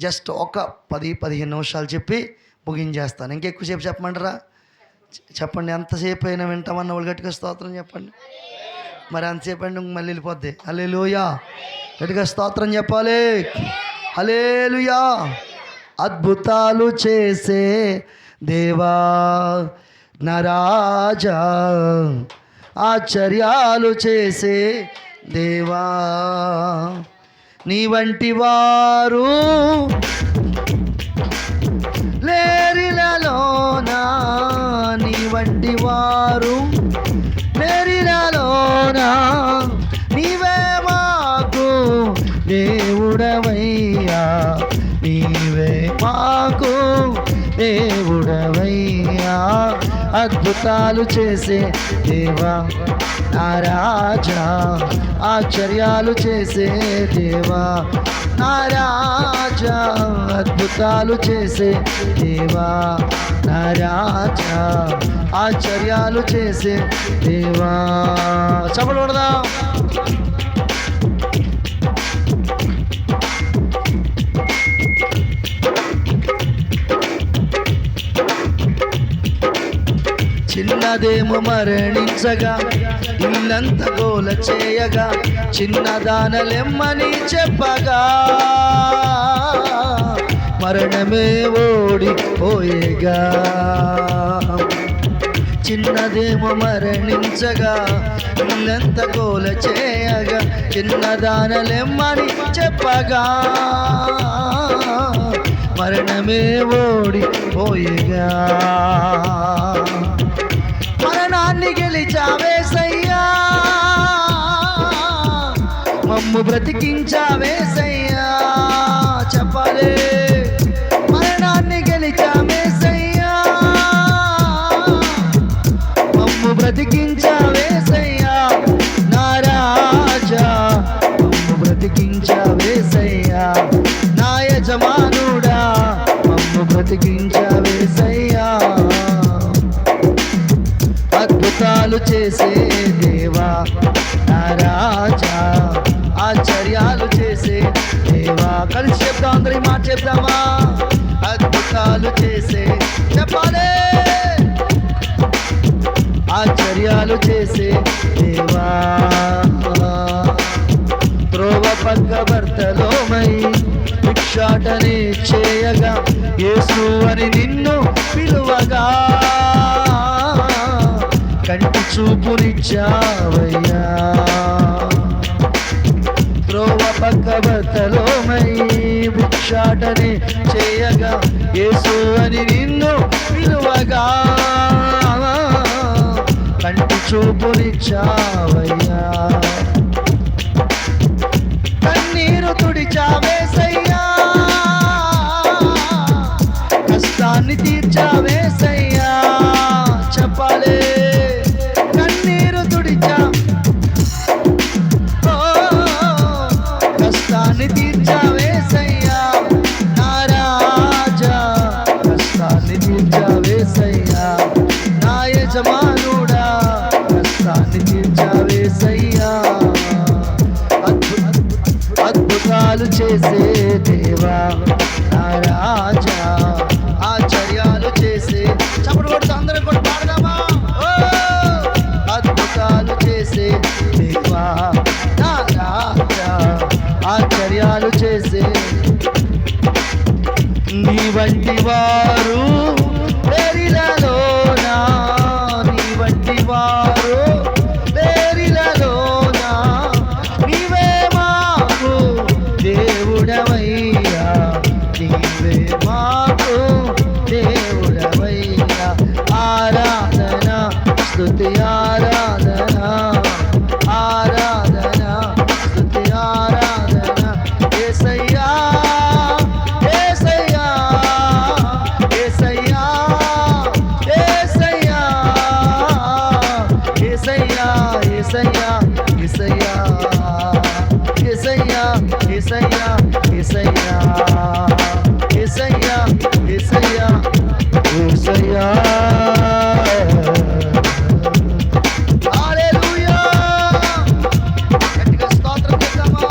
జస్ట్ ఒక 10-15 నిమిషాలు చెప్పి ముగించేస్తాను. ఇంకెక్కువసేపు చెప్పమంటారా? చెప్పండి. ఎంతసేపు అయినా వింటామన్న వాళ్ళు గట్టిగా స్తోత్రం చెప్పండి. మరి అంతసేపు అండి మళ్ళీ వెళ్ళిపోద్ది. హల్లెలూయా. గట్టిగా స్తోత్రం చెప్పాలి. హల్లెలూయా. అద్భుతాలు చేసే దేవా నరాజా, ఆశ్చర్యాలు చేసే దేవా, నీ వంటి వారు లేరిలలోనా, నీ వంటి వారు లేరిలలోనా, నీవే మాకు దేవుడవయ్యా, నీవే మాకు దేవుడవయ్యా, అద్భుతాలు చేసే దేవా నా రాజా, ఆశ్చర్యాలు చేసే దేవా నా రాజా, అద్భుతాలు చేసే దేవా నా రాజా, ఆశ్చర్యాలు చేసే దేవా. చప్పట్లు కొడదాం. చిన్నదేమో మరణించగా ఇల్లంత గోల చేయగా, చిన్నదానలెమ్మని చెప్పగా మరణమే ఓడిపోయేగా. చిన్నదేమో మరణించగా ఇల్లంత గోల చేయగా, చిన్నదానలెమ్మని చెప్పగా మరణమే ఓడిపోయేగా. మరణాన్ని గెలిచావేసయ్యా, మమ్ము బ్రతికించావేసయ్యా. చెప్పలే, మరణాన్ని గెలిచావేసయ్యా, మమ్ము బ్రతికించావేసయ్యా నా రాజా, మమ్ము బ్రతికించావేసయ్యా నా యజమానుడా, మమ్ము బ్రతికించావేసయ్యా. అద్భుతాలు చేసే దేవా నా రాజా, ఆశ్చర్యాలు చేసే దేవా. కలిసి చెప్తాం, అందరి మాట చెప్తామా? అద్భుతాలు చేసే, చెప్పాలి, ఆశ్చర్యాలు చేసే దేవా. త్రోవ పక్క భర్తలోమై భిక్షాటనే చేయగా, యేసు అని నిన్ను పిలువగా కంటి చూపునిచ్చావయ్యా. త్రోవ పక్క భర్తలోమై భిక్షాటనే చేయగా, యేసు అని నిన్ను పిలువగా కంటి చూపునిచ్చావయ్యా. కన్నీరు తుడిచావేసయ్యా, కష్టాన్ని తీర్చావేసయ్యా. చెప్పాలే, కన్నీరు తుడిచా, కష్టాన్ని తీర్చావేసయ్యా నా రాజా, కష్టాన్ని తీర్చావేసయ్యా నా యజమానుడా, కష్టాన్ని తీర్చావేసయ్యా. అద్భుతాలు చేసే దేవా నా రాజా, ఆశ్చర్యాలు చేసే. చప్పుడు కొడుతూ అందరం కూడా పాడదామా? అద్భుతాలు చేసే దేవా నా రాజా, ఆశ్చర్యాలు చేసే. నీ వంటి వారు పేరిలలోనా, నీ వంటి వారు పేరిలలోనా, నీవే మాకు దేవుడవయ్యా, నీవే మాకు దేవుడవయ్యా. ఆరాధన స్తుతి ఆరాధన, ఆరాధన స్తుతి ఆరాధన. యేసయ్యా యేసయ్యా యేసయ్యా యేసయ్యా యేసయ్యా యేసయ్యా యేసయ్యా యేసయ్యా యేసయ్యా యేసయ్యా యేసయ్యా యేసయ్యా యేసయ్యా. హల్లెలూయా, గట్టిగా స్తోత్రం చేద్దామా?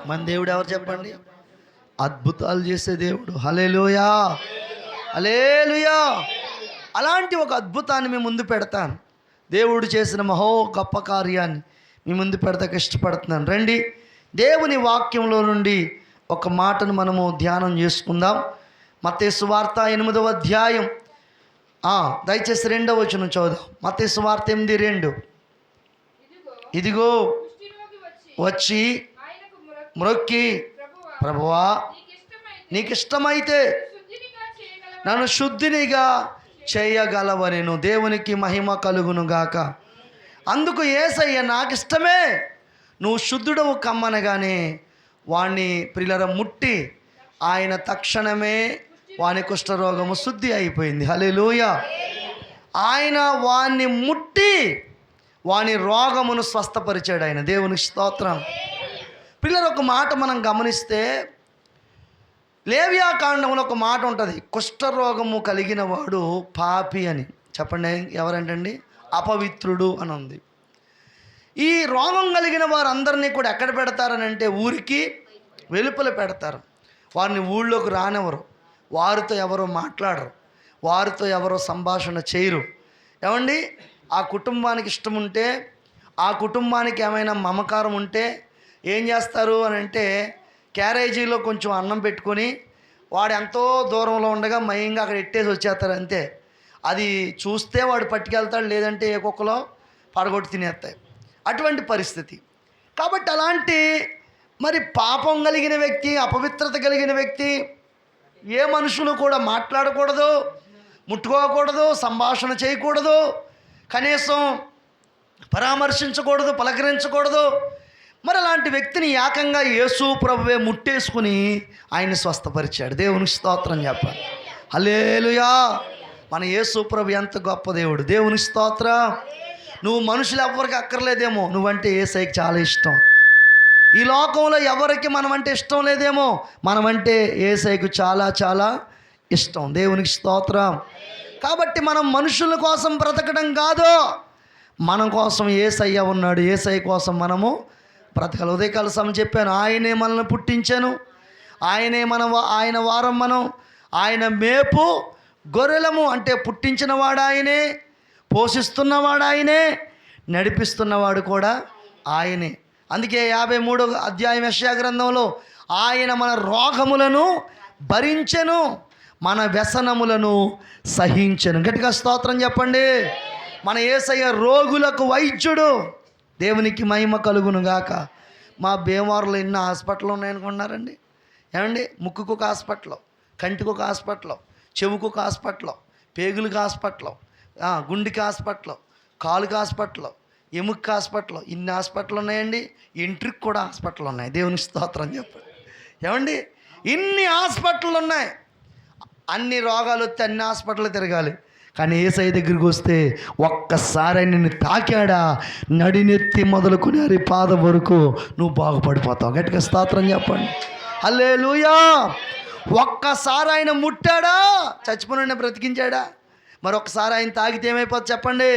మన దేవుడు ఎవరు చెప్పండి? అద్భుతాలు చేసే దేవుడు. హల్లెలూయా, హల్లెలూయా. అలాంటి ఒక అద్భుతాన్ని మీ ముందు పెడతాను. దేవుడు చేసిన మహో గొప్ప కార్యాన్ని మీ ముందు పెడతాక ఇష్టపడుతున్నాను. రండి, దేవుని వాక్యంలో నుండి ఒక మాటను మనము ధ్యానం చేసుకుందాం. మత్తయి సువార్త 8వ అధ్యాయం, దయచేసి 2వ వచనం చదువుదాం. మత్తయి సువార్త 8:2. ఇదిగో వచ్చి మ్రొక్కి, ప్రభువా నీకిష్టమైతే నన్ను శుద్ధినిగా చేయగలవనెను. దేవునికి మహిమ కలుగును గాక. అందుకు యేసయ్య, నాకిష్టమే, నువ్వు శుద్ధుడవు కమ్మనగానే వాణ్ణి ప్రియులర ముట్టి ఆయన తక్షణమే వాని కుష్ఠరోగము శుద్ధి అయిపోయింది. హల్లెలూయా. ఆయన వాణ్ణి ముట్టి వాని రోగమును స్వస్థపరిచాడు ఆయన. దేవునికి స్తోత్రం. పిల్లలు, ఒక మాట మనం గమనిస్తే లేవియాకాండంలో ఒక మాట ఉంటుంది, కుష్ఠరోగము కలిగిన వాడు పాపి అని. చెప్పండి, ఎవరంటండి? అపవిత్రుడు అని ఉంది. ఈ రోగం కలిగిన వారందరినీ కూడా ఎక్కడ పెడతారని అంటే ఊరికి వెలుపల పెడతారు. వారిని ఊళ్ళోకి రానివ్వరు, వారితో ఎవరో మాట్లాడరు, వారితో ఎవరో సంభాషణ చేయరు. ఏమండి, ఆ కుటుంబానికి ఇష్టం ఉంటే, ఆ కుటుంబానికి ఏమైనా మమకారం ఉంటే ఏం చేస్తారు అని అంటే క్యారేజీలో కొంచెం అన్నం పెట్టుకొని వాడు ఎంతో దూరంలో ఉండగా మయంగా అక్కడ ఎట్టేసి వచ్చేస్తారు అంతే. అది చూస్తే వాడు పట్టుకెళ్తాడు, లేదంటే ఏ కుక్కలో పడగొట్టి తినేస్తాయి. అటువంటి పరిస్థితి. కాబట్టి అలాంటి మరి పాపం కలిగిన వ్యక్తి, అపవిత్రత కలిగిన వ్యక్తి ఏ మనుషులు కూడా మాట్లాడకూడదు, ముట్టుకోకూడదు, సంభాషణ చేయకూడదు, కనీసం పరామర్శించకూడదు, పలకరించకూడదు. మరి అలాంటి వ్యక్తిని ఏకంగా యేసు ప్రభువే ముట్టేసుకుని ఆయన్ని స్వస్థపరిచాడు. దేవునికి స్తోత్రం చెప్పాలి. హల్లెలూయా. మన యేసు ప్రభు ఎంత గొప్ప దేవుడు. దేవునికి స్తోత్రం. నువ్వు మనుషులు ఎవరికి అక్కర్లేదేమో, నువ్వంటే యేసయ్యకి చాలా ఇష్టం. ఈ లోకంలో ఎవరికి మనం అంటే ఇష్టం లేదేమో, మనమంటే యేసయ్యకు చాలా చాలా ఇష్టం. దేవునికి స్తోత్రం. కాబట్టి మనం మనుషుల కోసం బ్రతకడం కాదు, మన కోసం యేసయ్య ఉన్నాడు. యేసయ్య కోసం మనము బ్రతకాలి. ఉదయకాల సమయం చెప్పాను, ఆయనే మనల్ని పుట్టించాను, ఆయన వారం మనం, ఆయన మేపు గొర్రెలము. అంటే పుట్టించినవాడు ఆయనే, పోషిస్తున్నవాడు ఆయనే, నడిపిస్తున్నవాడు కూడా ఆయనే. అందుకే 53వ అధ్యాయం యెషయా గ్రంథంలో ఆయన మన రోగములను భరించెను, మన వ్యసనములను సహించెను. గట్టిగా స్తోత్రం చెప్పండి. మన యేసయ్య రోగులకు వైద్యుడు. దేవునికి మహిమ కలుగును గాక. మా భీమవరంలో ఎన్ని హాస్పిటల్ ఉన్నాయనుకుంటున్నారండి? ఏమండి, ముక్కుకు ఒక హాస్పిటల్, కంటికి ఒక హాస్పిటల్, చెవుకు ఒక హాస్పిటల్, పేగులకు హాస్పిటల్, గుండెకి హాస్పిటల్, కాలుకి హాస్పిటల్, ఎముక హాస్పిటల్, ఇన్ని హాస్పిటల్ ఉన్నాయండి. ఇంట్రికి కూడా హాస్పిటల్ ఉన్నాయి. దేవునికి స్తోత్రం చెప్పండి. ఏమండి, ఇన్ని హాస్పిటల్ ఉన్నాయి. అన్ని రోగాలు వస్తే అన్ని హాస్పిటల్ తిరగాలి. కానీ యేసయ్య దగ్గరికి వస్తే ఒక్కసారి నిన్ను తాకాడా, నడినెత్తి మొదలుకొని అరి పాదం వరకు నువ్వు బాగుపడిపోతావు. గట్టిగా స్తోత్రం చెప్పండి. హల్లెలూయా. ఒక్కసారి ఆయన ముట్టాడా, చచ్చిపోయిన బ్రతికించాడా. మరొకసారి ఆయన తాగితే ఏమైపోతుంది చెప్పండి?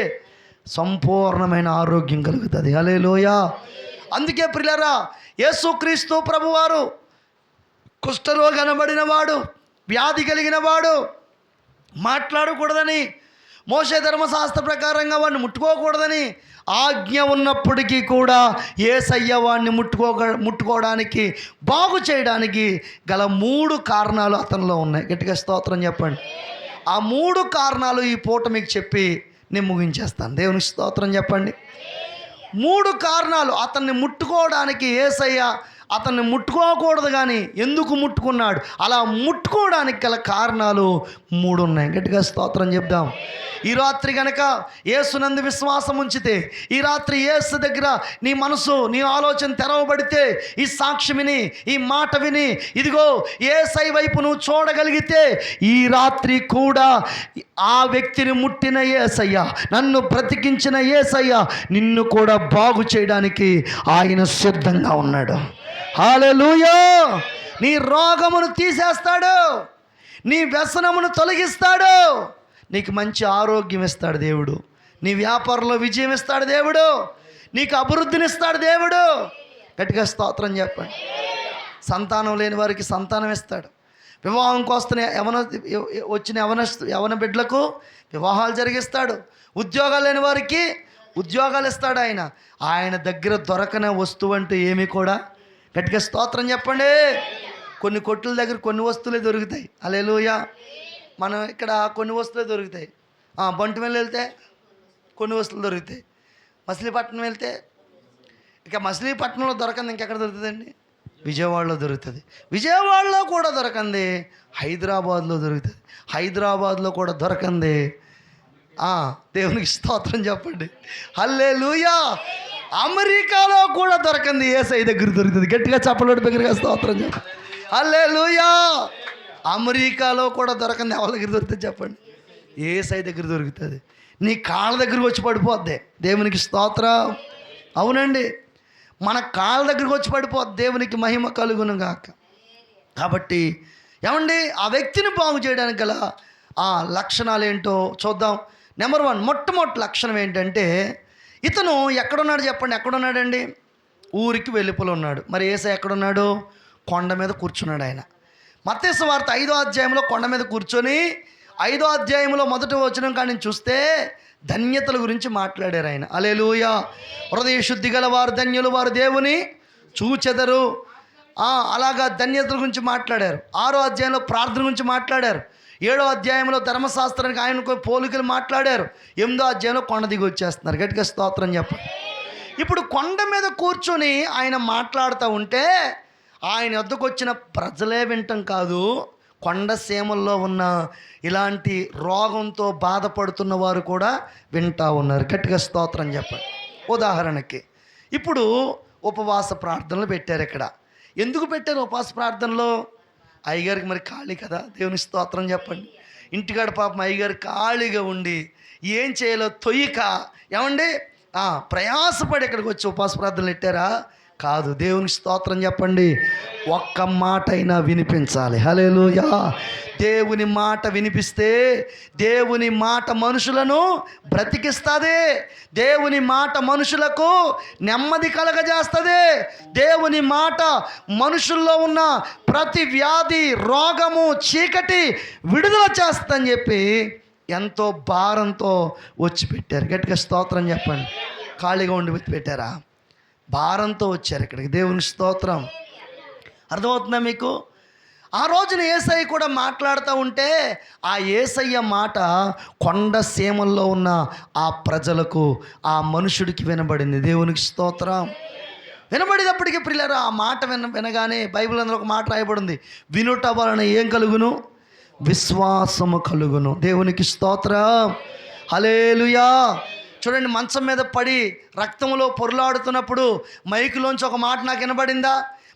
సంపూర్ణమైన ఆరోగ్యం కలుగుతుంది. హల్లెలూయా. అందుకే ప్రియులారా, యేసుక్రీస్తు ప్రభువారు కుష్ఠరోగి అనబడిన వాడు, వ్యాధి కలిగిన వాడు, మాట్లాడకూడదని, మోషే ధర్మశాస్త్ర ప్రకారంగా వాడిని ముట్టుకోకూడదని ఆజ్ఞ ఉన్నప్పటికీ కూడా యేసయ్య వాడిని ముట్టుకోవడానికి, బాగు చేయడానికి గల 3 కారణాలు అతనిలో ఉన్నాయి. గట్టిగా స్తోత్రం చెప్పండి. ఆ 3 కారణాలు ఈ పూట మీకు చెప్పి నేను ముగించేస్తాను. దేవునికి స్తోత్రం చెప్పండి. 3 కారణాలు అతన్ని ముట్టుకోవడానికి. యేసయ్య అతన్ని ముట్టుకోకూడదు, కానీ ఎందుకు ముట్టుకున్నాడు, అలా ముట్టుకోవడానికి గల కారణాలు 3 ఉన్నాయి. గట్టిగా స్తోత్రం చెప్దాం. ఈ రాత్రి కనుక యేసునందు విశ్వాసం ఉంచితే, ఈ రాత్రి యేసు దగ్గర నీ మనసు, నీ ఆలోచన తెరవబడితే, ఈ సాక్షి విని, ఈ మాట విని, ఇదిగో యేసయ్య వైపు నువ్వు చూడగలిగితే, ఈ రాత్రి కూడా ఆ వ్యక్తిని ముట్టిన యేసయ్య, నన్ను బ్రతికించిన యేసయ్య నిన్ను కూడా బాగు చేయడానికి ఆయన సిద్ధంగా ఉన్నాడు. హల్లెలూయా. నీ రోగమును తీసేస్తాడు, నీ వ్యసనమును తొలగిస్తాడు, నీకు మంచి ఆరోగ్యం ఇస్తాడు దేవుడు, నీ వ్యాపారంలో విజయం ఇస్తాడు దేవుడు, నీకు అభివృద్ధిని ఇస్తాడు దేవుడు. గట్టిగా స్తోత్రం చెప్పండి. సంతానం లేని వారికి సంతానం ఇస్తాడు. వివాహం కోసం వచ్చిన యవన బిడ్డలకు వివాహాలు జరిగిస్తాడు. ఉద్యోగాలు లేని వారికి ఉద్యోగాలు ఇస్తాడు ఆయన దగ్గర దొరకని వస్తువు అంటూ ఏమీ కూడా. గట్టిగా స్తోత్రం చెప్పండి. కొన్ని కొట్ల దగ్గర కొన్ని వస్తువులే దొరుకుతాయి. హల్లెలూయా. మనం ఇక్కడ కొన్ని వస్తువులే దొరుకుతాయి. బంటుమల్లి వెళ్తే కొన్ని వస్తువులు దొరుకుతాయి. మచిలీపట్నం వెళ్తే, ఇక మచిలీపట్నంలో దొరకంది ఇంకెక్కడ దొరుకుతుందండి? విజయవాడలో దొరుకుతుంది. విజయవాడలో కూడా దొరకంది హైదరాబాద్లో దొరుకుతుంది. హైదరాబాద్లో కూడా దొరకంది దేవునికి స్తోత్రం చెప్పండి. హల్లెలూయా. అమెరికాలో కూడా దొరకంది యేసయ్య దగ్గర దొరుకుతుంది. గట్టిగా చప్పలోడి దగ్గరగా స్తోత్రం చెప్పండి. హల్లెలూయా. అమెరికాలో కూడా దొరకంది ఎవరి దగ్గర దొరుకుతుంది చెప్పండి? ఏసై దగ్గర దొరుకుతుంది. నీ కాళ్ళ దగ్గరికి వచ్చి పడిపోద్ది. దేవునికి స్తోత్రం. అవునండి, మన కాళ్ళ దగ్గరికి వచ్చి పడిపోద్ది. దేవునికి మహిమ కలుగును గాక. కాబట్టి ఏమండి, ఆ వ్యక్తిని బాగు చేయడానికి గల ఆ లక్షణాలు ఏంటో చూద్దాం. నెంబర్ 1, మొట్టమొదటి లక్షణం ఏంటంటే, ఇతను ఎక్కడున్నాడు చెప్పండి? ఎక్కడున్నాడండి? ఊరికి వెలుపల ఉన్నాడు. మరి యేసయ్య ఎక్కడున్నాడు? కొండ మీద కూర్చున్నాడు ఆయన. మత్తయి సువార్త 5వ అధ్యాయంలో కొండ మీద కూర్చొని 5వ అధ్యాయంలో మొదటి వచనం కానీ చూస్తే ధన్యతల గురించి మాట్లాడారు ఆయన. హల్లెలూయా. హృదయ శుద్ధి గల వారు ధన్యులు, వారు దేవుని చూచెదరు. అలాగా ధన్యతల గురించి మాట్లాడారు. 6వ అధ్యాయంలో ప్రార్థన గురించి మాట్లాడారు. 7వ అధ్యాయంలో ధర్మశాస్త్రానికి ఆయనకు పోలికలు మాట్లాడారు. 8వ అధ్యాయంలో కొండ దిగి వచ్చేస్తున్నారు. గట్టిగా స్తోత్రం చెప్పండి. ఇప్పుడు కొండ మీద కూర్చొని ఆయన మాట్లాడుతూ ఉంటే ఆయన వద్దకు వచ్చిన ప్రజలే వింటం కాదు, కొండ సీమల్లో ఉన్న ఇలాంటి రోగంతో బాధపడుతున్న వారు కూడా వింటూ ఉన్నారు. గట్టిగా స్తోత్రం చెప్పండి. ఉదాహరణకి ఇప్పుడు ఉపవాస ప్రార్థనలు పెట్టారు. ఇక్కడ ఎందుకు పెట్టారు ఉపవాస ప్రార్థనలో? అయ్యగారికి మరి ఖాళీ కదా, దేవుని స్తోత్రం చెప్పండి. ఇంటికాడ పాపం అయ్యగారు ఖాళీగా ఉండి ఏం చేయాలో తొయ్యక ఏమండి ప్రయాసపడి ఇక్కడికి వచ్చి ఉపవాస ప్రార్థనలు పెట్టారా? కాదు. దేవుని స్తోత్రం చెప్పండి. ఒక్క మాట అయినా వినిపించాలి. హల్లెలూయా. దేవుని మాట వినిపిస్తే దేవుని మాట మనుషులను బ్రతికిస్తుంది. దేవుని మాట మనుషులకు నెమ్మది కలగజేస్తుంది. దేవుని మాట మనుషుల్లో ఉన్న ప్రతి వ్యాధి, రోగము, చీకటి విడుదల చేస్తుందని చెప్పి ఎంతో భారంతో వచ్చి పెట్టారు. గట్టిగా స్తోత్రం చెప్పండి. ఖాళీగా ఉండి పెట్టారా? భారంతో వచ్చారు ఇక్కడికి. దేవుని స్తోత్రం. అర్థమవుతుందా మీకు? ఆ రోజున యేసయ్య కూడా మాట్లాడుతూ ఉంటే ఆ యేసయ్య మాట కొండ సీమల్లో ఉన్న ఆ ప్రజలకు, ఆ మనుషుడికి వినబడింది. దేవునికి స్తోత్రం. వినబడేటప్పటికీ ప్రియులారా, ఆ మాట వినగానే బైబిల్ అందులో ఒక మాట రాయబడింది, వినుట వలన ఏం కలుగును? విశ్వాసము కలుగును. దేవునికి స్తోత్రం. హల్లెలూయా. చూడండి, మంచం మీద పడి రక్తంలో పొరులాడుతున్నప్పుడు మైకులోంచి ఒక మాట నాకు వినబడిందా?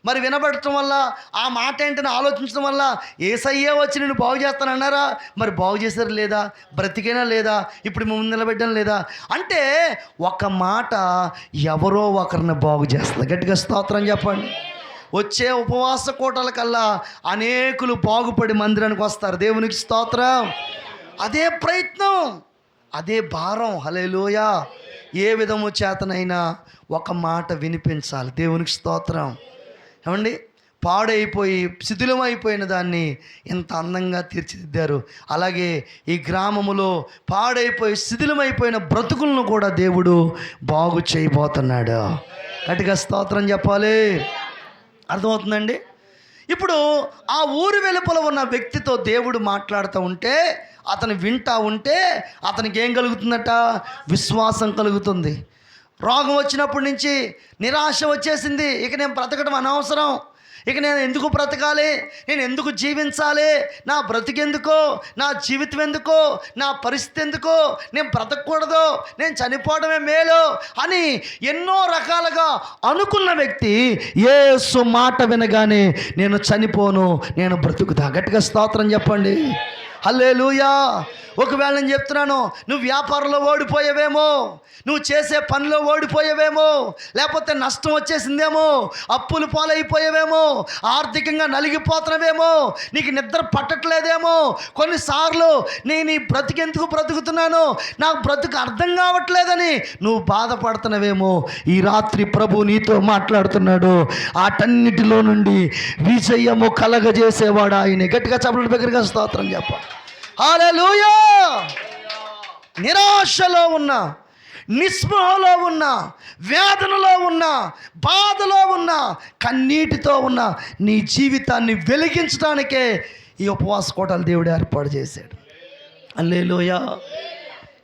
మరి వినబడటం వల్ల ఆ మాట ఏంటని ఆలోచించడం వల్ల యేసయ్యే వచ్చి నేను బాగు చేస్తానన్నారా? మరి బాగు చేశారు లేదా? బ్రతికేనా లేదా? ఇప్పుడు ముందు నిలబెట్టడం లేదా? అంటే ఒక మాట ఎవరో ఒకరిని బాగు చేస్తుంది. గట్టిగా స్తోత్రం చెప్పండి. వచ్చే ఉపవాస కోటల కల్లా అనేకులు బాగుపడి మందిరానికి వస్తారు. దేవునికి స్తోత్రం. అదే ప్రయత్నం, అదే భారం. హల్లెలూయా. ఏ విధము చేతనైనా ఒక మాట వినిపించాలి. దేవునికి స్తోత్రం. ఏమండి, పాడైపోయి శిథిలమైపోయిన దాన్ని ఎంత అందంగా తీర్చిదిద్దారు. అలాగే ఈ గ్రామములో పాడైపోయి శిథిలమైపోయిన బ్రతుకులను కూడా దేవుడు బాగు చేయబోతున్నాడు. గట్టిగా స్తోత్రం చెప్పాలి. అర్థమవుతుందండి? ఇప్పుడు ఆ ఊరి వెలుపల ఉన్న వ్యక్తితో దేవుడు మాట్లాడుతూ ఉంటే, అతను వింటా ఉంటే అతనికి ఏం కలుగుతుందట? విశ్వాసం కలుగుతుంది. రోగం వచ్చినప్పటి నుంచి నిరాశ వచ్చేసింది. ఇక నేను బ్రతకడం అనవసరం, ఇక నేను ఎందుకు బ్రతకాలి, నేను ఎందుకు జీవించాలి, నా బ్రతికెందుకో, నా జీవితం ఎందుకో, నా పరిస్థితి ఎందుకో, నేను బ్రతకూడదు, నేను చనిపోవడమే మేలు అని ఎన్నో రకాలుగా అనుకున్న వ్యక్తి యేసు మాట వినగానే నేను చనిపోను, నేను బ్రతుకుతా. గట్టిగా స్తోత్రం చెప్పండి. హల్లెలూయా. ఒకవేళ నేను చెప్తున్నాను, నువ్వు వ్యాపారంలో ఓడిపోయావేమో, నువ్వు చేసే పనిలో ఓడిపోయావేమో, లేకపోతే నష్టం వచ్చేసిందేమో, అప్పులు పాలైపోయావేమో, ఆర్థికంగా నలిగిపోతున్నావేమో, నీకు నిద్ర పట్టట్లేదేమో, కొన్నిసార్లు నేను ఈ బ్రతికెందుకు బ్రతుకుతున్నాను, నాకు బ్రతుకు అర్థం కావట్లేదని నువ్వు బాధపడుతున్నావేమో. ఈ రాత్రి ప్రభు నీతో మాట్లాడుతున్నాడు. ఆటన్నిటిలో నుండి విజయము కలగజేసేవాడు ఆయనే. గట్టిగా చప్పట్లు దగ్గరగా స్తోత్రం చెప్పాలి. హల్లెలూయా. నిరాశలో ఉన్న, నిస్పృహలో ఉన్న, వేదనలో ఉన్న, బాధలో ఉన్న, కన్నీటితో ఉన్న నీ జీవితాన్ని వెలిగించడానికే ఈ ఉపవాస కోటలు దేవుడు ఏర్పాటు చేశాడు. హల్లెలూయా.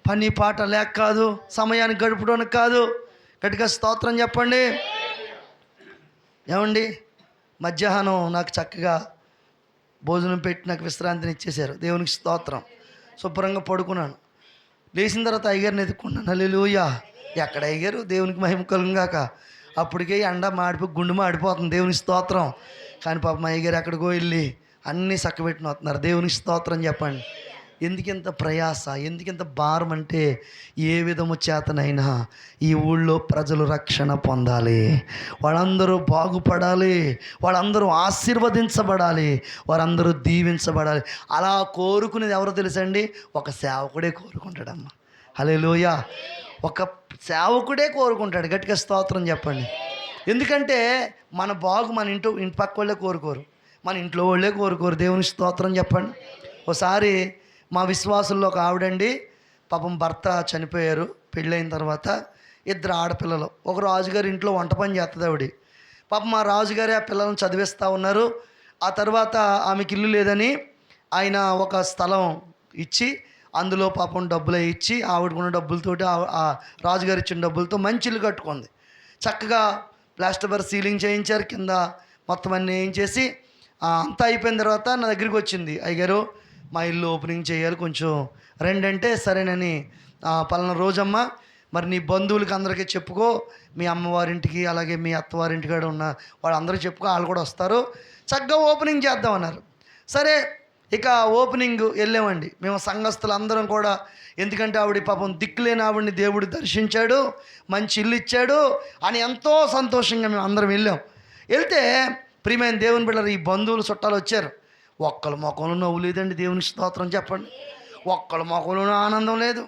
పని పాట లేక కాదు, సమయాన్ని గడపడానికి కాదు. గట్టిగా స్తోత్రం చెప్పండి. ఏమండి, మధ్యాహ్నం నాకు చక్కగా భోజనం పెట్టి నాకు విశ్రాంతిని ఇచ్చేశారు. దేవునికి స్తోత్రం. శుభ్రంగా పడుకున్నాను. లేచిన తర్వాత అయ్యగారిని ఎదుర్కొన్నాను. హల్లెలూయా. ఎక్కడ అయ్యగారు? దేవునికి మహిమ కలుగుగాక. అప్పటికే ఎండ మాడిపోయి గుండు మాడిపోతుంది. దేవునికి స్తోత్రం. కానీ పాపం అయ్యగారు ఎక్కడికో వెళ్ళి అన్నీ చక్కబెట్టిన వస్తున్నారు. దేవునికి స్తోత్రం చెప్పండి. ఎందుకింత ప్రయాస, ఎందుకింత భారం అంటే ఏ విధము చేతనైనా ఈ ఊళ్ళో ప్రజలు రక్షణ పొందాలి, వాళ్ళందరూ బాగుపడాలి, వాళ్ళందరూ ఆశీర్వదించబడాలి, వారందరూ దీవించబడాలి. అలా కోరుకునేది ఎవరో తెలుసండి? ఒక సేవకుడే కోరుకుంటాడమ్మ. హల్లెలూయా. ఒక సేవకుడే కోరుకుంటాడు. గట్టిగా స్తోత్రం చెప్పండి. ఎందుకంటే మన బాగు మన ఇంటి పక్క వాళ్ళే కోరుకోరు, మన ఇంట్లో వాళ్ళే కోరుకోరు. దేవుని స్తోత్రం చెప్పండి. ఒకసారి మా విశ్వాసుల్లో ఒక ఆవిడండి, పాపం భర్త చనిపోయారు. పెళ్ళైన తర్వాత 2 ఆడపిల్లలు. ఒక రాజుగారి ఇంట్లో వంట పని చేస్తుంది ఆవిడ. పాపం మా రాజుగారి ఆ పిల్లలను చదివిస్తూ ఉన్నారు. ఆ తర్వాత ఆమెకి ఇల్లు లేదని ఆయన ఒక స్థలం ఇచ్చి అందులో పాపం డబ్బులు ఇచ్చి ఆవిడకున్న డబ్బులతోటి ఆ రాజుగారు ఇచ్చిన డబ్బులతో మంచి ఇల్లు కట్టుకుంది. చక్కగా ప్లాస్టర్ సీలింగ్ చేయించారు, కింద మొత్తం అన్నీ వేయించేసి అంతా అయిపోయిన తర్వాత నా దగ్గరికి వచ్చింది. అయ్యగారు, మా ఇల్లు ఓపెనింగ్ చేయాలి, కొంచెం రండి అంటే సరేనని, పలానా రోజమ్మా మరి నీ బంధువులకి అందరికీ చెప్పుకో, మీ అమ్మవారింటికి అలాగే మీ అత్తవారింటి కాడ ఉన్న వాళ్ళందరికీ చెప్పుకో, వాళ్ళు కూడా వస్తారు, చక్కగా ఓపెనింగ్ చేద్దామన్నారు. సరే, ఇక ఓపెనింగ్ వెళ్ళామండి మేము సంఘస్థులు అందరం కూడా. ఎందుకంటే ఆవిడ పాపం దిక్కులేని ఆవిడని దేవుడు దర్శించాడు, మంచి ఇల్లు ఇచ్చాడు అని ఎంతో సంతోషంగా మేము అందరం వెళ్ళాం. వెళ్తే ప్రియమైన దేవుని బిడ్డలు, ఈ బంధువులు చుట్టాలు వచ్చారు. ఒక్కళ్ళ ముఖంలో నవ్వు లేదండి. దేవుని స్తోత్రం చెప్పండి. ఒక్కళ్ళ ముఖంలోనూ ఆనందం లేదు.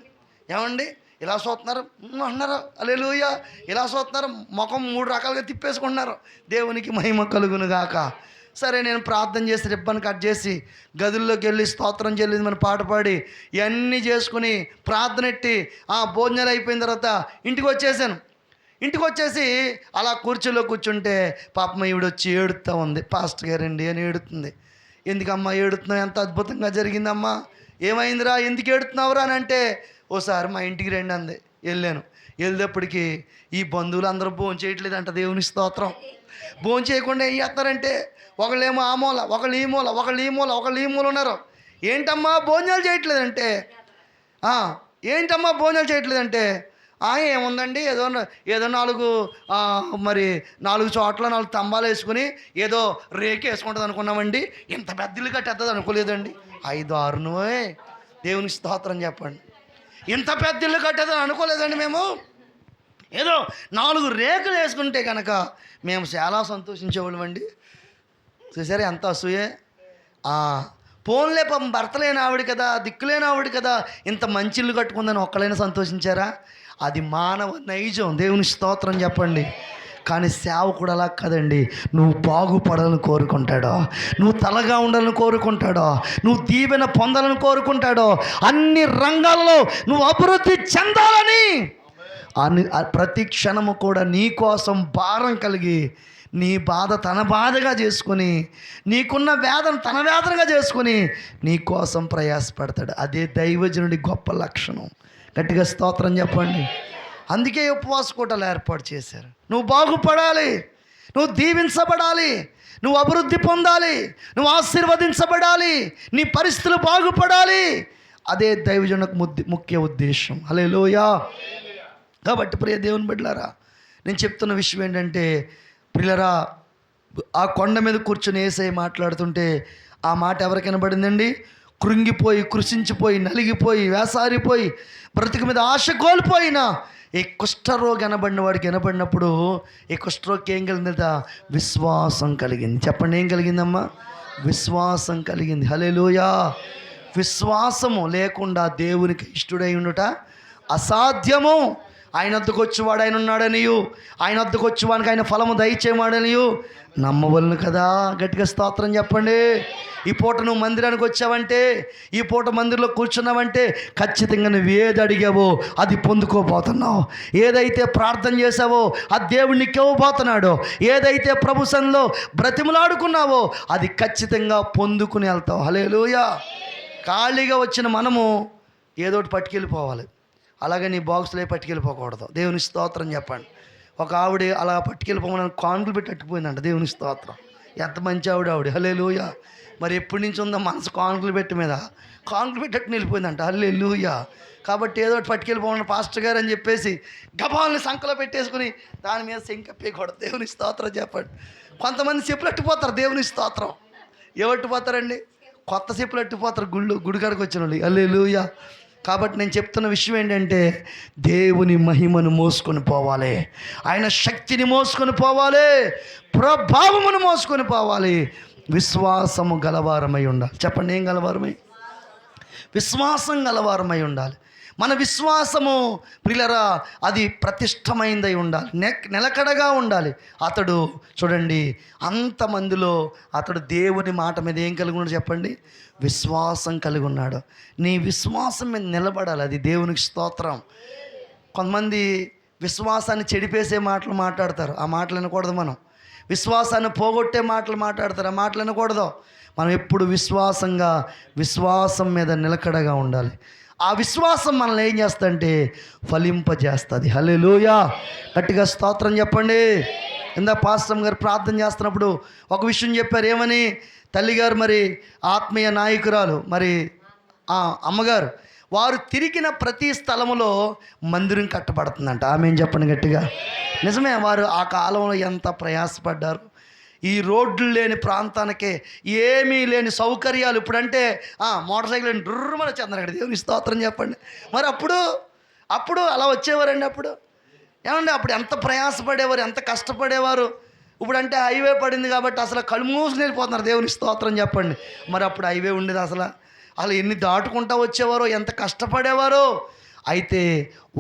ఏమండి ఇలా చూస్తున్నారు అన్నారు, హల్లెలూయా. ఇలా చూస్తున్నారు, ముఖం 3 రకాలుగా తిప్పేసుకుంటున్నారు. దేవునికి మహిమ కలుగును గాక. సరే, నేను ప్రార్థన చేసి రిబ్బన్ కట్ చేసి గదుల్లోకి వెళ్ళి స్తోత్రం చెల్లింది మన పాట పాడి ఇవన్నీ చేసుకుని ప్రార్థన ఎట్టి భోజనాలు అయిపోయిన తర్వాత ఇంటికి వచ్చేసాను. ఇంటికి వచ్చేసి అలా కూర్చోలో కూర్చుంటే పాపం ఈవిడ వచ్చి ఏడుస్తూ ఉంది. పాస్టర్ గారండి అని ఏడుతుంది. ఎందుకమ్మా ఏడుతున్నావు? ఎంత అద్భుతంగా జరిగిందమ్మా, ఏమైందిరా, ఎందుకు ఏడుతున్నావురా అని అంటే, ఓసారి మా ఇంటికి రండి అంది. వెళ్ళాను. వెళ్ళేప్పటికీ ఈ బంధువులు అందరూ భోజనం చేయట్లేదంట. దేవుని స్తోత్రం. భోజనం చేయకుండా ఏం చేస్తారంటే, ఒకళ్ళేమో ఆ మూల, ఒకళ్ళు ఈ మూల, ఒకళ్ళు ఈ మూల, ఒకళ్ళు ఈ మూల ఉన్నారు. ఏంటమ్మా భోజనాలు చేయట్లేదంటే, ఏంటమ్మా భోజనాలు చేయట్లేదంటే, ఏముందండి, ఏదో 4 చోట్ల 4 స్తంభాలు వేసుకుని ఏదో రేకి వేసుకుంటుంది అనుకున్నామండి, ఇంత పెద్ద ఇల్లు కట్టేస్తుంది అనుకోలేదండి. 5-6 దేవుని స్తోత్రం చెప్పండి. ఇంత పెద్ద ఇల్లు కట్టేదని అనుకోలేదండి మేము. ఏదో 4 రేకులు వేసుకుంటే కనుక మేము చాలా సంతోషించేవాళ్ళమండి. చూసారా ఎంత అసూయే. పోన్లే పాపం భర్త లేని ఆవిడ కదా, దిక్కులేని ఆవిడ కదా, ఇంత మంచి ఇల్లు కట్టుకుందని ఒక్కలైనా సంతోషించారా? అది మానవ నైజం. దేవుని స్తోత్రం చెప్పండి. కానీ సేవకుడు అలా కాదండి. నువ్వు బాగుపడాలని కోరుకుంటాడో, నువ్వు తలగా ఉండాలని కోరుకుంటాడో, నువ్వు దీవెన పొందాలని కోరుకుంటాడో, అన్ని రంగాలలో నువ్వు అభివృద్ధి చెందాలని ప్రతి క్షణము కూడా నీ కోసం భారం కలిగి, నీ బాధ తన బాధగా చేసుకొని, నీకున్న వేదన తన వేదనగా చేసుకొని నీ కోసం ప్రయాసపడతాడు. అదే దైవజనుడి గొప్ప లక్షణం. గట్టిగా స్తోత్రం చెప్పండి. అందుకే ఉపవాస కూటలు ఏర్పాటు చేశారు. నువ్వు బాగుపడాలి, నువ్వు దీవించబడాలి, నువ్వు అభివృద్ధి పొందాలి, నువ్వు ఆశీర్వదించబడాలి, నీ పరిస్థితులు బాగుపడాలి. అదే దైవజనులకు ముఖ్య ఉద్దేశం. హల్లెలూయా. కాబట్టి ప్రియ దేవుని బిడ్డలారా, నేను చెప్తున్న విషయం ఏంటంటే, ప్రియులరా, ఆ కొండ మీద కూర్చొని యేసయ్య మాట్లాడుతుంటే ఆ మాట ఎవరికి వినబడిందండి? కృంగిపోయి, కృషించిపోయి, నలిగిపోయి, వేసారిపోయి, బ్రతుకు మీద ఆశ కోల్పోయిన ఈ కుష్ఠరోగి అనబడిన వాడికి వినబడినప్పుడు ఈ కుష్ఠరోగికి ఏం కలిగిందా? విశ్వాసం కలిగింది. చెప్పండి, ఏం కలిగిందమ్మా? విశ్వాసం కలిగింది. హల్లెలూయా. విశ్వాసము లేకుండా దేవునికి ఇష్టడై ఉండుట అసాధ్యము. ఆయన వద్దకు వచ్చేవాడు ఆయన ఉన్నాడనియు, ఆయన వద్దకు వచ్చేవానికి ఆయన ఫలము దయచేయమాడనియు నమ్మవలను కదా. గట్టిగా స్తోత్రం చెప్పండి. ఈ పూట నువ్వు మందిరానికి వచ్చావంటే, ఈ పూట మందిరంలో కూర్చున్నావంటే ఖచ్చితంగా నువ్వు ఏది అడిగావో అది పొందుకోబోతున్నావు. ఏదైతే ప్రార్థన చేసావో అది దేవుడు నీకు ఇవ్వబోతున్నాడో, ఏదైతే ప్రభు సన్నిధిలో బ్రతిమలాడుకున్నావో అది ఖచ్చితంగా పొందుకుని వెళ్తావు. హల్లెలూయా. ఖాళీగా వచ్చిన మనము ఏదోటి పట్టుకెళ్ళిపోవాలి. అలాగే నీ బాక్స్లో పట్టుకెళ్ళిపోకూడదు. దేవుని స్తోత్రం చెప్పండి. ఒక ఆవిడ అలా పట్టుకెళ్ళిపోమని కానుకలు పెట్టి అట్టుకుపోయిందంట. దేవుని స్తోత్రం. ఎంత మంచి ఆవిడ. హల్లెలూయా. మరి ఎప్పటి నుంచి ఉందో మనసు కానుకలు పెట్టి మీద కానుకలు పెట్టట్టు వెళ్ళిపోయిందంట. హల్లెలూయా. కాబట్టి ఏదో ఒకటి పట్టుకెళ్ళిపోమని పాస్టర్ గారు అని చెప్పేసి గబాల్ని సంకలో పెట్టేసుకుని దాని మీద శంకప్పేయకూడదు. దేవుని స్తోత్రం చెప్పండి. కొంతమంది చెప్పులట్టుపోతారు. దేవుని స్తోత్రం. ఎవట్టుపోతారండి? కొత్త చెప్పులు అట్టిపోతారు గుడికాడికి వచ్చిన వాళ్ళు. హల్లెలూయా. కాబట్టి నేను చెప్తున్న విషయం ఏంటంటే దేవుని మహిమను మోసుకొని పోవాలి, ఆయన శక్తిని మోసుకొని పోవాలి, ప్రభావమును మోసుకొని పోవాలి. విశ్వాసము గలవారమై ఉండాలి. చెప్పండి, ఏం గలవారమై? విశ్వాసం గలవారమై ఉండాలి. మన విశ్వాసము ప్రియులరా అది ప్రతిష్టమైందై ఉండాలి, నిలకడగా ఉండాలి. అతడు చూడండి, అంతమందిలో అతడు దేవుని మాట మీద ఏం కలిగి ఉన్నాడు చెప్పండి? విశ్వాసం కలిగి ఉన్నాడు. నీ విశ్వాసం మీద నిలబడాలి, అది దేవునికి స్తోత్రం. కొంతమంది విశ్వాసాన్ని చెడిపేసే మాటలు మాట్లాడతారు, ఆ మాటలు వినకూడదు. మనం విశ్వాసాన్ని పోగొట్టే మాటలు మాట్లాడతారు, ఆ మాటలు వినకూడదు. మనం ఎప్పుడు విశ్వాసం మీద నిలకడగా ఉండాలి. ఆ విశ్వాసం మనల్ని ఏం చేస్తుందంటే ఫలింపజేస్తుంది. హల్లెలూయా. గట్టిగా స్తోత్రం చెప్పండి. ఇందాక పాస్టర్ గారు ప్రార్థన చేస్తున్నప్పుడు ఒక విషయం చెప్పారు. ఏమని? తల్లిగారు మరి ఆత్మీయ నాయకురాలు, మరి అమ్మగారు, వారు తిరిగిన ప్రతి స్థలములో మందిరం కట్టబడుతుందంట. ఆమె చెప్పండి గట్టిగా. నిజమే, వారు ఆ కాలంలో ఎంత ప్రయాసపడ్డారు. ఈ రోడ్లు లేని ప్రాంతానికే ఏమీ లేని సౌకర్యాలు. ఇప్పుడంటే మోటార్ సైకిల్ డ్రుర్రమని చంద్రగడ దేవుని స్తోత్రం చెప్పండి. మరి అప్పుడు అలా వచ్చేవారండి. అప్పుడు ఏమండి, అప్పుడు ఎంత ప్రయాసపడేవారు, ఎంత కష్టపడేవారు. ఇప్పుడంటే హైవే పడింది కాబట్టి అసలు కళ్ళు మూసుకుని వెళ్ళిపోతున్నారు. దేవుని స్తోత్రం చెప్పండి. మరి అప్పుడు హైవే ఉండేది, అసలు ఎన్ని దాటుకుంటూ వచ్చేవారో, ఎంత కష్టపడేవారో. అయితే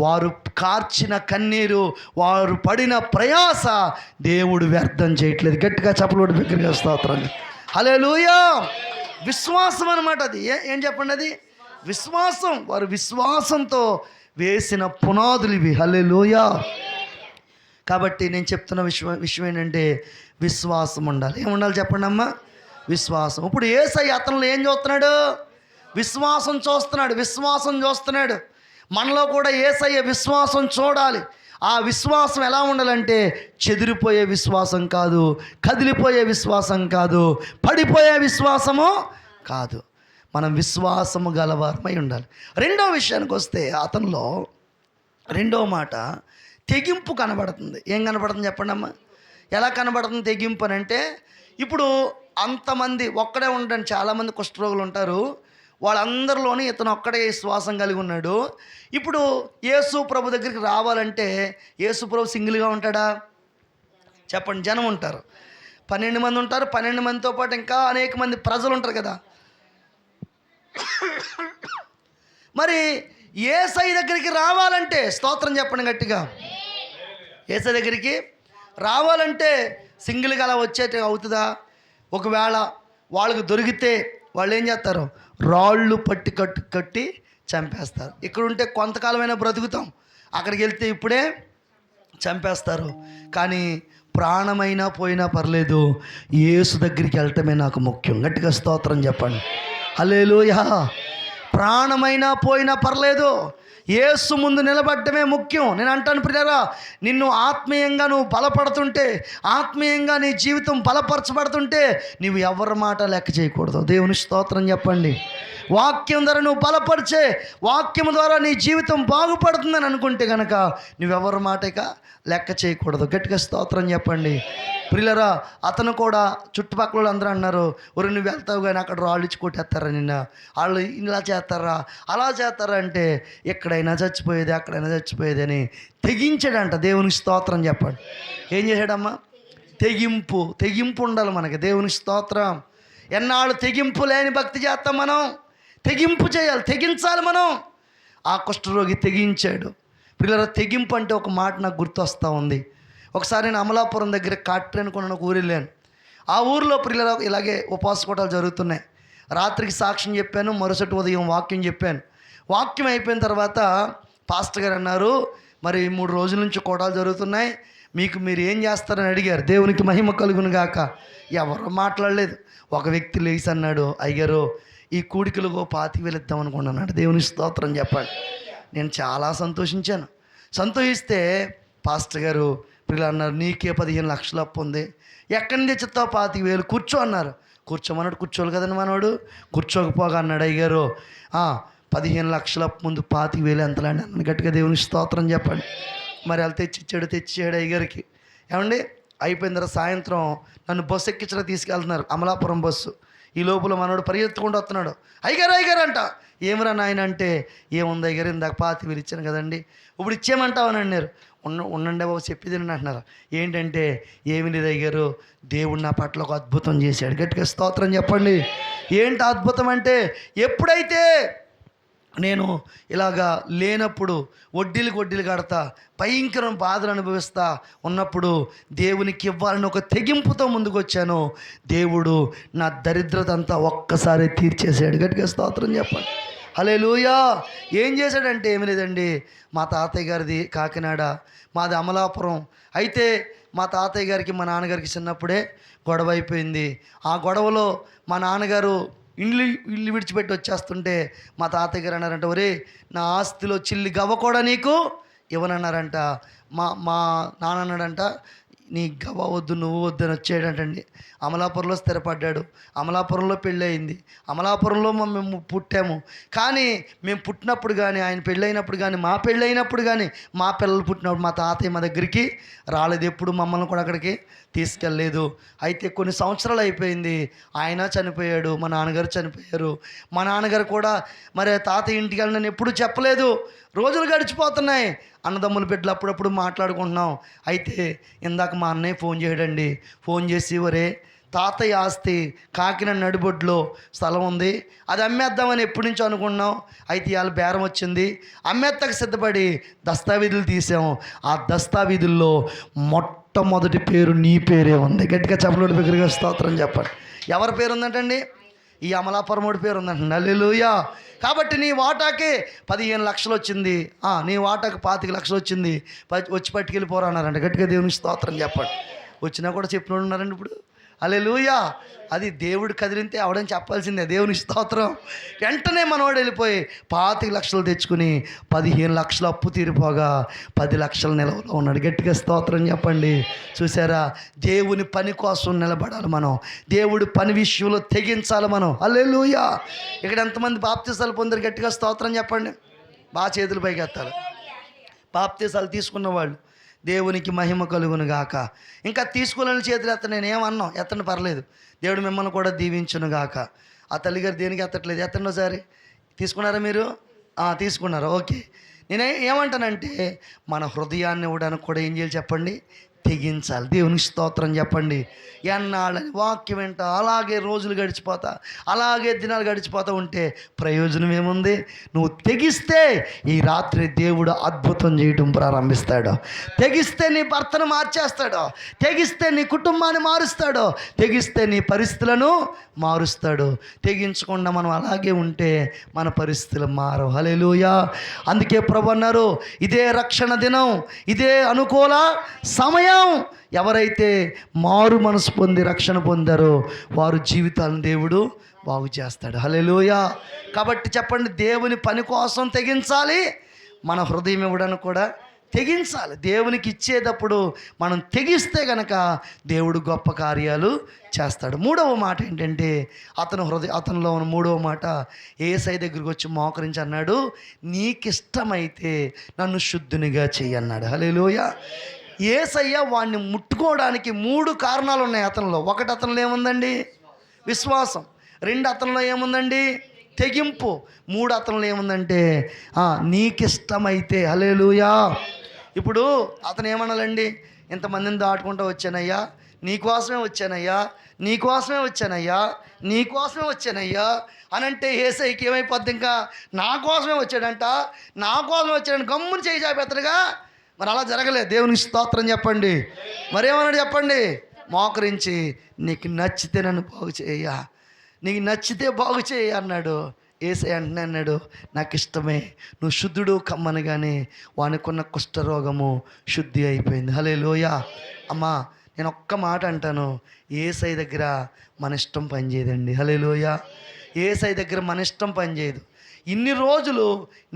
వారు కార్చిన కన్నీరు, వారు పడిన ప్రయాస దేవుడు వ్యర్థం చేయట్లేదు. గట్టిగా చప్పలు బిగ్గరగా స్తోత్రం. హల్లెలూయా. విశ్వాసం అన్నమాట అది. ఏం చెప్పండి, అది విశ్వాసం. వారు విశ్వాసంతో వేసిన పునాదులు ఇవి. హల్లెలూయా. కాబట్టి నేను చెప్తున్న విషయం ఏంటంటే విశ్వాసం ఉండాలి. ఏముండాలి చెప్పండి అమ్మా? విశ్వాసం. ఇప్పుడు యేసయ్య అతనిలో ఏం చూస్తున్నాడు? విశ్వాసం చూస్తున్నాడు. మనలో కూడా యేసయ్య విశ్వాసం చూడాలి. ఆ విశ్వాసం ఎలా ఉండాలంటే చెదిరిపోయే విశ్వాసం కాదు, కదిలిపోయే విశ్వాసం కాదు, పడిపోయే విశ్వాసము కాదు. మనం విశ్వాసము గలవారమై ఉండాలి. రెండో విషయానికి వస్తే అతనిలో రెండో మాట తెగింపు కనబడుతుంది. ఏం కనబడుతుంది చెప్పండి అమ్మా? ఎలా కనబడుతుంది తెగింపు అని అంటే, ఇప్పుడు అంతమంది ఒక్కడే ఉండడానికి చాలామంది కుష్ఠరోగులు ఉంటారు. వాళ్ళందరిలోని ఇతను ఒక్కడే విశ్వాసం కలిగి ఉన్నాడు. ఇప్పుడు యేసు ప్రభు దగ్గరికి రావాలంటే యేసు ప్రభు సింగిల్గా ఉంటాడా చెప్పండి? జనం ఉంటారు, 12 మంది ఉంటారు. 12 మందితో పాటు ఇంకా అనేక మంది ప్రజలు ఉంటారు కదా. మరి యేసయ్య దగ్గరికి రావాలంటే స్తోత్రం చెప్పండి గట్టిగా. యేసయ్య దగ్గరికి రావాలంటే సింగిల్గా అలా వచ్చేట అవుతుందా? ఒకవేళ వాళ్ళకు దొరికితే వాళ్ళు ఏం చేస్తారు? రాళ్ళు పట్టి కట్టి చంపేస్తారు. ఇక్కడ ఉంటే కొంతకాలమైనా బ్రతుకుతాం, అక్కడికి వెళ్తే ఇప్పుడే చంపేస్తారు. కానీ ప్రాణమైనా పోయినా పర్లేదు, యేసు దగ్గరికి వెళ్ళటమే నాకు ముఖ్యం. గట్టిగా స్తోత్రం చెప్పండి. హల్లెలూయా. ప్రాణమైనా పోయినా పర్లేదు, యేసు ముందు నిలబడటమే ముఖ్యం. నేను అంటాను ప్రియులారా, నిన్ను ఆత్మీయంగా నువ్వు బలపడుతుంటే, ఆత్మీయంగా నీ జీవితం బలపరచబడుతుంటే నువ్వు ఎవరి మాట లెక్క చేయకూడదు. దేవుని స్తోత్రం చెప్పండి. వాక్యం ద్వారా నువ్వు బలపరిచే, వాక్యం ద్వారా నీ జీవితం బాగుపడుతుందని అనుకుంటే కనుక నువ్వెవరి మాటక లెక్క చేయకూడదు. గట్టిగా స్తోత్రం చెప్పండి. ప్రియులారా, అతను కూడా చుట్టుపక్కల అందరూ అన్నారు, ఒరు నువ్వు వెళ్తావు కానీ అక్కడ రాళ్ళు ఇచ్చి కొట్టేస్తారా, వాళ్ళు ఇలా చేస్తారా అలా చేస్తారా అంటే, ఎక్కడైనా చచ్చిపోయేది అక్కడైనా చచ్చిపోయేది అని తెగించాడంట. దేవునికి స్తోత్రం చెప్పండి. ఏం చేశాడమ్మా? తెగింపు ఉండాలి మనకి. దేవునికి స్తోత్రం. ఎన్నాళ్ళు తెగింపు లేని భక్తి చేస్తాం మనం? తెగింపు చేయాలి, తెగించాలి మనం. ఆ కుష్ఠరోగి తెగించాడు. ప్రియులారా, తెగింపు అంటే ఒక మాట నాకు గుర్తొస్తూ ఉంది. ఒకసారి నేను అమలాపురం దగ్గర కాట్రేన్ కొన్న ఊరు వెళ్ళాను. ఆ ఊరిలో ప్రియులారా ఇలాగే ఉపవాస కూటాలు జరుగుతున్నాయి. రాత్రికి సాక్ష్యం చెప్పాను, మరుసటి ఉదయం వాక్యం చెప్పాను. వాక్యం అయిపోయిన తర్వాత పాస్టర్ గారు అన్నారు, మరి 3 రోజుల నుంచి కూటాలు జరుగుతున్నాయి, మీరు ఏం చేస్తారని అడిగారు. దేవునికి మహిమ కలుగును గాక. ఎవరు మాట్లాడలేదు. ఒక వ్యక్తి లేచి అన్నాడు, అయ్యారు ఈ కూడికలకు 25,000 ఇద్దాం అనుకున్నాడు. దేవుని స్తోత్రం చెప్పండి. నేను చాలా సంతోషిస్తే పాస్టర్ గారు పిల్లలు అన్నారు, నీకే 15 లక్షలు అప్పు ఉంది, ఎక్కడి నుంచి తెచ్చుతావు 25,000? కూర్చో అన్నారు. కూర్చోమన్నాడు. కూర్చోవాలి కదండి మనోడు. కూర్చోకపోగా అన్నాడు, అయ్యారు 15 లక్షల అప్పు ముందు 25,000 ఎంతలాండి అన్నాను. గట్టిగా దేవుని స్తోత్రం చెప్పండి. మరి వాళ్ళు తెచ్చిచ్చాడు అయ్యగారికి. ఏమండి అయిపోయిన తర్వాత సాయంత్రం నన్ను బస్సు ఎక్కించడానికి తీసుకెళ్తున్నారు, అమలాపురం బస్సు. ఈ లోపల మనోడు పరిగెత్తుకుంటూ వస్తున్నాడు. అయ్యగారు అంట. ఏమరా నాయన అంటే, ఏముంది అయ్యగారు, ఇందాక 25,000 ఇచ్చాను కదండి, ఇప్పుడు ఇచ్చేయమంటావని అన్నారు. ఉండండి బాబు చెప్పేది అంటున్నారు. ఏంటంటే, ఏమి లేదు అయ్యగారు, దేవుడు నా పట్ల ఒక అద్భుతం చేశాడు. గట్టిగా స్తోత్రం చెప్పండి. ఏంటి అద్భుతం అంటే, ఎప్పుడైతే నేను ఇలాగా లేనప్పుడు వడ్డీలు కడతా భయంకరం బాధలు అనుభవిస్తా ఉన్నప్పుడు దేవునికి ఇవ్వాలని ఒక తెగింపుతో ముందుకు వచ్చాను. దేవుడు నా దరిద్రత అంతా ఒక్కసారి తీర్చేశాడు. గట్టిగా స్తోత్రం చెప్పండి. హల్లెలూయా. ఏం చేశాడంటే ఏమి లేదండి, మా తాతయ్య గారిది కాకినాడ, మాది అమలాపురం. అయితే మా తాతయ్య గారికి మా నాన్నగారికి చిన్నప్పుడే గొడవ అయిపోయింది. ఆ గొడవలో మా నాన్నగారు ఇల్లు విడిచిపెట్టి వచ్చేస్తుంటే మా తాతయ్య గారు అన్నారంట, ఒరే నా ఆస్తిలో చిల్లి గవ్వ కూడా నీకు ఇవ్వనన్నారంట. మా నాన్న అన్నాడంట, నీ గవ్వ వద్దు నువ్వు వద్దు అని వచ్చాడంటండి. అమలాపురంలో స్థిరపడ్డాడు. అమలాపురంలో పెళ్ళి అయింది. అమలాపురంలో మేము పుట్టాము. కానీ మేము పుట్టినప్పుడు కానీ, ఆయన పెళ్ళైనప్పుడు కానీ, మా పెళ్ళైనప్పుడు కానీ, మా పిల్లలు పుట్టినప్పుడు మా తాతయ్య మా దగ్గరికి రాలేదు. ఎప్పుడు మమ్మల్ని కూడా అక్కడికి తీసుకెళ్ళలేదు. అయితే కొన్ని సంవత్సరాలు అయిపోయింది. ఆయన చనిపోయాడు, మా నాన్నగారు చనిపోయారు. మా నాన్నగారు కూడా మరి తాతయ్య ఇంటికి వెళ్ళినని ఎప్పుడు చెప్పలేదు. రోజులు గడిచిపోతున్నాయి. అన్నదమ్ముల బిడ్డలు అప్పుడప్పుడు మాట్లాడుకుంటున్నాం. అయితే ఇందాక మా అన్నయ్య ఫోన్ చేయడండి. ఫోన్ చేసి, ఒరే తాతయ్య ఆస్తి కాకినాడ నడిబొడ్లో స్థలం ఉంది, అది అమ్మేద్దామని ఎప్పటి నుంచో అనుకున్నాం. అయితే ఇవాళ బేరం వచ్చింది, అమ్మేత్తకు సిద్ధపడి దస్తావేజులు తీసాం. ఆ దస్తావేజుల్లో మొట్టమొదటి పేరు నీ పేరే ఉంది. గట్టిగా చెప్పలేడు, బిగ్గరగా స్తోత్రం చెప్పండి. ఎవరి పేరు ఉందంటండి? ఈ అమలాపురముడి పేరు ఉందంట. హల్లెలూయా. కాబట్టి నీ వాటాకి 15 లక్షలు వచ్చింది, నీ వాటాకి 25 లక్షలు వచ్చింది, వచ్చి పట్టుకెళ్ళిపోరా అన్నారంట. గట్టిగా దేవునికి స్తోత్రం చెప్పండి. వచ్చినా కూడా చెప్పినోడు ఉన్నారండి ఇప్పుడు. హల్లెలూయా. అది దేవుడు కదిలింతే అవడం చెప్పాల్సిందే. దేవుని స్తోత్రం. వెంటనే మనవాడు వెళ్ళిపోయి 25 లక్షలు తెచ్చుకుని 15 లక్షలు అప్పు తీరిపోగా 10 లక్షల నిలవలో ఉన్నాడు. గట్టిగా స్తోత్రం చెప్పండి. చూసారా, దేవుని పని కోసం నిలబడాలి మనం. దేవుడి పని విషయంలో తెగించాలి మనం. హల్లెలూయా. ఇక్కడ ఎంతమంది బాప్తిసాలు పొందారు? గట్టిగా స్తోత్రం చెప్పండి. బాగా చేతులు పైకి ఎత్తాలి. బాప్తిసాలు తీసుకున్న వాళ్ళు దేవునికి మహిమ కలుగును గాక. ఇంకా తీసుకోలేని చేతులు ఎత్త, నేను ఏమన్నా ఎత్తండి పర్లేదు, దేవుడు మిమ్మల్ని కూడా దీవించును గాక. ఆ తల్లిగారు దేనికి ఎత్తట్లేదు, ఎత్తండి ఒకసారి. తీసుకున్నారా మీరు? తీసుకున్నారు, ఓకే. నేను ఏమంటానంటే, మన హృదయాన్ని ఇవ్వడానికి కూడా ఏం చేయాలి చెప్పండి? తెగించాలి. దేవునికి స్తోత్రం చెప్పండి. ఎన్నాళ్ళని వాక్యం వెంట అలాగే రోజులు గడిచిపోతా, అలాగే దినాలు గడిచిపోతూ ఉంటే ప్రయోజనం ఏముంది? నువ్వు తెగిస్తే ఈ రాత్రి దేవుడు అద్భుతం చేయడం ప్రారంభిస్తాడు. తెగిస్తే నీ భర్తను మార్చేస్తాడు, తెగిస్తే నీ కుటుంబాన్ని మారుస్తాడు, తెగిస్తే నీ పరిస్థితులను మారుస్తాడు. తెగించకుండా మనం అలాగే ఉంటే మన పరిస్థితులు మారవు. హల్లెలూయా. అందుకే ప్రభు అన్నారు, ఇదే రక్షణ దినం, ఇదే అనుకూల సమయం. ఎవరైతే మారు మనసు పొంది రక్షణ పొందారో వారు జీవితాలను దేవుడు బాగు చేస్తాడు. హల్లెలూయా. కాబట్టి చెప్పండి, దేవుని పని కోసం తెగించాలి, మన హృదయం ఇవ్వడానికి కూడా తెగించాలి. దేవునికి ఇచ్చేటప్పుడు మనం తెగిస్తే గనక దేవుడు గొప్ప కార్యాలు చేస్తాడు. మూడవ మాట ఏంటంటే, అతనిలో ఉన్న మూడవ మాట, యేసయ్య దగ్గరికి వచ్చి మోకరించి అన్నాడు, నీకిష్టమైతే నన్ను శుద్ధునిగా చెయ్యి అన్నాడు. హల్లెలూయా. యేసయ్య వాడిని ముట్టుకోవడానికి 3 కారణాలు ఉన్నాయి అతనిలో. ఒకటి, అతనిలో ఏముందండి? విశ్వాసం. 2, అతనిలో ఏముందండి? తెగింపు. 3, అతనిలో ఏముందంటే నీకిష్టమైతే. హల్లెలూయా. ఇప్పుడు అతను ఏమనాలండి? ఇంతమందిని దాటుకుంటూ వచ్చానయ్యా, నీకోసమే వచ్చానయ్యా, నీకోసమే వచ్చానయ్యా, నీకోసమే వచ్చానయ్యా అని అంటే యేసయ్యకి ఏమైపోద్ది? ఇంకా నా కోసమే వచ్చాడంట, నా కోసమే వచ్చాడని గమ్మున చేయి చాపేస్తాడుగా. మరి అలా జరగలేదు. దేవునికి స్తోత్రం చెప్పండి. మరేమన్నాడు చెప్పండి? మోకరించి, నీకు నచ్చితే నన్ను బాగు చేయ, నీకు నచ్చితే బాగు చేయ అన్నాడు. యేసయ్య అంటనే అన్నాడు, నాకు ఇష్టమే, నువ్వు శుద్ధుడు కమ్మనగానే వానికున్న కుష్ఠరోగము శుద్ధి అయిపోయింది. హల్లెలూయా. అమ్మా, నేను ఒక్క మాట అంటాను, యేసయ్య దగ్గర మన ఇష్టం పనిచేయదండి. హల్లెలూయా. యేసయ్య దగ్గర మన ఇష్టం పనిచేయదు. ఇన్ని రోజులు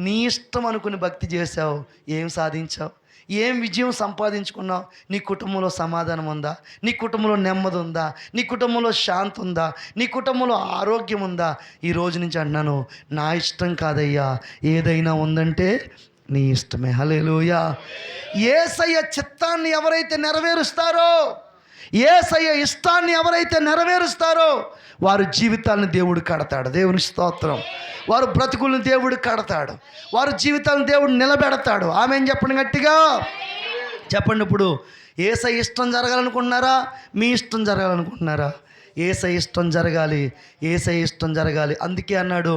నీ ఇష్టం అనుకుని భక్తి చేసావు, ఏం సాధించావు? ఏం విజయం సంపాదించుకున్నావు? నీ కుటుంబంలో సమాధానం ఉందా? నీ కుటుంబంలో నెమ్మది ఉందా? నీ కుటుంబంలో శాంతి ఉందా? నీ కుటుంబంలో ఆరోగ్యం ఉందా? ఈ రోజు నుంచి అంటున్నాను, నా ఇష్టం కాదయ్యా, ఏదైనా ఉందంటే నీ ఇష్టమే. హల్లెలూయా. యేసయ్య చిత్తాన్ని ఎవరైతే నెరవేరుస్తారో, యేసయ్య ఇష్టాన్ని ఎవరైతే నెరవేరుస్తారో వారి జీవితాలను దేవుడు కడతాడు. దేవుని స్తోత్రం. వారు బ్రతుకులను దేవుడు కడతాడు. వారి జీవితాలను దేవుడు నిలబెడతాడు. ఆమె చెప్పండి, గట్టిగా చెప్పండి. ఇప్పుడు యేసయ్య ఇష్టం జరగాలనుకుంటున్నారా? మీ ఇష్టం జరగాలనుకుంటున్నారా? యేసయ్య ఇష్టం జరగాలి, యేసయ్య ఇష్టం జరగాలి. అందుకే అన్నాడు,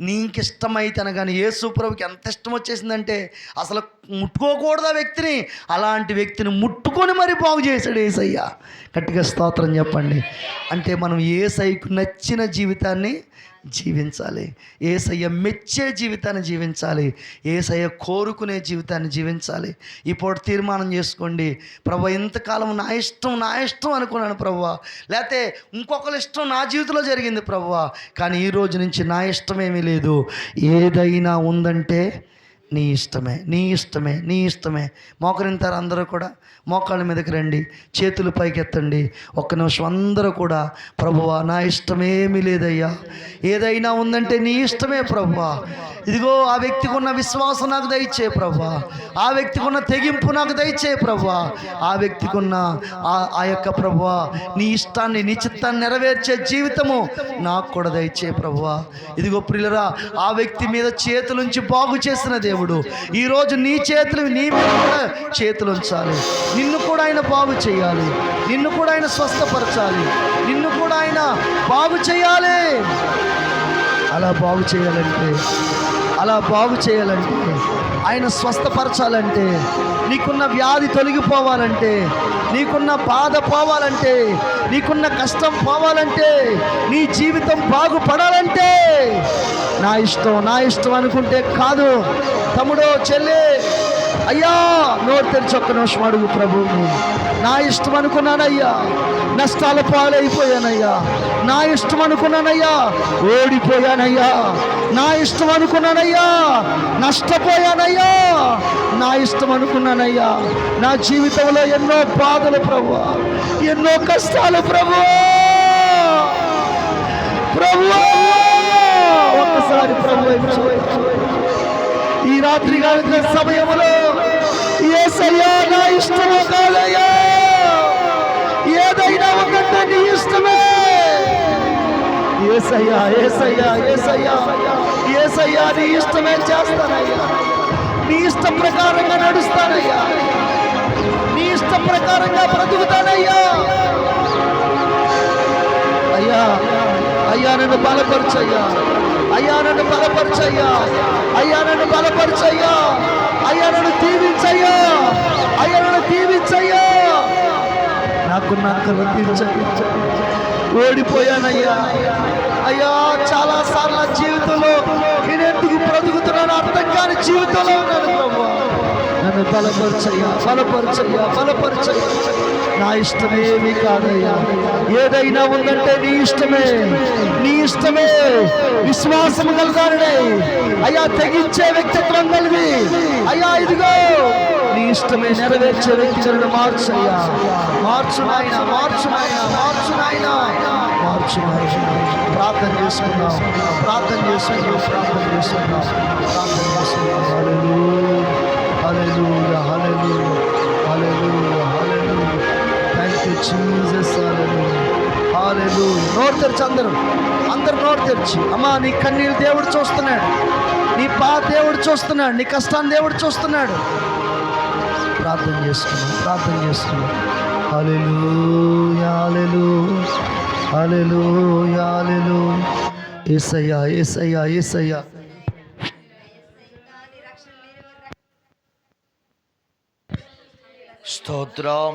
నీకు ఇష్టమైతే అనగానే యేసు ప్రభుకి ఎంత ఇష్టం వచ్చేసిందంటే అసలు ముట్టుకోకూడదు ఆ వ్యక్తిని, అలాంటి వ్యక్తిని ముట్టుకొని మరి బాగు చేశాడు యేసయ్య. గట్టిగా స్తోత్రం చెప్పండి. అంటే మనం యేసయ్యకు నచ్చిన జీవితాన్ని జీవించాలి. యేసయ్య మెచ్చే జీవితాన్ని జీవించాలి. యేసయ్య కోరుకునే జీవితాన్ని జీవించాలి. ఇప్పుడు తీర్మానం చేసుకోండి, ప్రభు ఇంతకాలం నా ఇష్టం అనుకున్నాను ప్రభువా, లేకపోతే ఇంకొకరి ఇష్టం నా జీవితంలో జరిగింది ప్రభువా, కానీ ఈ రోజు నుంచి నా ఇష్టమేమీ లేదు. ఏదైనా ఉందంటే నీ ఇష్టమే, నీ ఇష్టమే, నీ ఇష్టమే. మోకరింతారు అందరూ కూడా, మోకాళ్ళ మీదకి రండి, చేతులు పైకెత్తండి. ఒక్క నిమిషం అందరూ కూడా, ప్రభువా నా ఇష్టమేమీ లేదయ్యా, ఏదైనా ఉందంటే నీ ఇష్టమే ప్రభువా. ఇదిగో ఆ వ్యక్తికి ఉన్న విశ్వాసం నాకు దయచే ప్రభువా, ఆ వ్యక్తికి ఉన్న తెగింపు నాకు దయచే ప్రభువా, ఆ వ్యక్తికి ఉన్న ఆ యొక్క ప్రభువా నీ ఇష్టాన్ని, నీ చిత్తాన్ని నెరవేర్చే జీవితము నాకు కూడా దయచే ప్రభువా. ఇదిగో ప్రియులరా, ఆ వ్యక్తి మీద చేతులుంచి బాగు చేసిన దేవుడు ఈరోజు నీ చేతులు, నీ మీద కూడా చేతులు ఉంచాలి. నిన్ను కూడా ఆయన బాగు చేయాలి, నిన్ను కూడా ఆయన స్వస్థపరచాలి, నిన్ను కూడా ఆయన బాగు చేయాలి. అలా బాగు చేయాలంటే ఆయన స్వస్థపరచాలంటే, నీకున్న వ్యాధి తొలగిపోవాలంటే, నీకున్న బాధ పోవాలంటే, నీకున్న కష్టం పోవాలంటే, నీ జీవితం బాగుపడాలంటే నా ఇష్టం అనుకుంటే కాదు. తమ్ముడు, చెల్లి, అయ్యా నోరు తెరిచి ఒక్క నిమిషం అడుగు ప్రభువుని. నా ఇష్టం అనుకున్నానయ్యా, నష్టాల పాలైపోయానయ్యా. నా ఇష్టం అనుకున్నానయ్యా, ఓడిపోయానయ్యా. నా ఇష్టం అనుకున్నానయ్యా, నష్టపోయానయ్యా. నా ఇష్టం అనుకున్నానయ్యా, నా జీవితంలో ఎన్నో బాధలు ప్రభువా, ఎన్నో కష్టాలు ప్రభువా. ఒక్కసారి ప్రభు ఈ రాత్రి కాల సమయంలో యేసయ్యా నా ఇష్టమో కాదయ్యా, ఏదైనా ఒకటే నీ ఇష్టమే. యేసయ్యా నీ ఇష్టమే చేస్తానయ్యా, నీ ఇష్ట ప్రకారంగా నడుస్తానయ్యా, నీ ఇష్ట ప్రకారంగా బ్రతుకుతానయ్యా. అయ్యా నన్ను బలపరచయ్యా, అయ్యా నన్ను బలపరచయ్యా, అయ్యా నన్ను బలపరచయ్యా, అయ్యా నన్ను దీవించయ్యా, అయ్యా నన్ను దీవించయ్యా. నాకున్న ఆకలి తీర్చయ్యా. ఓడిపోయానయ్యా, అయ్యా చాలాసార్లు జీవితంలో నేను ఎందుకు బ్రతుకుతున్నాను అర్థం కాని జీవితంలో ఉన్నాను ప్రభువా. నన్ను బలపరచయ్యా. నా ఇష్టమేమీ కాదయ్యా, ఏదైనా ఉందంటే నీ ఇష్టమే. విశ్వాసం కలగాలనే అయ్యా, తెగించే వ్యక్తిత్వం కలిగి అయ్యా, ఇదిగో నీ ఇష్టమే నెరవేర్చే వ్యక్తులను మార్చయ్యా. మార్చు నాయనా. ప్రార్థన చేసుకున్నాం. Hallelujah. Thank you Jesus. Hallelujah. నోరు తెరిచి అందరూ నోరు తెరిచి, అమ్మా నీ కన్నీళ్ళు దేవుడు చూస్తున్నాడు, నీ బాధ దేవుడు చూస్తున్నాడు, నీ కష్టాన్ని దేవుడు చూస్తున్నాడు. ప్రార్థన చేసుకున్నాం. హల్లెలూయా. యేసయ్యా. స్తోత్రం.